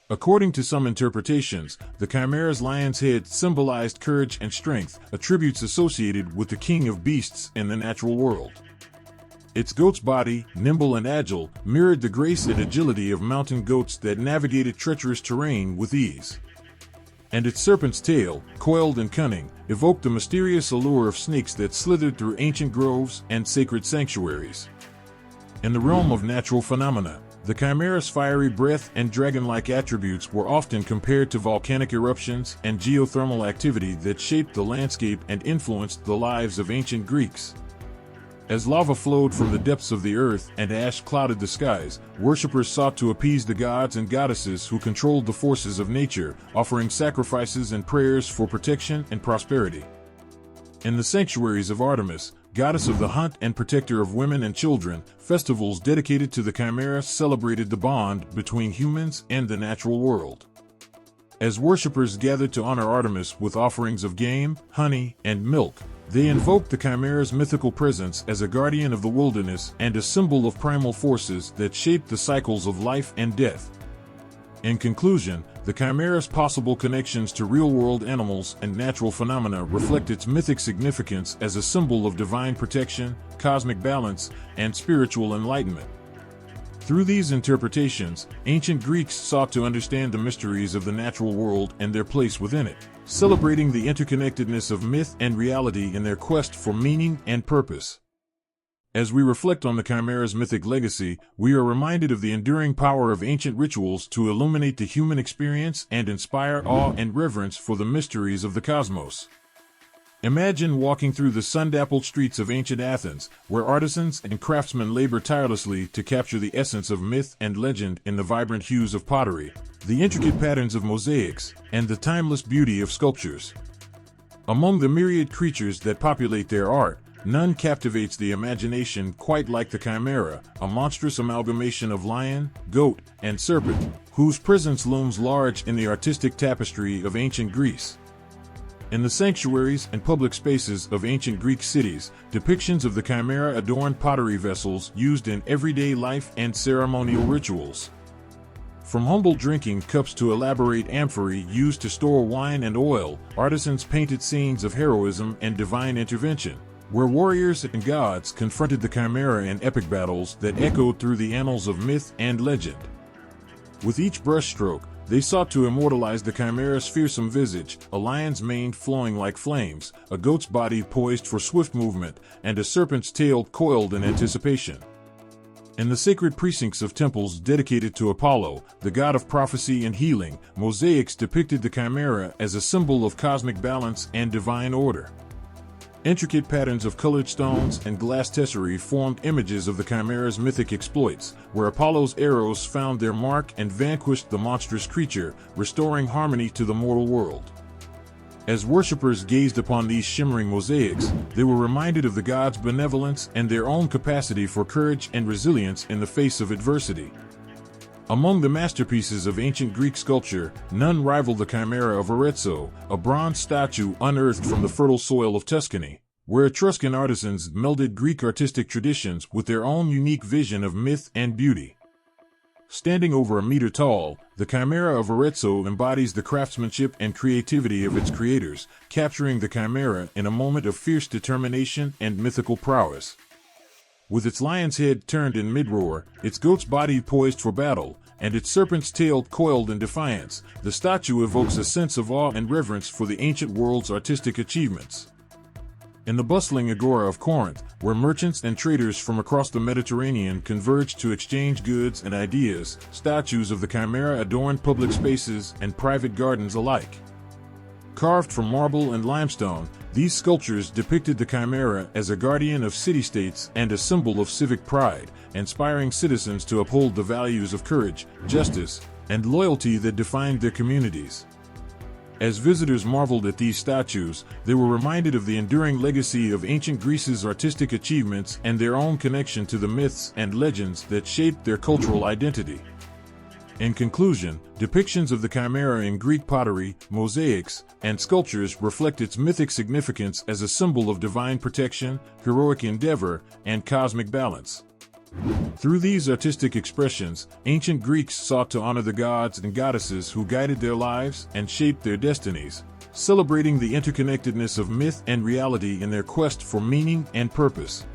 According to some interpretations, the Chimera's lion's head symbolized courage and strength, attributes associated with the king of beasts in the natural world. Its goat's body, nimble and agile, mirrored the grace and agility of mountain goats that navigated treacherous terrain with ease. And its serpent's tail, coiled and cunning, evoked the mysterious allure of snakes that slithered through ancient groves and sacred sanctuaries. In the realm of natural phenomena, the Chimera's fiery breath and dragon-like attributes were often compared to volcanic eruptions and geothermal activity that shaped the landscape and influenced the lives of ancient Greeks. As lava flowed from the depths of the earth and ash clouded the skies, worshippers sought to appease the gods and goddesses who controlled the forces of nature, offering sacrifices and prayers for protection and prosperity. In the sanctuaries of Artemis, goddess of the hunt and protector of women and children, festivals dedicated to the Chimera celebrated the bond between humans and the natural world. As worshippers gathered to honor Artemis with offerings of game, honey, and milk, they invoked the Chimera's mythical presence as a guardian of the wilderness and a symbol of primal forces that shaped the cycles of life and death. In conclusion, the Chimera's possible connections to real-world animals and natural phenomena reflect its mythic significance as a symbol of divine protection, cosmic balance, and spiritual enlightenment. Through these interpretations, ancient Greeks sought to understand the mysteries of the natural world and their place within it, celebrating the interconnectedness of myth and reality in their quest for meaning and purpose. As we reflect on the Chimera's mythic legacy, we are reminded of the enduring power of ancient rituals to illuminate the human experience and inspire awe and reverence for the mysteries of the cosmos. Imagine walking through the sun-dappled streets of ancient Athens, where artisans and craftsmen labor tirelessly to capture the essence of myth and legend in the vibrant hues of pottery, the intricate patterns of mosaics, and the timeless beauty of sculptures. Among the myriad creatures that populate their art, none captivates the imagination quite like the Chimera, a monstrous amalgamation of lion, goat, and serpent, whose presence looms large in the artistic tapestry of ancient Greece. In the sanctuaries and public spaces of ancient Greek cities, depictions of the Chimera adorned pottery vessels used in everyday life and ceremonial rituals. From humble drinking cups to elaborate amphorae used to store wine and oil, artisans painted scenes of heroism and divine intervention, where warriors and gods confronted the Chimera in epic battles that echoed through the annals of myth and legend. With each brushstroke, they sought to immortalize the Chimera's fearsome visage, a lion's mane flowing like flames, a goat's body poised for swift movement, and a serpent's tail coiled in anticipation. In the sacred precincts of temples dedicated to Apollo, the god of prophecy and healing, mosaics depicted the Chimera as a symbol of cosmic balance and divine order. Intricate patterns of colored stones and glass tesserae formed images of the Chimera's mythic exploits, where Apollo's arrows found their mark and vanquished the monstrous creature, restoring harmony to the mortal world. As worshippers gazed upon these shimmering mosaics, they were reminded of the god's benevolence and their own capacity for courage and resilience in the face of adversity. Among the masterpieces of ancient Greek sculpture, none rival the Chimera of Arezzo, a bronze statue unearthed from the fertile soil of Tuscany, where Etruscan artisans melded Greek artistic traditions with their own unique vision of myth and beauty. Standing over a meter tall, the Chimera of Arezzo embodies the craftsmanship and creativity of its creators, capturing the Chimera in a moment of fierce determination and mythical prowess. With its lion's head turned in mid-roar, its goat's body poised for battle, and its serpent's tail coiled in defiance, the statue evokes a sense of awe and reverence for the ancient world's artistic achievements. In the bustling agora of Corinth, where merchants and traders from across the Mediterranean converged to exchange goods and ideas, statues of the Chimera adorned public spaces and private gardens alike. Carved from marble and limestone, these sculptures depicted the Chimera as a guardian of city-states and a symbol of civic pride, inspiring citizens to uphold the values of courage, justice, and loyalty that defined their communities. As visitors marveled at these statues, they were reminded of the enduring legacy of ancient Greece's artistic achievements and their own connection to the myths and legends that shaped their cultural identity. In conclusion, depictions of the Chimera in Greek pottery, mosaics, and sculptures reflect its mythic significance as a symbol of divine protection, heroic endeavor, and cosmic balance. Through these artistic expressions, ancient Greeks sought to honor the gods and goddesses who guided their lives and shaped their destinies, celebrating the interconnectedness of myth and reality in their quest for meaning and purpose.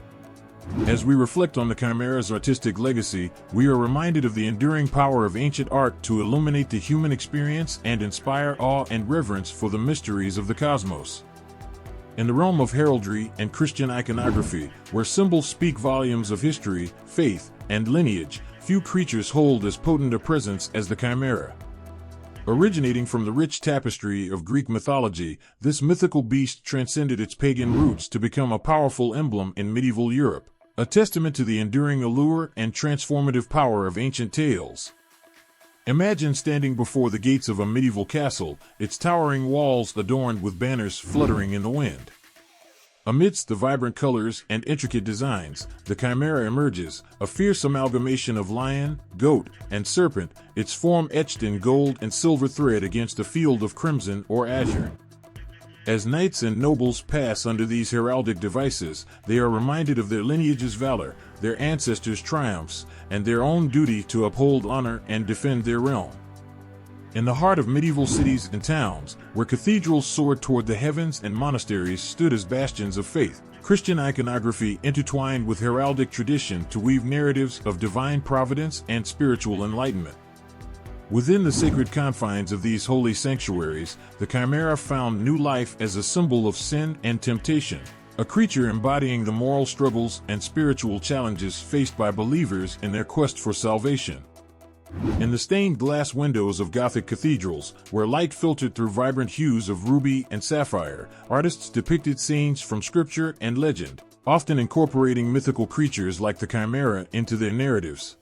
As we reflect on the Chimera's artistic legacy, we are reminded of the enduring power of ancient art to illuminate the human experience and inspire awe and reverence for the mysteries of the cosmos. In the realm of heraldry and Christian iconography, where symbols speak volumes of history, faith, and lineage, few creatures hold as potent a presence as the Chimera. Originating from the rich tapestry of Greek mythology, this mythical beast transcended its pagan roots to become a powerful emblem in medieval Europe, a testament to the enduring allure and transformative power of ancient tales. Imagine standing before the gates of a medieval castle, its towering walls adorned with banners fluttering in the wind. Amidst the vibrant colors and intricate designs, the Chimera emerges, a fierce amalgamation of lion, goat, and serpent, its form etched in gold and silver thread against a field of crimson or azure. As knights and nobles pass under these heraldic devices, they are reminded of their lineage's valor, their ancestors' triumphs, and their own duty to uphold honor and defend their realm. In the heart of medieval cities and towns, where cathedrals soared toward the heavens and monasteries stood as bastions of faith, Christian iconography intertwined with heraldic tradition to weave narratives of divine providence and spiritual enlightenment. Within the sacred confines of these holy sanctuaries, the Chimera found new life as a symbol of sin and temptation, a creature embodying the moral struggles and spiritual challenges faced by believers in their quest for salvation. In the stained glass windows of Gothic cathedrals, where light filtered through vibrant hues of ruby and sapphire, artists depicted scenes from scripture and legend, often incorporating mythical creatures like the Chimera into their narratives.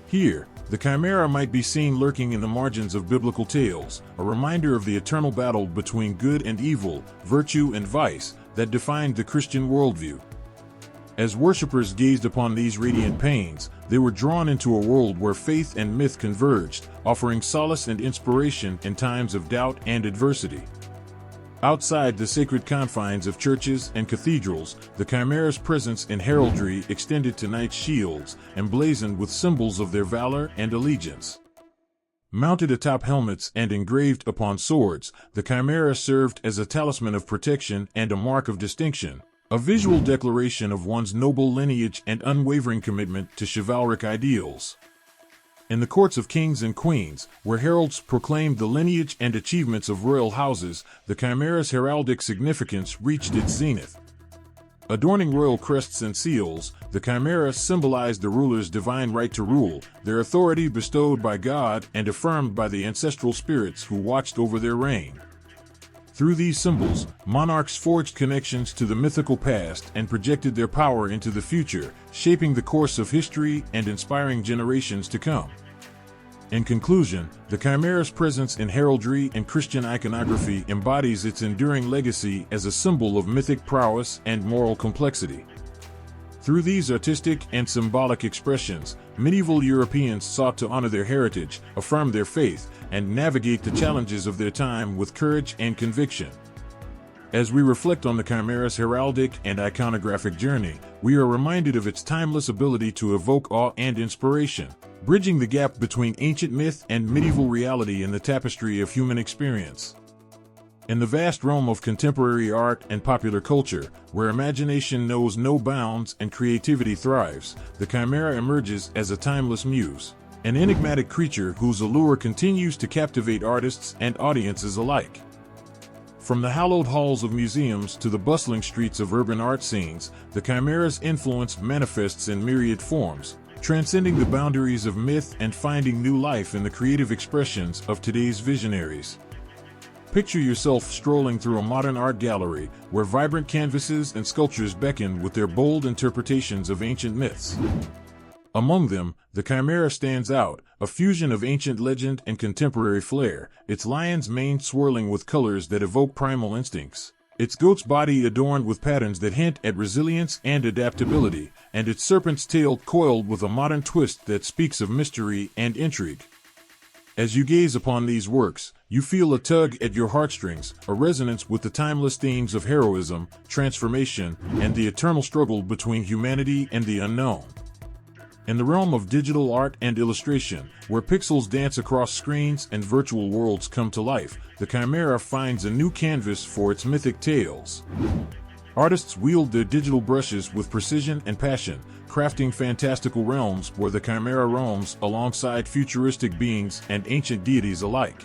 Here, the Chimera might be seen lurking in the margins of biblical tales, a reminder of the eternal battle between good and evil, virtue and vice, that defined the Christian worldview. As worshippers gazed upon these radiant panes, they were drawn into a world where faith and myth converged, offering solace and inspiration in times of doubt and adversity. Outside the sacred confines of churches and cathedrals, the Chimera's presence in heraldry extended to knights' shields, emblazoned with symbols of their valor and allegiance. Mounted atop helmets and engraved upon swords, the Chimera served as a talisman of protection and a mark of distinction, a visual declaration of one's noble lineage and unwavering commitment to chivalric ideals. In the courts of kings and queens, where heralds proclaimed the lineage and achievements of royal houses, the Chimera's heraldic significance reached its zenith. Adorning royal crests and seals, the Chimera symbolized the ruler's divine right to rule, their authority bestowed by God and affirmed by the ancestral spirits who watched over their reign. Through these symbols, monarchs forged connections to the mythical past and projected their power into the future, shaping the course of history and inspiring generations to come. In conclusion, the Chimera's presence in heraldry and Christian iconography embodies its enduring legacy as a symbol of mythic prowess and moral complexity. Through these artistic and symbolic expressions, medieval Europeans sought to honor their heritage, affirm their faith, and navigate the challenges of their time with courage and conviction. As we reflect on the Chimera's heraldic and iconographic journey, we are reminded of its timeless ability to evoke awe and inspiration, bridging the gap between ancient myth and medieval reality in the tapestry of human experience. In the vast realm of contemporary art and popular culture, where imagination knows no bounds and creativity thrives, the Chimera emerges as a timeless muse, an enigmatic creature whose allure continues to captivate artists and audiences alike. From the hallowed halls of museums to the bustling streets of urban art scenes, the Chimera's influence manifests in myriad forms, transcending the boundaries of myth and finding new life in the creative expressions of today's visionaries. Picture yourself strolling through a modern art gallery where vibrant canvases and sculptures beckon with their bold interpretations of ancient myths. Among them, the Chimera stands out, a fusion of ancient legend and contemporary flair, its lion's mane swirling with colors that evoke primal instincts, its goat's body adorned with patterns that hint at resilience and adaptability, and its serpent's tail coiled with a modern twist that speaks of mystery and intrigue. As you gaze upon these works, you feel a tug at your heartstrings, a resonance with the timeless themes of heroism, transformation, and the eternal struggle between humanity and the unknown. In the realm of digital art and illustration, where pixels dance across screens and virtual worlds come to life, the Chimera finds a new canvas for its mythic tales. Artists wield their digital brushes with precision and passion, crafting fantastical realms where the Chimera roams alongside futuristic beings and ancient deities alike.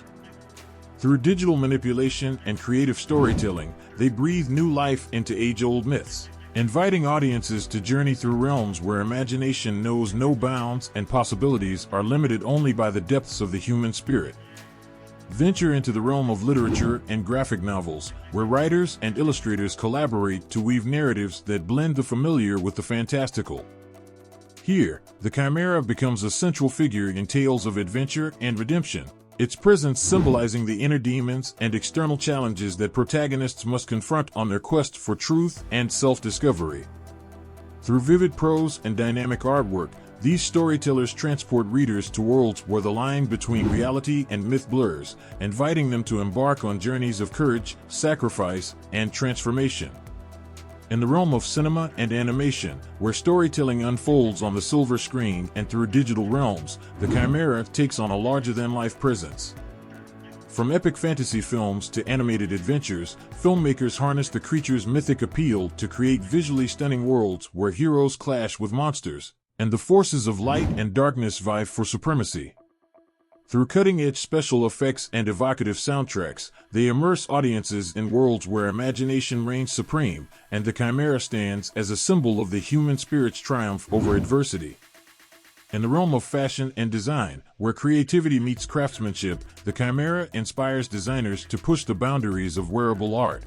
Through digital manipulation and creative storytelling, they breathe new life into age-old myths, inviting audiences to journey through realms where imagination knows no bounds and possibilities are limited only by the depths of the human spirit. Venture into the realm of literature and graphic novels, where writers and illustrators collaborate to weave narratives that blend the familiar with the fantastical. Here, the Chimera becomes a central figure in tales of adventure and redemption, its presence symbolizing the inner demons and external challenges that protagonists must confront on their quest for truth and self-discovery. Through vivid prose and dynamic artwork, these storytellers transport readers to worlds where the line between reality and myth blurs, inviting them to embark on journeys of courage, sacrifice, and transformation. In the realm of cinema and animation, where storytelling unfolds on the silver screen and through digital realms, the Chimera takes on a larger-than-life presence, From epic fantasy films to animated adventures, filmmakers harness the creature's mythic appeal to create visually stunning worlds where heroes clash with monsters, and the forces of light and darkness vie for supremacy. Through cutting-edge special effects and evocative soundtracks, they immerse audiences in worlds where imagination reigns supreme, and the Chimera stands as a symbol of the human spirit's triumph over adversity. In the realm of fashion and design, where creativity meets craftsmanship, the Chimera inspires designers to push the boundaries of wearable art.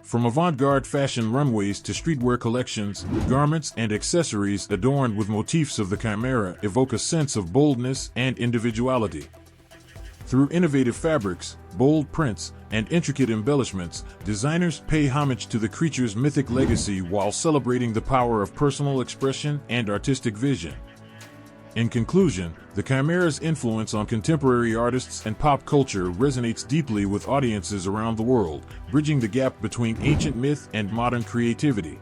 From avant-garde fashion runways to streetwear collections, garments and accessories adorned with motifs of the Chimera evoke a sense of boldness and individuality. Through innovative fabrics, bold prints, and intricate embellishments, designers pay homage to the creature's mythic legacy while celebrating the power of personal expression and artistic vision. In conclusion, the Chimera's influence on contemporary artists and pop culture resonates deeply with audiences around the world, bridging the gap between ancient myth and modern creativity.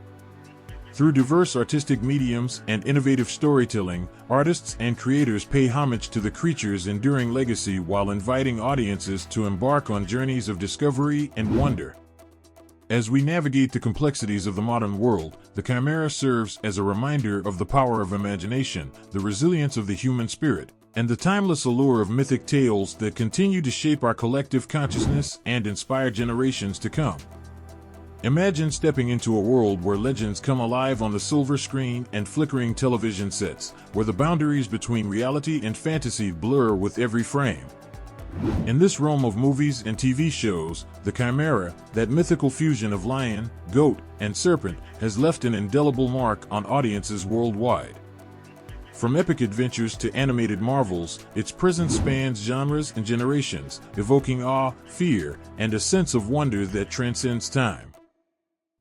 Through diverse artistic mediums and innovative storytelling, artists and creators pay homage to the creature's enduring legacy while inviting audiences to embark on journeys of discovery and wonder. As we navigate the complexities of the modern world, the Chimera serves as a reminder of the power of imagination, the resilience of the human spirit, and the timeless allure of mythic tales that continue to shape our collective consciousness and inspire generations to come. Imagine stepping into a world where legends come alive on the silver screen and flickering television sets, where the boundaries between reality and fantasy blur with every frame. In this realm of movies and TV shows, the Chimera, that mythical fusion of lion, goat, and serpent, has left an indelible mark on audiences worldwide. From epic adventures to animated marvels, its presence spans genres and generations, evoking awe, fear, and a sense of wonder that transcends time.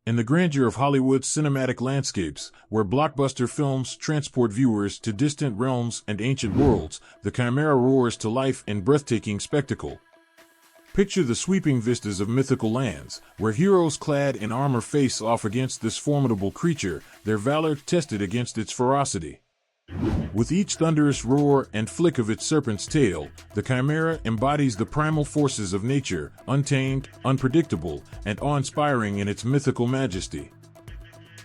In the grandeur of Hollywood's cinematic landscapes, where blockbuster films transport viewers to distant realms and ancient worlds, the Chimera roars to life in breathtaking spectacle. Picture the sweeping vistas of mythical lands, where heroes clad in armor face off against this formidable creature, their valor tested against its ferocity. With each thunderous roar and flick of its serpent's tail, the Chimera embodies the primal forces of nature, untamed, unpredictable, and awe-inspiring in its mythical majesty.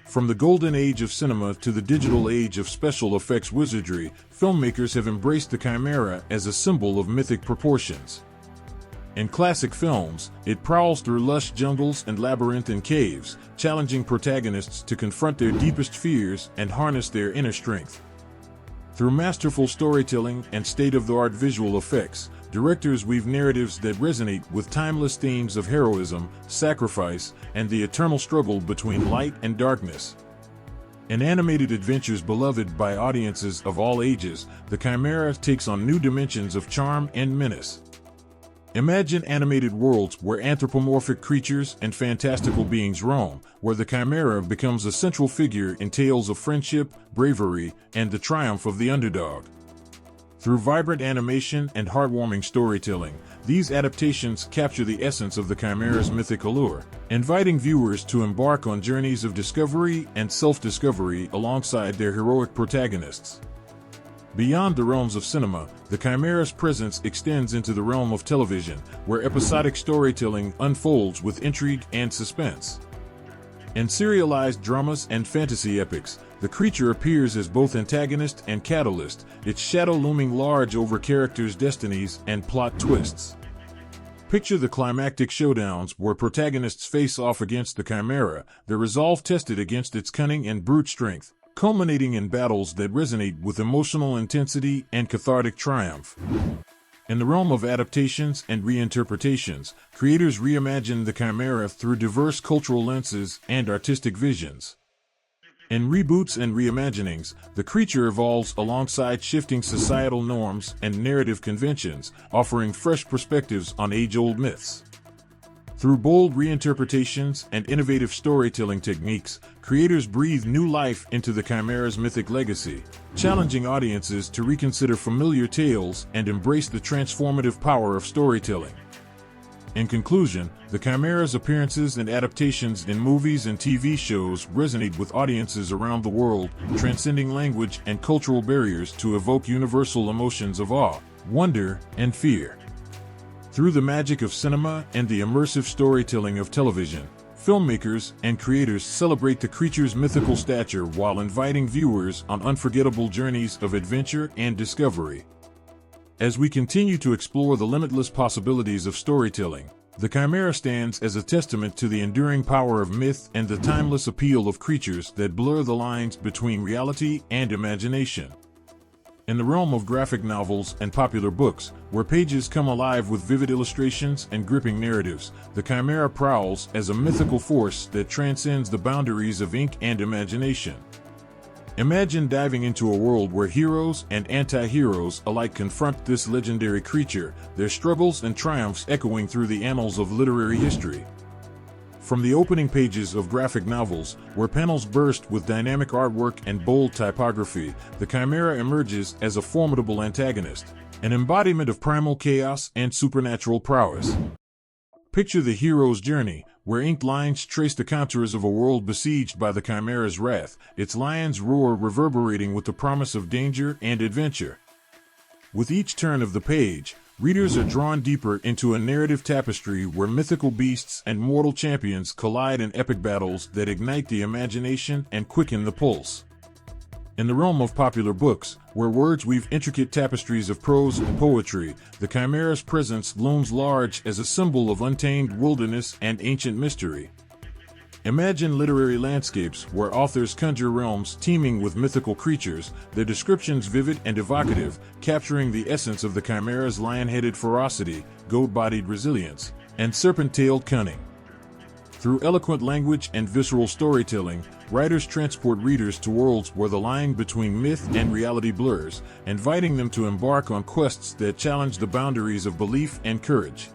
From the golden age of cinema to the digital age of special effects wizardry, filmmakers have embraced the Chimera as a symbol of mythic proportions. In classic films, it prowls through lush jungles and labyrinthine caves, challenging protagonists to confront their deepest fears and harness their inner strength. Through masterful storytelling and state-of-the-art visual effects, directors weave narratives that resonate with timeless themes of heroism, sacrifice, and the eternal struggle between light and darkness. In animated adventures beloved by audiences of all ages, the Chimera takes on new dimensions of charm and menace. Imagine animated worlds where anthropomorphic creatures and fantastical beings roam, where the Chimera becomes a central figure in tales of friendship, bravery, and the triumph of the underdog. Through vibrant animation and heartwarming storytelling, these adaptations capture the essence of the Chimera's mythic allure, inviting viewers to embark on journeys of discovery and self-discovery alongside their heroic protagonists. Beyond the realms of cinema, the Chimera's presence extends into the realm of television, where episodic storytelling unfolds with intrigue and suspense. In serialized dramas and fantasy epics, the creature appears as both antagonist and catalyst, its shadow looming large over characters' destinies and plot twists. Picture the climactic showdowns where protagonists face off against the Chimera, their resolve tested against its cunning and brute strength, culminating in battles that resonate with emotional intensity and cathartic triumph. In the realm of adaptations and reinterpretations, creators reimagine the Chimera through diverse cultural lenses and artistic visions. In reboots and reimaginings, the creature evolves alongside shifting societal norms and narrative conventions, offering fresh perspectives on age-old myths. Through bold reinterpretations and innovative storytelling techniques, creators breathe new life into the Chimera's mythic legacy, challenging audiences to reconsider familiar tales and embrace the transformative power of storytelling. In conclusion, the Chimera's appearances and adaptations in movies and TV shows resonate with audiences around the world, transcending language and cultural barriers to evoke universal emotions of awe, wonder, and fear. Through the magic of cinema and the immersive storytelling of television, filmmakers and creators celebrate the creature's mythical stature while inviting viewers on unforgettable journeys of adventure and discovery. As we continue to explore the limitless possibilities of storytelling, the Chimera stands as a testament to the enduring power of myth and the timeless appeal of creatures that blur the lines between reality and imagination. In the realm of graphic novels and popular books, where pages come alive with vivid illustrations and gripping narratives, the Chimera prowls as a mythical force that transcends the boundaries of ink and imagination. Imagine diving into a world where heroes and anti-heroes alike confront this legendary creature, their struggles and triumphs echoing through the annals of literary history. From the opening pages of graphic novels, where panels burst with dynamic artwork and bold typography, the Chimera emerges as a formidable antagonist, an embodiment of primal chaos and supernatural prowess. Picture the hero's journey, where inked lines trace the contours of a world besieged by the Chimera's wrath, its lion's roar reverberating with the promise of danger and adventure. With each turn of the page, readers are drawn deeper into a narrative tapestry where mythical beasts and mortal champions collide in epic battles that ignite the imagination and quicken the pulse. In the realm of popular books, where words weave intricate tapestries of prose and poetry, the Chimera's presence looms large as a symbol of untamed wilderness and ancient mystery. Imagine literary landscapes where authors conjure realms teeming with mythical creatures, their descriptions vivid and evocative, capturing the essence of the Chimera's lion-headed ferocity, goat-bodied resilience, and serpent-tailed cunning. Through eloquent language and visceral storytelling, writers transport readers to worlds where the line between myth and reality blurs, inviting them to embark on quests that challenge the boundaries of belief and courage.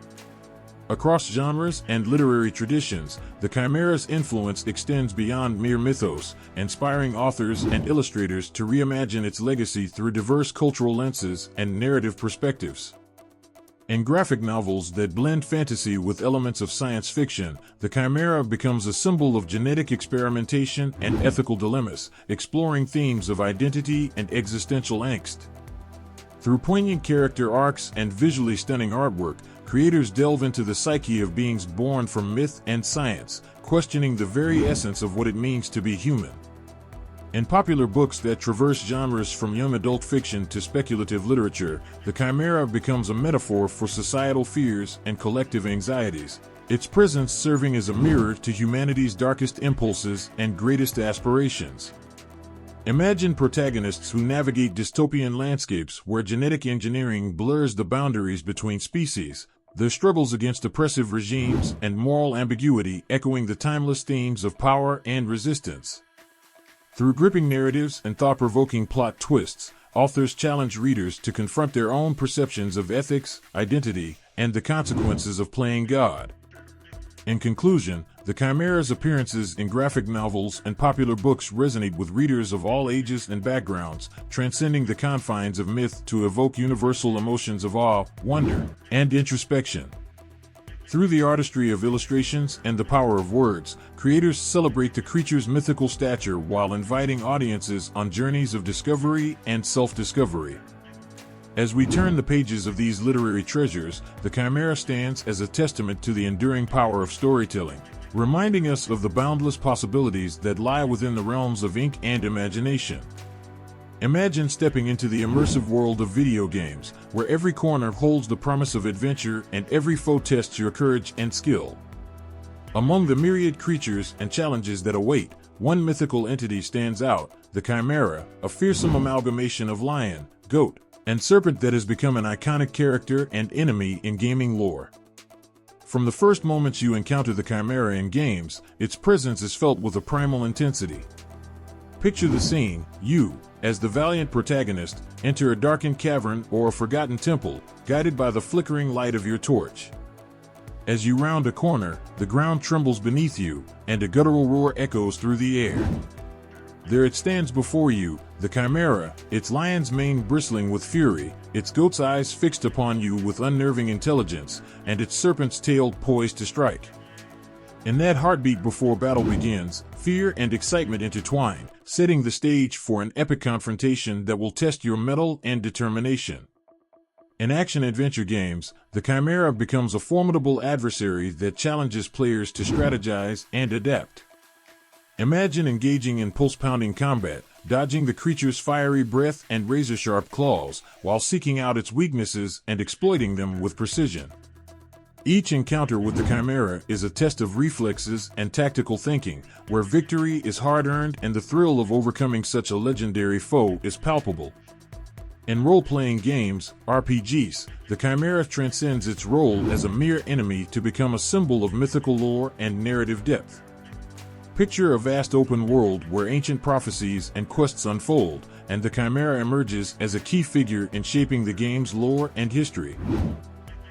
Across genres and literary traditions, the Chimera's influence extends beyond mere mythos, inspiring authors and illustrators to reimagine its legacy through diverse cultural lenses and narrative perspectives. In graphic novels that blend fantasy with elements of science fiction, the Chimera becomes a symbol of genetic experimentation and ethical dilemmas, exploring themes of identity and existential angst. Through poignant character arcs and visually stunning artwork, creators delve into the psyche of beings born from myth and science, questioning the very essence of what it means to be human. In popular books that traverse genres from young adult fiction to speculative literature, the Chimera becomes a metaphor for societal fears and collective anxieties, its presence serving as a mirror to humanity's darkest impulses and greatest aspirations. Imagine protagonists who navigate dystopian landscapes where genetic engineering blurs the boundaries between species, their struggles against oppressive regimes and moral ambiguity echoing the timeless themes of power and resistance. Through gripping narratives and thought-provoking plot twists, authors challenge readers to confront their own perceptions of ethics, identity, and the consequences of playing God. In conclusion, the Chimera's appearances in graphic novels and popular books resonate with readers of all ages and backgrounds, transcending the confines of myth to evoke universal emotions of awe, wonder, and introspection. Through the artistry of illustrations and the power of words, creators celebrate the creature's mythical stature while inviting audiences on journeys of discovery and self-discovery. As we turn the pages of these literary treasures, the Chimera stands as a testament to the enduring power of storytelling, reminding us of the boundless possibilities that lie within the realms of ink and imagination. Imagine stepping into the immersive world of video games, where every corner holds the promise of adventure and every foe tests your courage and skill. Among the myriad creatures and challenges that await, one mythical entity stands out, the Chimera, a fearsome amalgamation of lion, goat, and serpent that has become an iconic character and enemy in gaming lore. From the first moments you encounter the Chimera in games, its presence is felt with a primal intensity. Picture the scene: you, as the valiant protagonist, enter a darkened cavern or a forgotten temple, guided by the flickering light of your torch. As you round a corner, the ground trembles beneath you, and a guttural roar echoes through the air. There it stands before you, the Chimera, its lion's mane bristling with fury, its goat's eyes fixed upon you with unnerving intelligence, and its serpent's tail poised to strike. In that heartbeat before battle begins, fear and excitement intertwine, setting the stage for an epic confrontation that will test your mettle and determination. In action-adventure games, the Chimera becomes a formidable adversary that challenges players to strategize and adapt. Imagine engaging in pulse-pounding combat, dodging the creature's fiery breath and razor-sharp claws, while seeking out its weaknesses and exploiting them with precision. Each encounter with the Chimera is a test of reflexes and tactical thinking, where victory is hard-earned and the thrill of overcoming such a legendary foe is palpable. In role-playing games, RPGs, the Chimera transcends its role as a mere enemy to become a symbol of mythical lore and narrative depth. Picture a vast open world where ancient prophecies and quests unfold, and the Chimera emerges as a key figure in shaping the game's lore and history.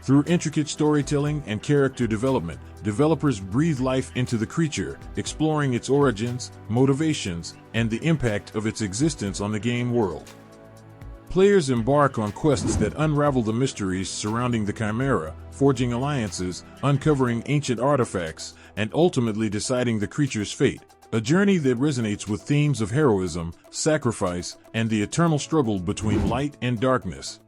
Through intricate storytelling and character development, developers breathe life into the creature, exploring its origins, motivations, and the impact of its existence on the game world. Players embark on quests that unravel the mysteries surrounding the Chimera, forging alliances, uncovering ancient artifacts, and ultimately deciding the creature's fate, a journey that resonates with themes of heroism, sacrifice, and the eternal struggle between light and darkness.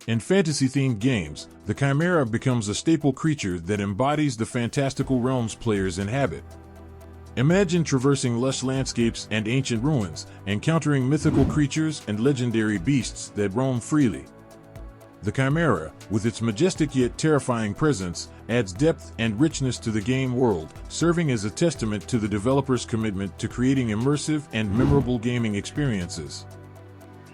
In fantasy-themed games, the Chimera becomes a staple creature that embodies the fantastical realms players inhabit. Imagine traversing lush landscapes and ancient ruins, encountering mythical creatures and legendary beasts that roam freely. The Chimera, with its majestic yet terrifying presence, adds depth and richness to the game world, serving as a testament to the developer's commitment to creating immersive and memorable gaming experiences.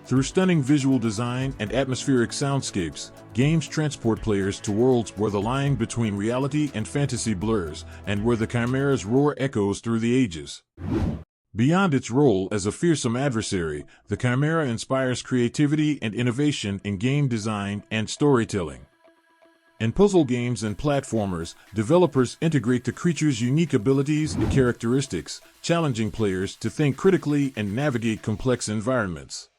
Through stunning visual design and atmospheric soundscapes, games transport players to worlds where the line between reality and fantasy blurs, and where the Chimera's roar echoes through the ages. Beyond its role as a fearsome adversary, the Chimera inspires creativity and innovation in game design and storytelling. In puzzle games and platformers, developers integrate the creature's unique abilities and characteristics, challenging players to think critically and navigate complex environments.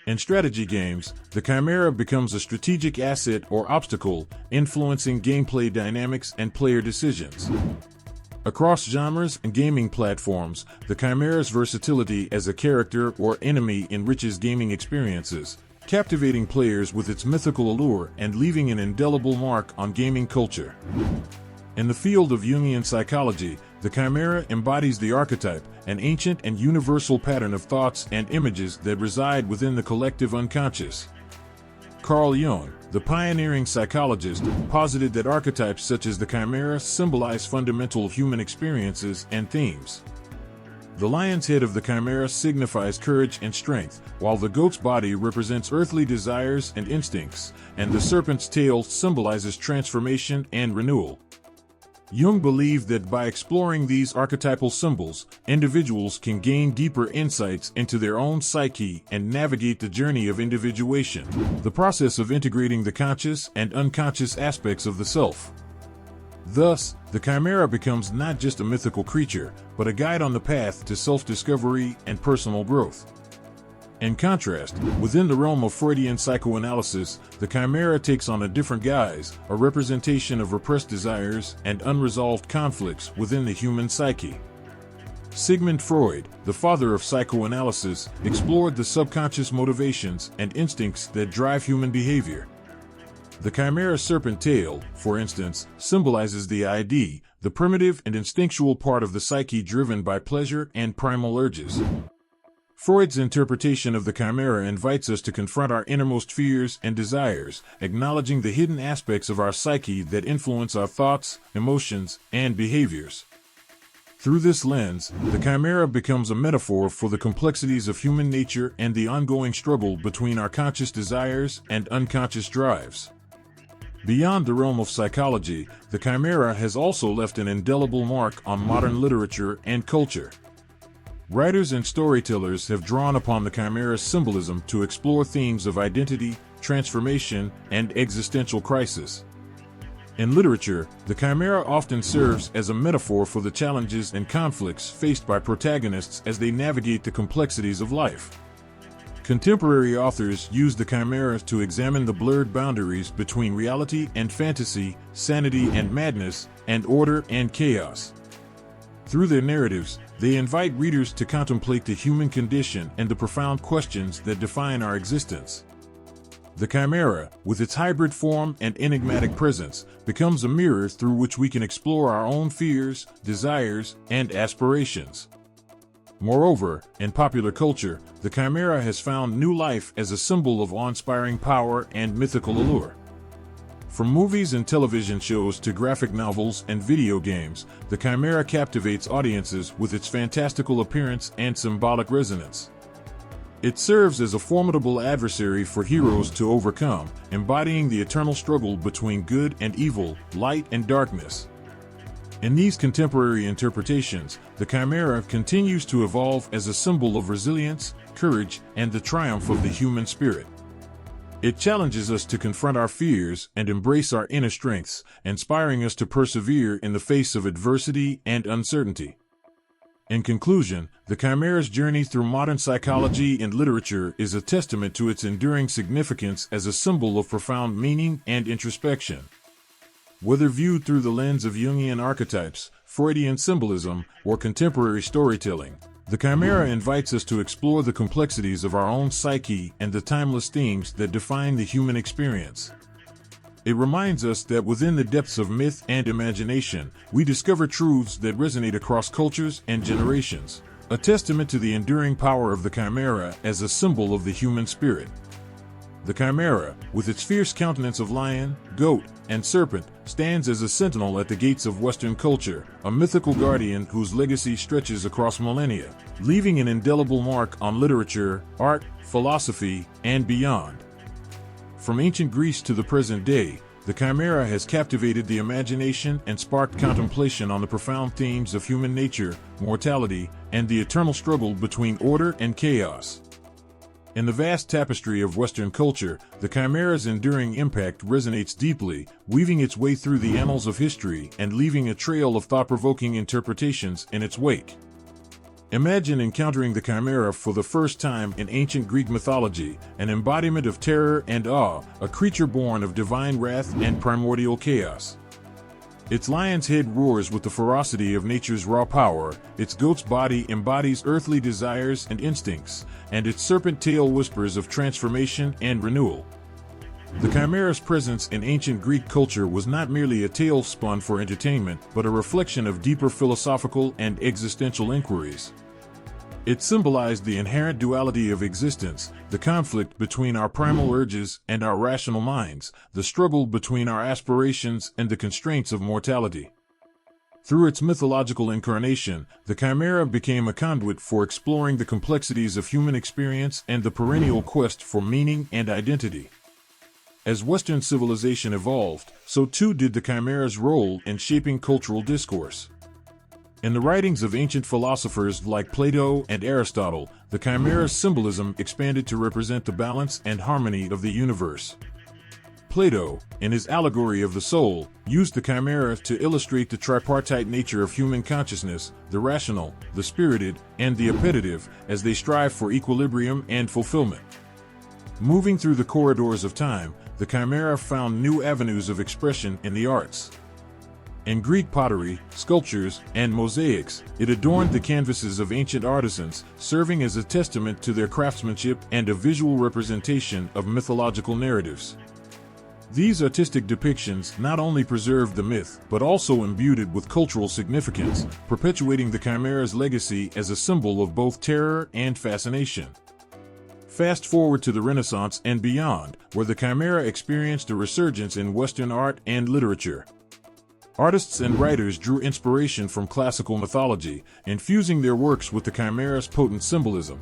In strategy games, the Chimera becomes a strategic asset or obstacle, influencing gameplay dynamics and player decisions. Across genres and gaming platforms, the Chimera's versatility as a character or enemy enriches gaming experiences, captivating players with its mythical allure and leaving an indelible mark on gaming culture. In the field of Jungian psychology, the Chimera embodies the archetype, an ancient and universal pattern of thoughts and images that reside within the collective unconscious. Carl Jung, the pioneering psychologist, posited that archetypes such as the Chimera symbolize fundamental human experiences and themes. The lion's head of the Chimera signifies courage and strength, while the goat's body represents earthly desires and instincts, and the serpent's tail symbolizes transformation and renewal. Jung believed that by exploring these archetypal symbols, individuals can gain deeper insights into their own psyche and navigate the journey of individuation, the process of integrating the conscious and unconscious aspects of the self. Thus, the Chimera becomes not just a mythical creature, but a guide on the path to self-discovery and personal growth. In contrast, within the realm of Freudian psychoanalysis, the Chimera takes on a different guise, a representation of repressed desires and unresolved conflicts within the human psyche. Sigmund Freud, the father of psychoanalysis, explored the subconscious motivations and instincts that drive human behavior. The Chimera's serpent tail, for instance, symbolizes the id, the primitive and instinctual part of the psyche driven by pleasure and primal urges. Freud's interpretation of the Chimera invites us to confront our innermost fears and desires, acknowledging the hidden aspects of our psyche that influence our thoughts, emotions, and behaviors. Through this lens, the Chimera becomes a metaphor for the complexities of human nature and the ongoing struggle between our conscious desires and unconscious drives. Beyond the realm of psychology, the Chimera has also left an indelible mark on modern literature and culture. Writers and storytellers have drawn upon the Chimera's symbolism to explore themes of identity, transformation, and existential crisis. In literature, the Chimera often serves as a metaphor for the challenges and conflicts faced by protagonists as they navigate the complexities of life. Contemporary authors use the Chimera to examine the blurred boundaries between reality and fantasy, sanity and madness, and order and chaos. Through their narratives, they invite readers to contemplate the human condition and the profound questions that define our existence. The Chimera, with its hybrid form and enigmatic presence, becomes a mirror through which we can explore our own fears, desires, and aspirations. Moreover, in popular culture, the Chimera has found new life as a symbol of awe-inspiring power and mythical allure. From movies and television shows to graphic novels and video games, the Chimera captivates audiences with its fantastical appearance and symbolic resonance. It serves as a formidable adversary for heroes to overcome, embodying the eternal struggle between good and evil, light and darkness. In these contemporary interpretations, the Chimera continues to evolve as a symbol of resilience, courage, and the triumph of the human spirit. It challenges us to confront our fears and embrace our inner strengths, inspiring us to persevere in the face of adversity and uncertainty. In conclusion, the Chimera's journey through modern psychology and literature is a testament to its enduring significance as a symbol of profound meaning and introspection. Whether viewed through the lens of Jungian archetypes, Freudian symbolism, or contemporary storytelling, the Chimera invites us to explore the complexities of our own psyche and the timeless themes that define the human experience. It reminds us that within the depths of myth and imagination, we discover truths that resonate across cultures and generations, a testament to the enduring power of the Chimera as a symbol of the human spirit. The Chimera, with its fierce countenance of lion, goat, and serpent, stands as a sentinel at the gates of Western culture, a mythical guardian whose legacy stretches across millennia, leaving an indelible mark on literature, art, philosophy, and beyond. From ancient Greece to the present day, the Chimera has captivated the imagination and sparked contemplation on the profound themes of human nature, mortality, and the eternal struggle between order and chaos. In the vast tapestry of Western culture, the Chimera's enduring impact resonates deeply, weaving its way through the annals of history and leaving a trail of thought-provoking interpretations in its wake. Imagine encountering the Chimera for the first time in ancient Greek mythology, an embodiment of terror and awe, a creature born of divine wrath and primordial chaos. Its lion's head roars with the ferocity of nature's raw power, its goat's body embodies earthly desires and instincts, and its serpent tail whispers of transformation and renewal. The Chimera's presence in ancient Greek culture was not merely a tale spun for entertainment, but a reflection of deeper philosophical and existential inquiries. It symbolized the inherent duality of existence, the conflict between our primal urges and our rational minds, the struggle between our aspirations and the constraints of mortality. Through its mythological incarnation, the Chimera became a conduit for exploring the complexities of human experience and the perennial quest for meaning and identity. As Western civilization evolved, so too did the Chimera's role in shaping cultural discourse. In the writings of ancient philosophers like Plato and Aristotle, the Chimera's symbolism expanded to represent the balance and harmony of the universe. Plato, in his allegory of the soul, used the Chimera to illustrate the tripartite nature of human consciousness, the rational, the spirited, and the appetitive, as they strive for equilibrium and fulfillment. Moving through the corridors of time, the Chimera found new avenues of expression in the arts. In Greek pottery, sculptures, and mosaics, it adorned the canvases of ancient artisans, serving as a testament to their craftsmanship and a visual representation of mythological narratives. These artistic depictions not only preserved the myth, but also imbued it with cultural significance, perpetuating the Chimera's legacy as a symbol of both terror and fascination. Fast forward to the Renaissance and beyond, where the Chimera experienced a resurgence in Western art and literature. Artists and writers drew inspiration from classical mythology, infusing their works with the Chimera's potent symbolism.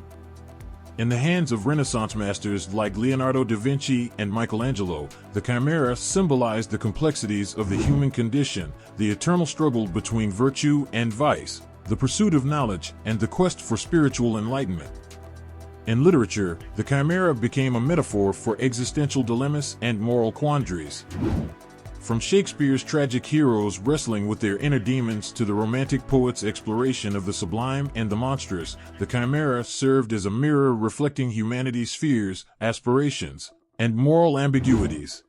In the hands of Renaissance masters like Leonardo da Vinci and Michelangelo, the Chimera symbolized the complexities of the human condition, the eternal struggle between virtue and vice, the pursuit of knowledge, and the quest for spiritual enlightenment. In literature, the Chimera became a metaphor for existential dilemmas and moral quandaries. From Shakespeare's tragic heroes wrestling with their inner demons to the romantic poet's exploration of the sublime and the monstrous, the Chimera served as a mirror reflecting humanity's fears, aspirations, and moral ambiguities.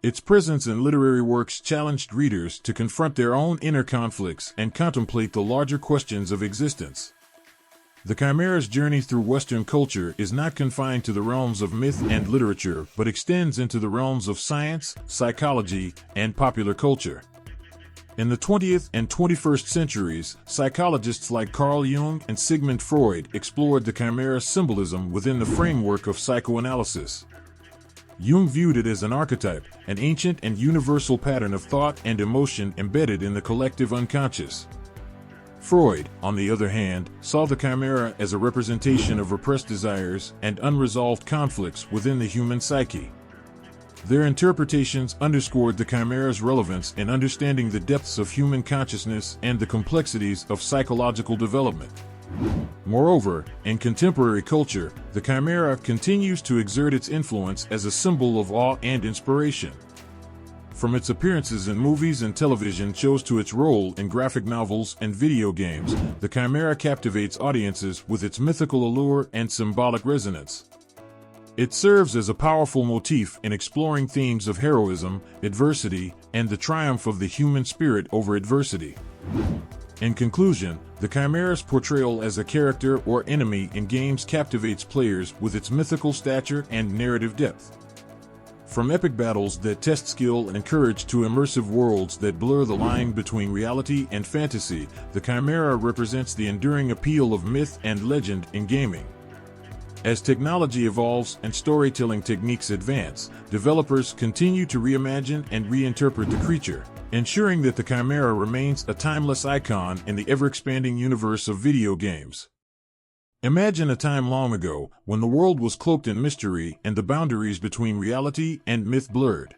Its presence in literary works challenged readers to confront their own inner conflicts and contemplate the larger questions of existence. The Chimera's journey through Western culture is not confined to the realms of myth and literature, but extends into the realms of science, psychology, and popular culture. In the 20th and 21st centuries, psychologists like Carl Jung and Sigmund Freud explored the Chimera's symbolism within the framework of psychoanalysis. Jung viewed it as an archetype, an ancient and universal pattern of thought and emotion embedded in the collective unconscious. Freud, on the other hand, saw the chimera as a representation of repressed desires and unresolved conflicts within the human psyche. Their interpretations underscored the chimera's relevance in understanding the depths of human consciousness and the complexities of psychological development. Moreover, in contemporary culture, the chimera continues to exert its influence as a symbol of awe and inspiration. From its appearances in movies and television shows to its role in graphic novels and video games, the chimera captivates audiences with its mythical allure and symbolic resonance. It serves as a powerful motif in exploring themes of heroism, adversity, and the triumph of the human spirit over adversity. In conclusion, the chimera's portrayal as a character or enemy in games captivates players with its mythical stature and narrative depth. From epic battles that test skill and courage to immersive worlds that blur the line between reality and fantasy, the chimera represents the enduring appeal of myth and legend in gaming. As technology evolves and storytelling techniques advance, developers continue to reimagine and reinterpret the creature, ensuring that the chimera remains a timeless icon in the ever-expanding universe of video games. Imagine a time long ago when the world was cloaked in mystery and the boundaries between reality and myth blurred.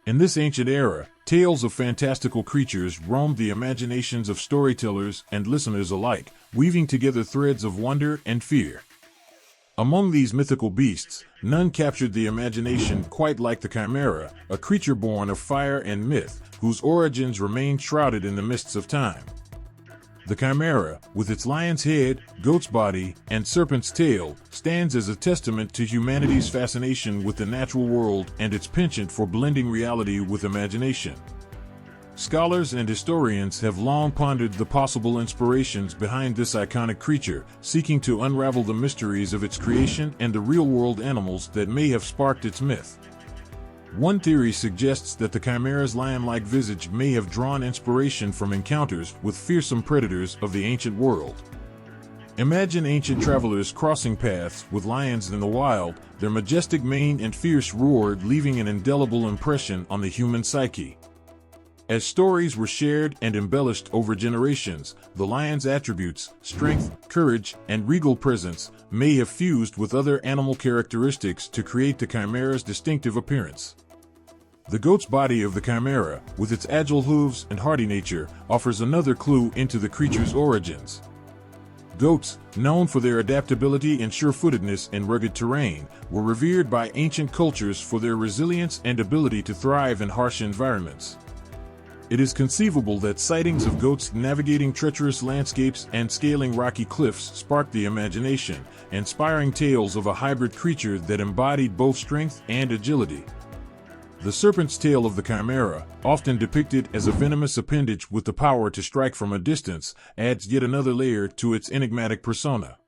In this ancient era, tales of fantastical creatures roamed the imaginations of storytellers and listeners alike, weaving together threads of wonder and fear. Among these mythical beasts, none captured the imagination quite like the chimera, a creature born of fire and myth, whose origins remain shrouded in the mists of time. The chimera, with its lion's head, goat's body, and serpent's tail, stands as a testament to humanity's fascination with the natural world and its penchant for blending reality with imagination. Scholars and historians have long pondered the possible inspirations behind this iconic creature, seeking to unravel the mysteries of its creation and the real-world animals that may have sparked its myth. One theory suggests that the chimera's lion-like visage may have drawn inspiration from encounters with fearsome predators of the ancient world. Imagine ancient travelers crossing paths with lions in the wild, their majestic mane and fierce roar leaving an indelible impression on the human psyche. As stories were shared and embellished over generations, the lion's attributes, strength, courage, and regal presence, may have fused with other animal characteristics to create the chimera's distinctive appearance. The goat's body of the chimera, with its agile hooves and hardy nature, offers another clue into the creature's origins. Goats, known for their adaptability and sure-footedness in rugged terrain, were revered by ancient cultures for their resilience and ability to thrive in harsh environments. It is conceivable that sightings of goats navigating treacherous landscapes and scaling rocky cliffs sparked the imagination, inspiring tales of a hybrid creature that embodied both strength and agility. The serpent's tail of the chimera, often depicted as a venomous appendage with the power to strike from a distance, adds yet another layer to its enigmatic persona.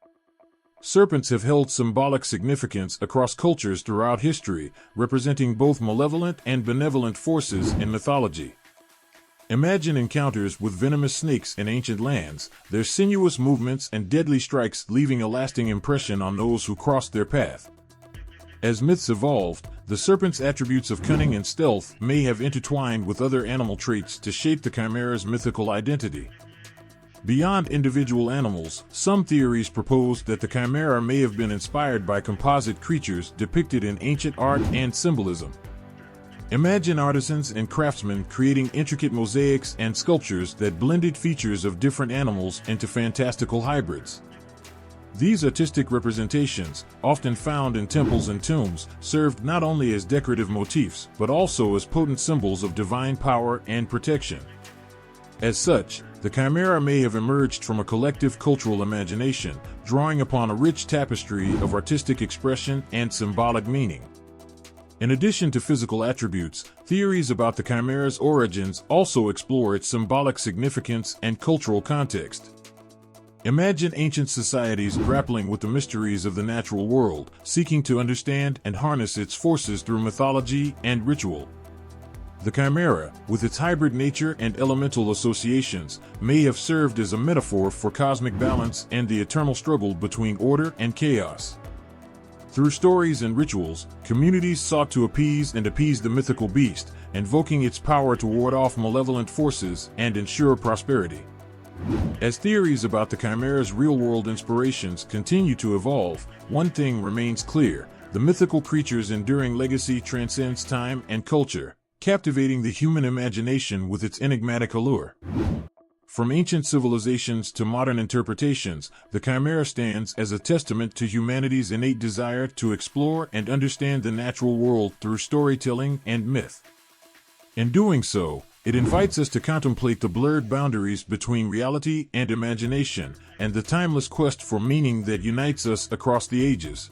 Serpents have held symbolic significance across cultures throughout history, representing both malevolent and benevolent forces in mythology. Imagine encounters with venomous snakes in ancient lands, their sinuous movements and deadly strikes leaving a lasting impression on those who crossed their path. As myths evolved, the serpent's attributes of cunning and stealth may have intertwined with other animal traits to shape the chimera's mythical identity. Beyond individual animals, some theories propose that the chimera may have been inspired by composite creatures depicted in ancient art and symbolism. Imagine artisans and craftsmen creating intricate mosaics and sculptures that blended features of different animals into fantastical hybrids. These artistic representations, often found in temples and tombs, served not only as decorative motifs but also as potent symbols of divine power and protection. As such, the chimera may have emerged from a collective cultural imagination, drawing upon a rich tapestry of artistic expression and symbolic meaning. In addition to physical attributes, theories about the chimera's origins also explore its symbolic significance and cultural context. Imagine ancient societies grappling with the mysteries of the natural world, seeking to understand and harness its forces through mythology and ritual. The Chimera, with its hybrid nature and elemental associations, may have served as a metaphor for cosmic balance and the eternal struggle between order and chaos. Through stories and rituals, communities sought to appease the mythical beast, invoking its power to ward off malevolent forces and ensure prosperity. As theories about the Chimera's real-world inspirations continue to evolve, one thing remains clear: the mythical creature's enduring legacy transcends time and culture, captivating the human imagination with its enigmatic allure. From ancient civilizations to modern interpretations, the Chimera stands as a testament to humanity's innate desire to explore and understand the natural world through storytelling and myth. In doing so, it invites us to contemplate the blurred boundaries between reality and imagination, and the timeless quest for meaning that unites us across the ages.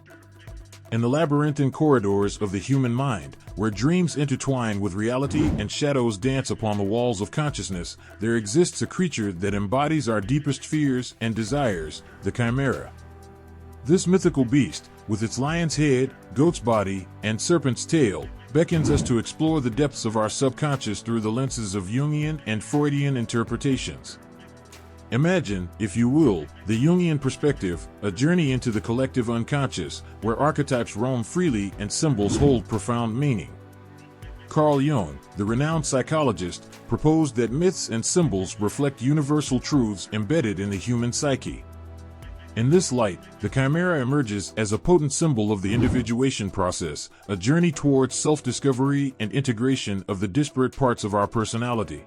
In the labyrinthine corridors of the human mind, where dreams intertwine with reality and shadows dance upon the walls of consciousness, there exists a creature that embodies our deepest fears and desires, the Chimera. This mythical beast, with its lion's head, goat's body, and serpent's tail, beckons us to explore the depths of our subconscious through the lenses of Jungian and Freudian interpretations. Imagine, if you will, the Jungian perspective, a journey into the collective unconscious, where archetypes roam freely and symbols hold profound meaning. Carl Jung, the renowned psychologist, proposed that myths and symbols reflect universal truths embedded in the human psyche. In this light, the Chimera emerges as a potent symbol of the individuation process, a journey towards self-discovery and integration of the disparate parts of our personality.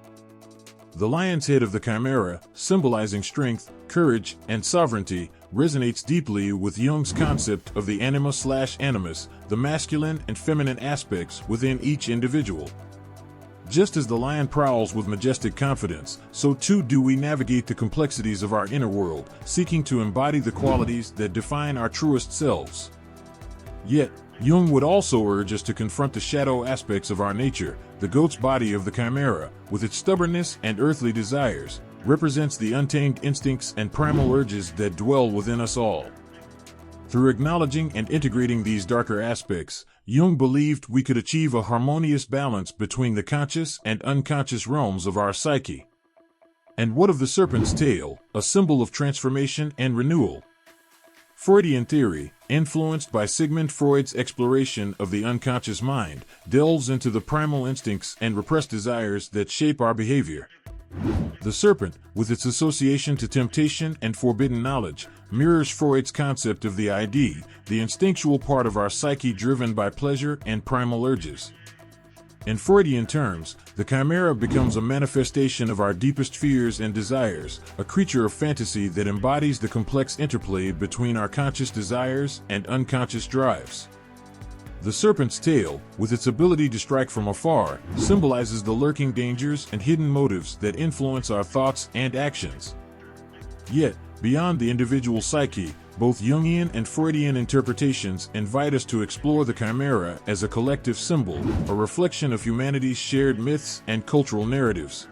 The lion's head of the Chimera, symbolizing strength, courage, and sovereignty, resonates deeply with Jung's concept of the anima/animus, the masculine and feminine aspects within each individual. Just as the lion prowls with majestic confidence, so too do we navigate the complexities of our inner world, seeking to embody the qualities that define our truest selves. Yet, Jung would also urge us to confront the shadow aspects of our nature. The goat's body of the Chimera, with its stubbornness and earthly desires, represents the untamed instincts and primal urges that dwell within us all. Through acknowledging and integrating these darker aspects, Jung believed we could achieve a harmonious balance between the conscious and unconscious realms of our psyche. And what of the serpent's tail, a symbol of transformation and renewal? Freudian theory, influenced by Sigmund Freud's exploration of the unconscious mind, delves into the primal instincts and repressed desires that shape our behavior. The serpent, with its association to temptation and forbidden knowledge, mirrors Freud's concept of the ID, the instinctual part of our psyche driven by pleasure and primal urges. In Freudian terms, the Chimera becomes a manifestation of our deepest fears and desires, a creature of fantasy that embodies the complex interplay between our conscious desires and unconscious drives. The serpent's tail, with its ability to strike from afar, symbolizes the lurking dangers and hidden motives that influence our thoughts and actions. Yet, beyond the individual psyche, both Jungian and Freudian interpretations invite us to explore the Chimera as a collective symbol, a reflection of humanity's shared myths and cultural narratives.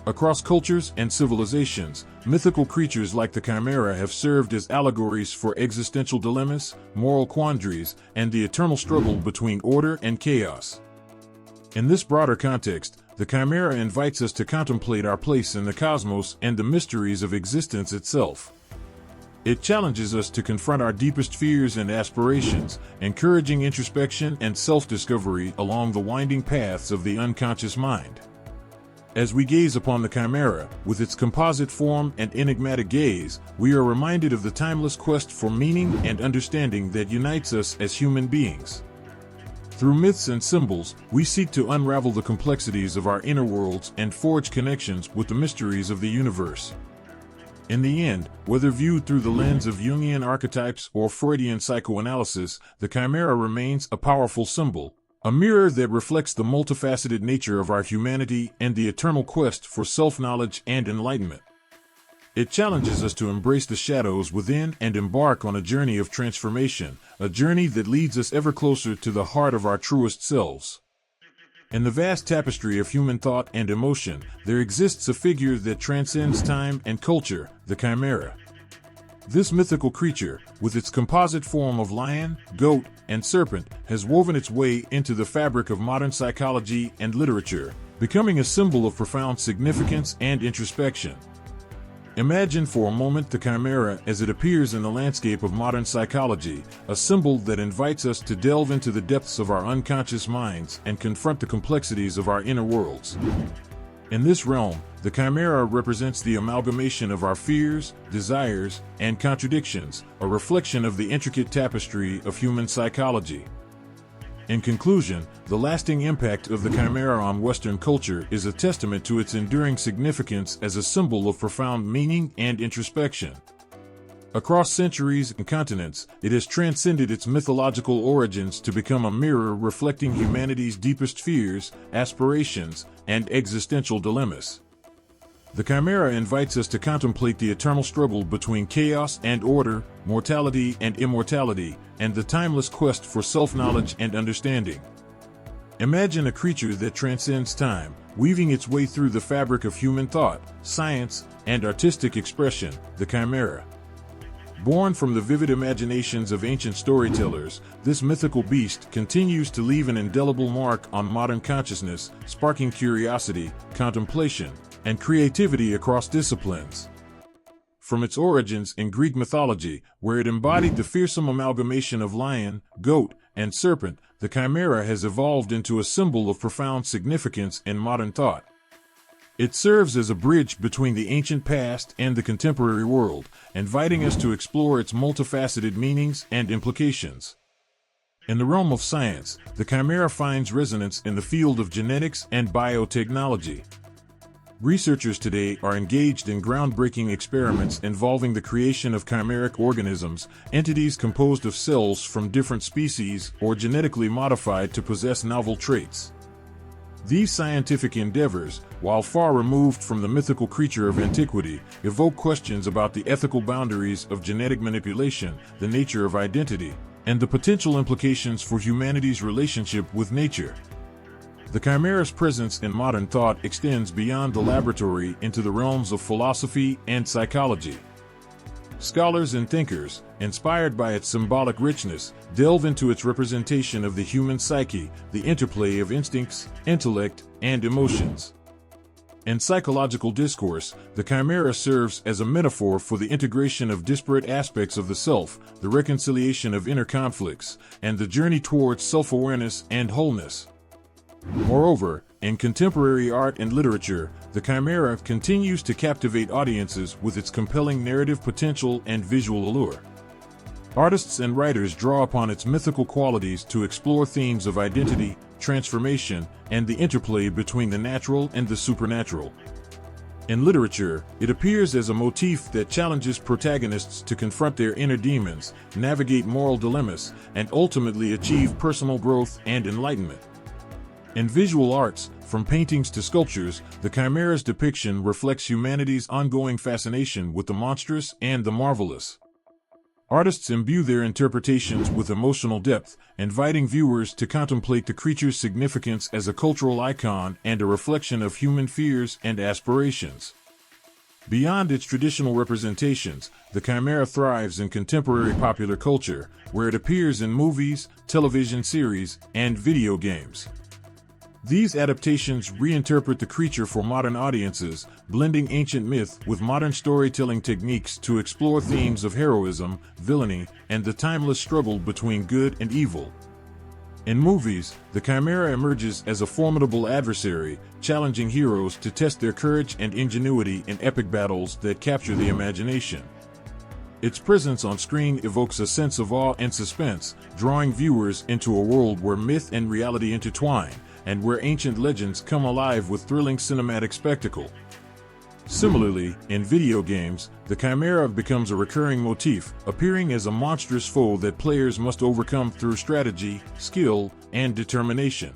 Across cultures and civilizations, mythical creatures like the Chimera have served as allegories for existential dilemmas, moral quandaries, and the eternal struggle between order and chaos. In this broader context, the Chimera invites us to contemplate our place in the cosmos and the mysteries of existence itself. It challenges us to confront our deepest fears and aspirations, encouraging introspection and self-discovery along the winding paths of the unconscious mind. As we gaze upon the Chimera, with its composite form and enigmatic gaze, we are reminded of the timeless quest for meaning and understanding that unites us as human beings. Through myths and symbols, we seek to unravel the complexities of our inner worlds and forge connections with the mysteries of the universe. In the end, whether viewed through the lens of Jungian archetypes or Freudian psychoanalysis, the Chimera remains a powerful symbol, a mirror that reflects the multifaceted nature of our humanity and the eternal quest for self-knowledge and enlightenment. It challenges us to embrace the shadows within and embark on a journey of transformation, a journey that leads us ever closer to the heart of our truest selves. In the vast tapestry of human thought and emotion, there exists a figure that transcends time and culture, the Chimera. This mythical creature, with its composite form of lion, goat, and serpent, has woven its way into the fabric of modern psychology and literature, becoming a symbol of profound significance and introspection. Imagine for a moment the Chimera as it appears in the landscape of modern psychology, a symbol that invites us to delve into the depths of our unconscious minds and confront the complexities of our inner worlds. In this realm, the Chimera represents the amalgamation of our fears, desires, and contradictions, a reflection of the intricate tapestry of human psychology. In conclusion, the lasting impact of the Chimera on Western culture is a testament to its enduring significance as a symbol of profound meaning and introspection. Across centuries and continents, it has transcended its mythological origins to become a mirror reflecting humanity's deepest fears, aspirations, and existential dilemmas. The Chimera invites us to contemplate the eternal struggle between chaos and order, mortality and immortality, and the timeless quest for self-knowledge and understanding. Imagine a creature that transcends time, weaving its way through the fabric of human thought, science, and artistic expression, the Chimera. Born from the vivid imaginations of ancient storytellers, this mythical beast continues to leave an indelible mark on modern consciousness, sparking curiosity, contemplation, and creativity across disciplines. From its origins in Greek mythology, where it embodied the fearsome amalgamation of lion, goat, and serpent, the Chimera has evolved into a symbol of profound significance in modern thought. It serves as a bridge between the ancient past and the contemporary world, inviting us to explore its multifaceted meanings and implications. In the realm of science, the Chimera finds resonance in the field of genetics and biotechnology. Researchers today are engaged in groundbreaking experiments involving the creation of chimeric organisms, entities composed of cells from different species or genetically modified to possess novel traits. These scientific endeavors, while far removed from the mythical creature of antiquity, evoke questions about the ethical boundaries of genetic manipulation, the nature of identity, and the potential implications for humanity's relationship with nature. The Chimera's presence in modern thought extends beyond the laboratory into the realms of philosophy and psychology. Scholars and thinkers, inspired by its symbolic richness, delve into its representation of the human psyche, the interplay of instincts, intellect, and emotions. In psychological discourse, the Chimera serves as a metaphor for the integration of disparate aspects of the self, the reconciliation of inner conflicts, and the journey towards self-awareness and wholeness. Moreover, in contemporary art and literature, the Chimera continues to captivate audiences with its compelling narrative potential and visual allure. Artists and writers draw upon its mythical qualities to explore themes of identity, transformation, and the interplay between the natural and the supernatural. In literature, it appears as a motif that challenges protagonists to confront their inner demons, navigate moral dilemmas, and ultimately achieve personal growth and enlightenment. In visual arts, from paintings to sculptures, the Chimera's depiction reflects humanity's ongoing fascination with the monstrous and the marvelous. Artists imbue their interpretations with emotional depth, inviting viewers to contemplate the creature's significance as a cultural icon and a reflection of human fears and aspirations. Beyond its traditional representations, the Chimera thrives in contemporary popular culture, where it appears in movies, television series, and video games. These adaptations reinterpret the creature for modern audiences, blending ancient myth with modern storytelling techniques to explore themes of heroism, villainy, and the timeless struggle between good and evil. In movies, the Chimera emerges as a formidable adversary, challenging heroes to test their courage and ingenuity in epic battles that capture the imagination. Its presence on screen evokes a sense of awe and suspense, drawing viewers into a world where myth and reality intertwine, and where ancient legends come alive with thrilling cinematic spectacle. Similarly, in video games, the Chimera becomes a recurring motif, appearing as a monstrous foe that players must overcome through strategy, skill, and determination.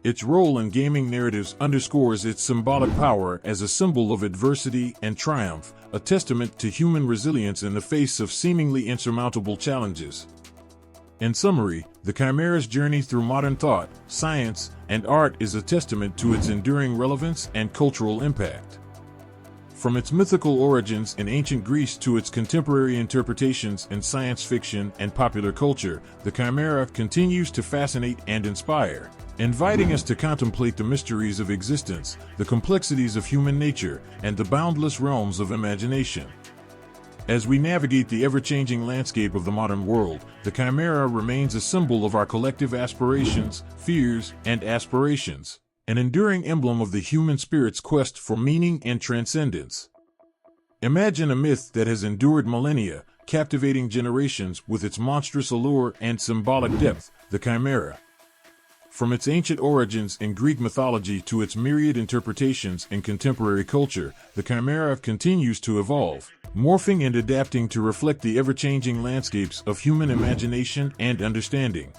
Its role in gaming narratives underscores its symbolic power as a symbol of adversity and triumph, a testament to human resilience in the face of seemingly insurmountable challenges. In summary, the Chimera's journey through modern thought, science, and art is a testament to its enduring relevance and cultural impact. From its mythical origins in ancient Greece to its contemporary interpretations in science fiction and popular culture, the Chimera continues to fascinate and inspire, inviting us to contemplate the mysteries of existence, the complexities of human nature, and the boundless realms of imagination. As we navigate the ever-changing landscape of the modern world, the Chimera remains a symbol of our collective aspirations, fears, and aspirations, an enduring emblem of the human spirit's quest for meaning and transcendence. Imagine a myth that has endured millennia, captivating generations with its monstrous allure and symbolic depth, the Chimera. From its ancient origins in Greek mythology to its myriad interpretations in contemporary culture, the Chimera continues to evolve, morphing and adapting to reflect the ever-changing landscapes of human imagination and understanding.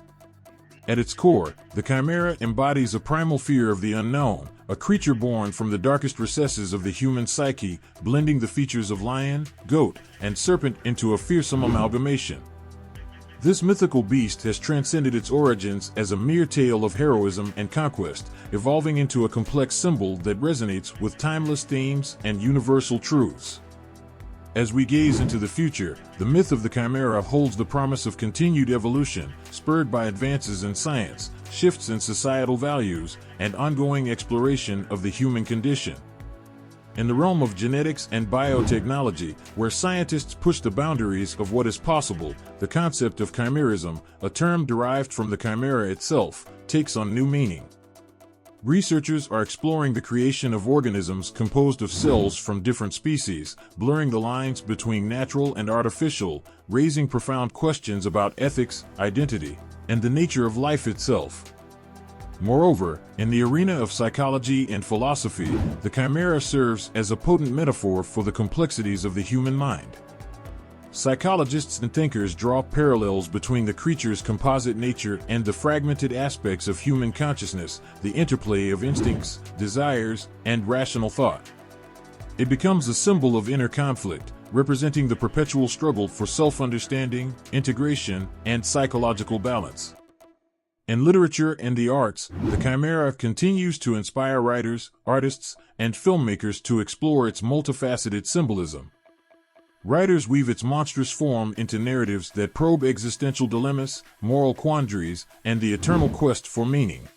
At its core, the Chimera embodies a primal fear of the unknown, a creature born from the darkest recesses of the human psyche, blending the features of lion, goat, and serpent into a fearsome amalgamation. This mythical beast has transcended its origins as a mere tale of heroism and conquest, evolving into a complex symbol that resonates with timeless themes and universal truths. As we gaze into the future, the myth of the Chimera holds the promise of continued evolution, spurred by advances in science, shifts in societal values, and ongoing exploration of the human condition. In the realm of genetics and biotechnology, where scientists push the boundaries of what is possible, the concept of chimerism, a term derived from the chimera itself, takes on new meaning. Researchers are exploring the creation of organisms composed of cells from different species, blurring the lines between natural and artificial, raising profound questions about ethics, identity, and the nature of life itself. Moreover, in the arena of psychology and philosophy, the Chimera serves as a potent metaphor for the complexities of the human mind. Psychologists and thinkers draw parallels between the creature's composite nature and the fragmented aspects of human consciousness, the interplay of instincts, desires, and rational thought. It becomes a symbol of inner conflict, representing the perpetual struggle for self-understanding, integration, and psychological balance. In literature and the arts, the Chimera continues to inspire writers, artists, and filmmakers to explore its multifaceted symbolism. Writers weave its monstrous form into narratives that probe existential dilemmas, moral quandaries, and the eternal quest for meaning.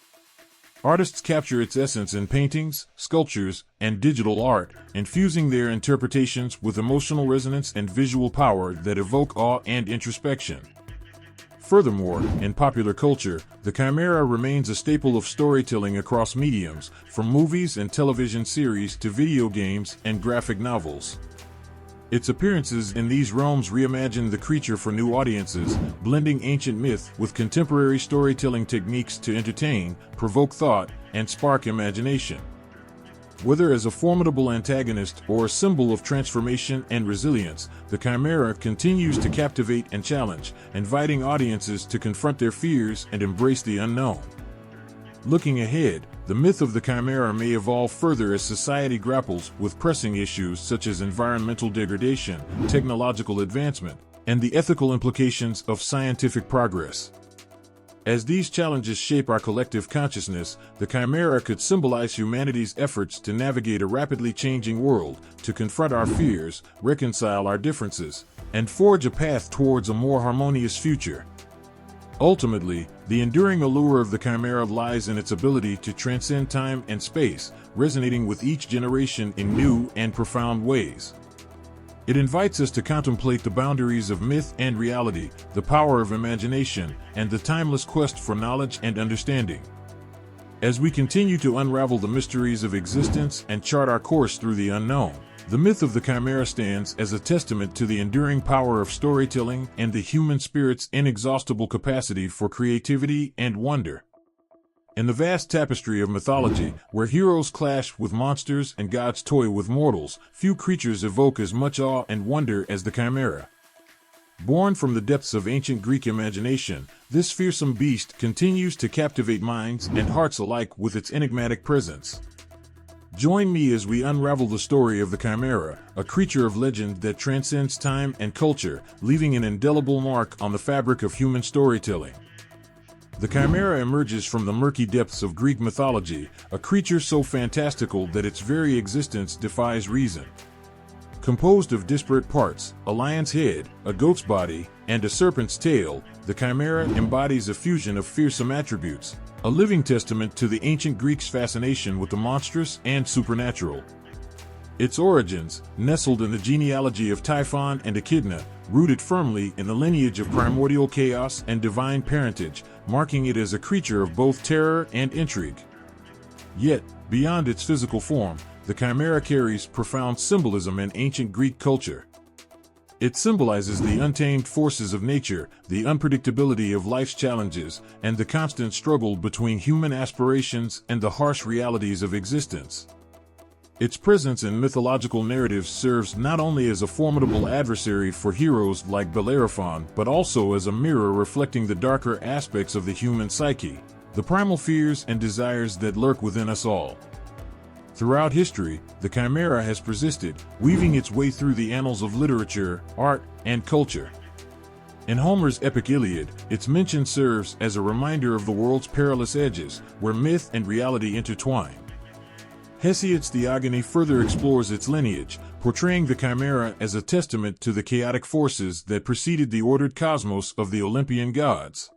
Artists capture its essence in paintings, sculptures, and digital art, infusing their interpretations with emotional resonance and visual power that evoke awe and introspection. Furthermore, in popular culture, the Chimera remains a staple of storytelling across mediums, from movies and television series to video games and graphic novels. Its appearances in these realms reimagine the creature for new audiences, blending ancient myth with contemporary storytelling techniques to entertain, provoke thought, and spark imagination. Whether as a formidable antagonist or a symbol of transformation and resilience, the Chimera continues to captivate and challenge, inviting audiences to confront their fears and embrace the unknown. Looking ahead, the myth of the Chimera may evolve further as society grapples with pressing issues such as environmental degradation, technological advancement, and the ethical implications of scientific progress. As these challenges shape our collective consciousness, the Chimera could symbolize humanity's efforts to navigate a rapidly changing world, to confront our fears, reconcile our differences, and forge a path towards a more harmonious future. Ultimately, the enduring allure of the Chimera lies in its ability to transcend time and space, resonating with each generation in new and profound ways. It invites us to contemplate the boundaries of myth and reality, the power of imagination, and the timeless quest for knowledge and understanding. As we continue to unravel the mysteries of existence and chart our course through the unknown, the myth of the Chimera stands as a testament to the enduring power of storytelling and the human spirit's inexhaustible capacity for creativity and wonder. In the vast tapestry of mythology, where heroes clash with monsters and gods toy with mortals, few creatures evoke as much awe and wonder as the Chimera. Born from the depths of ancient Greek imagination, this fearsome beast continues to captivate minds and hearts alike with its enigmatic presence. Join me as we unravel the story of the Chimera, a creature of legend that transcends time and culture, leaving an indelible mark on the fabric of human storytelling. The Chimera emerges from the murky depths of Greek mythology, a creature so fantastical that its very existence defies reason. Composed of disparate parts, a lion's head, a goat's body, and a serpent's tail, the Chimera embodies a fusion of fearsome attributes, a living testament to the ancient Greeks' fascination with the monstrous and supernatural. Its origins, nestled in the genealogy of Typhon and Echidna, rooted firmly in the lineage of primordial chaos and divine parentage, marking it as a creature of both terror and intrigue. Yet, beyond its physical form, the Chimera carries profound symbolism in ancient Greek culture. It symbolizes the untamed forces of nature, the unpredictability of life's challenges, and the constant struggle between human aspirations and the harsh realities of existence. Its presence in mythological narratives serves not only as a formidable adversary for heroes like Bellerophon, but also as a mirror reflecting the darker aspects of the human psyche, the primal fears and desires that lurk within us all. Throughout history, the Chimera has persisted, weaving its way through the annals of literature, art, and culture. In Homer's epic Iliad, its mention serves as a reminder of the world's perilous edges, where myth and reality intertwine. Hesiod's Theogony further explores its lineage, portraying the Chimera as a testament to the chaotic forces that preceded the ordered cosmos of the Olympian gods.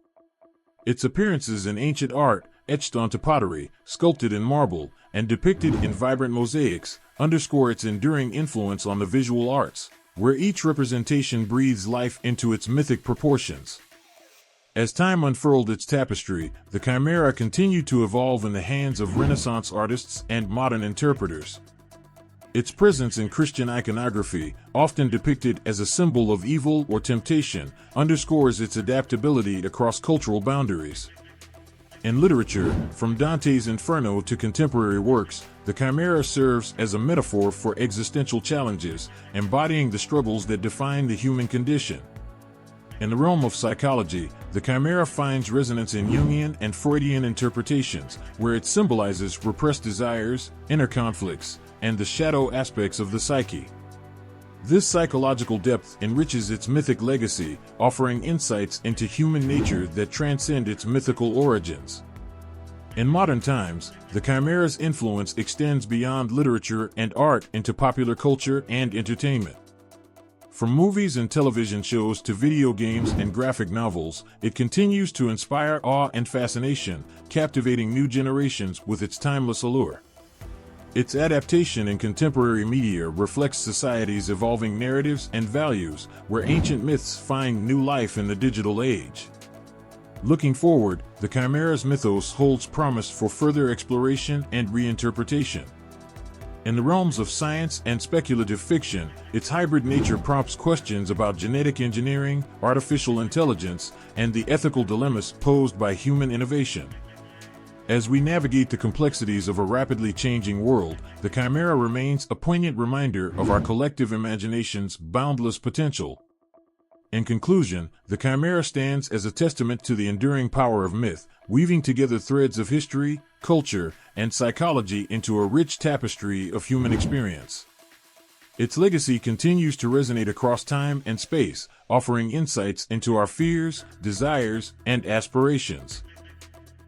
Its appearances in ancient art, etched onto pottery, sculpted in marble, and depicted in vibrant mosaics, underscore its enduring influence on the visual arts, where each representation breathes life into its mythic proportions. As time unfurled its tapestry, the Chimera continued to evolve in the hands of Renaissance artists and modern interpreters. Its presence in Christian iconography, often depicted as a symbol of evil or temptation, underscores its adaptability across cultural boundaries. In literature, from Dante's Inferno to contemporary works, the Chimera serves as a metaphor for existential challenges, embodying the struggles that define the human condition. In the realm of psychology, the Chimera finds resonance in Jungian and Freudian interpretations, where it symbolizes repressed desires, inner conflicts, and the shadow aspects of the psyche. This psychological depth enriches its mythic legacy, offering insights into human nature that transcend its mythical origins. In modern times, the Chimera's influence extends beyond literature and art into popular culture and entertainment. From movies and television shows to video games and graphic novels, it continues to inspire awe and fascination, captivating new generations with its timeless allure. Its adaptation in contemporary media reflects society's evolving narratives and values, where ancient myths find new life in the digital age. Looking forward, the Chimera's mythos holds promise for further exploration and reinterpretation. In the realms of science and speculative fiction, its hybrid nature prompts questions about genetic engineering, artificial intelligence, and the ethical dilemmas posed by human innovation. As we navigate the complexities of a rapidly changing world, the Chimera remains a poignant reminder of our collective imagination's boundless potential. In conclusion, the Chimera stands as a testament to the enduring power of myth, weaving together threads of history, culture, and psychology into a rich tapestry of human experience. Its legacy continues to resonate across time and space, offering insights into our fears, desires, and aspirations.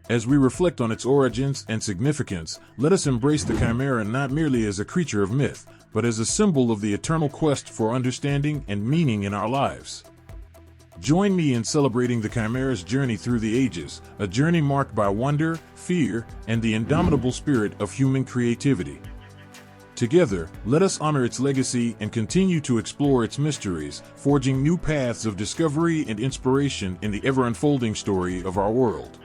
As we reflect on its origins and significance, let us embrace the Chimera not merely as a creature of myth, but as a symbol of the eternal quest for understanding and meaning in our lives. Join me in celebrating the Chimera's journey through the ages, a journey marked by wonder, fear, and the indomitable spirit of human creativity. Together, let us honor its legacy and continue to explore its mysteries, forging new paths of discovery and inspiration in the ever-unfolding story of our world.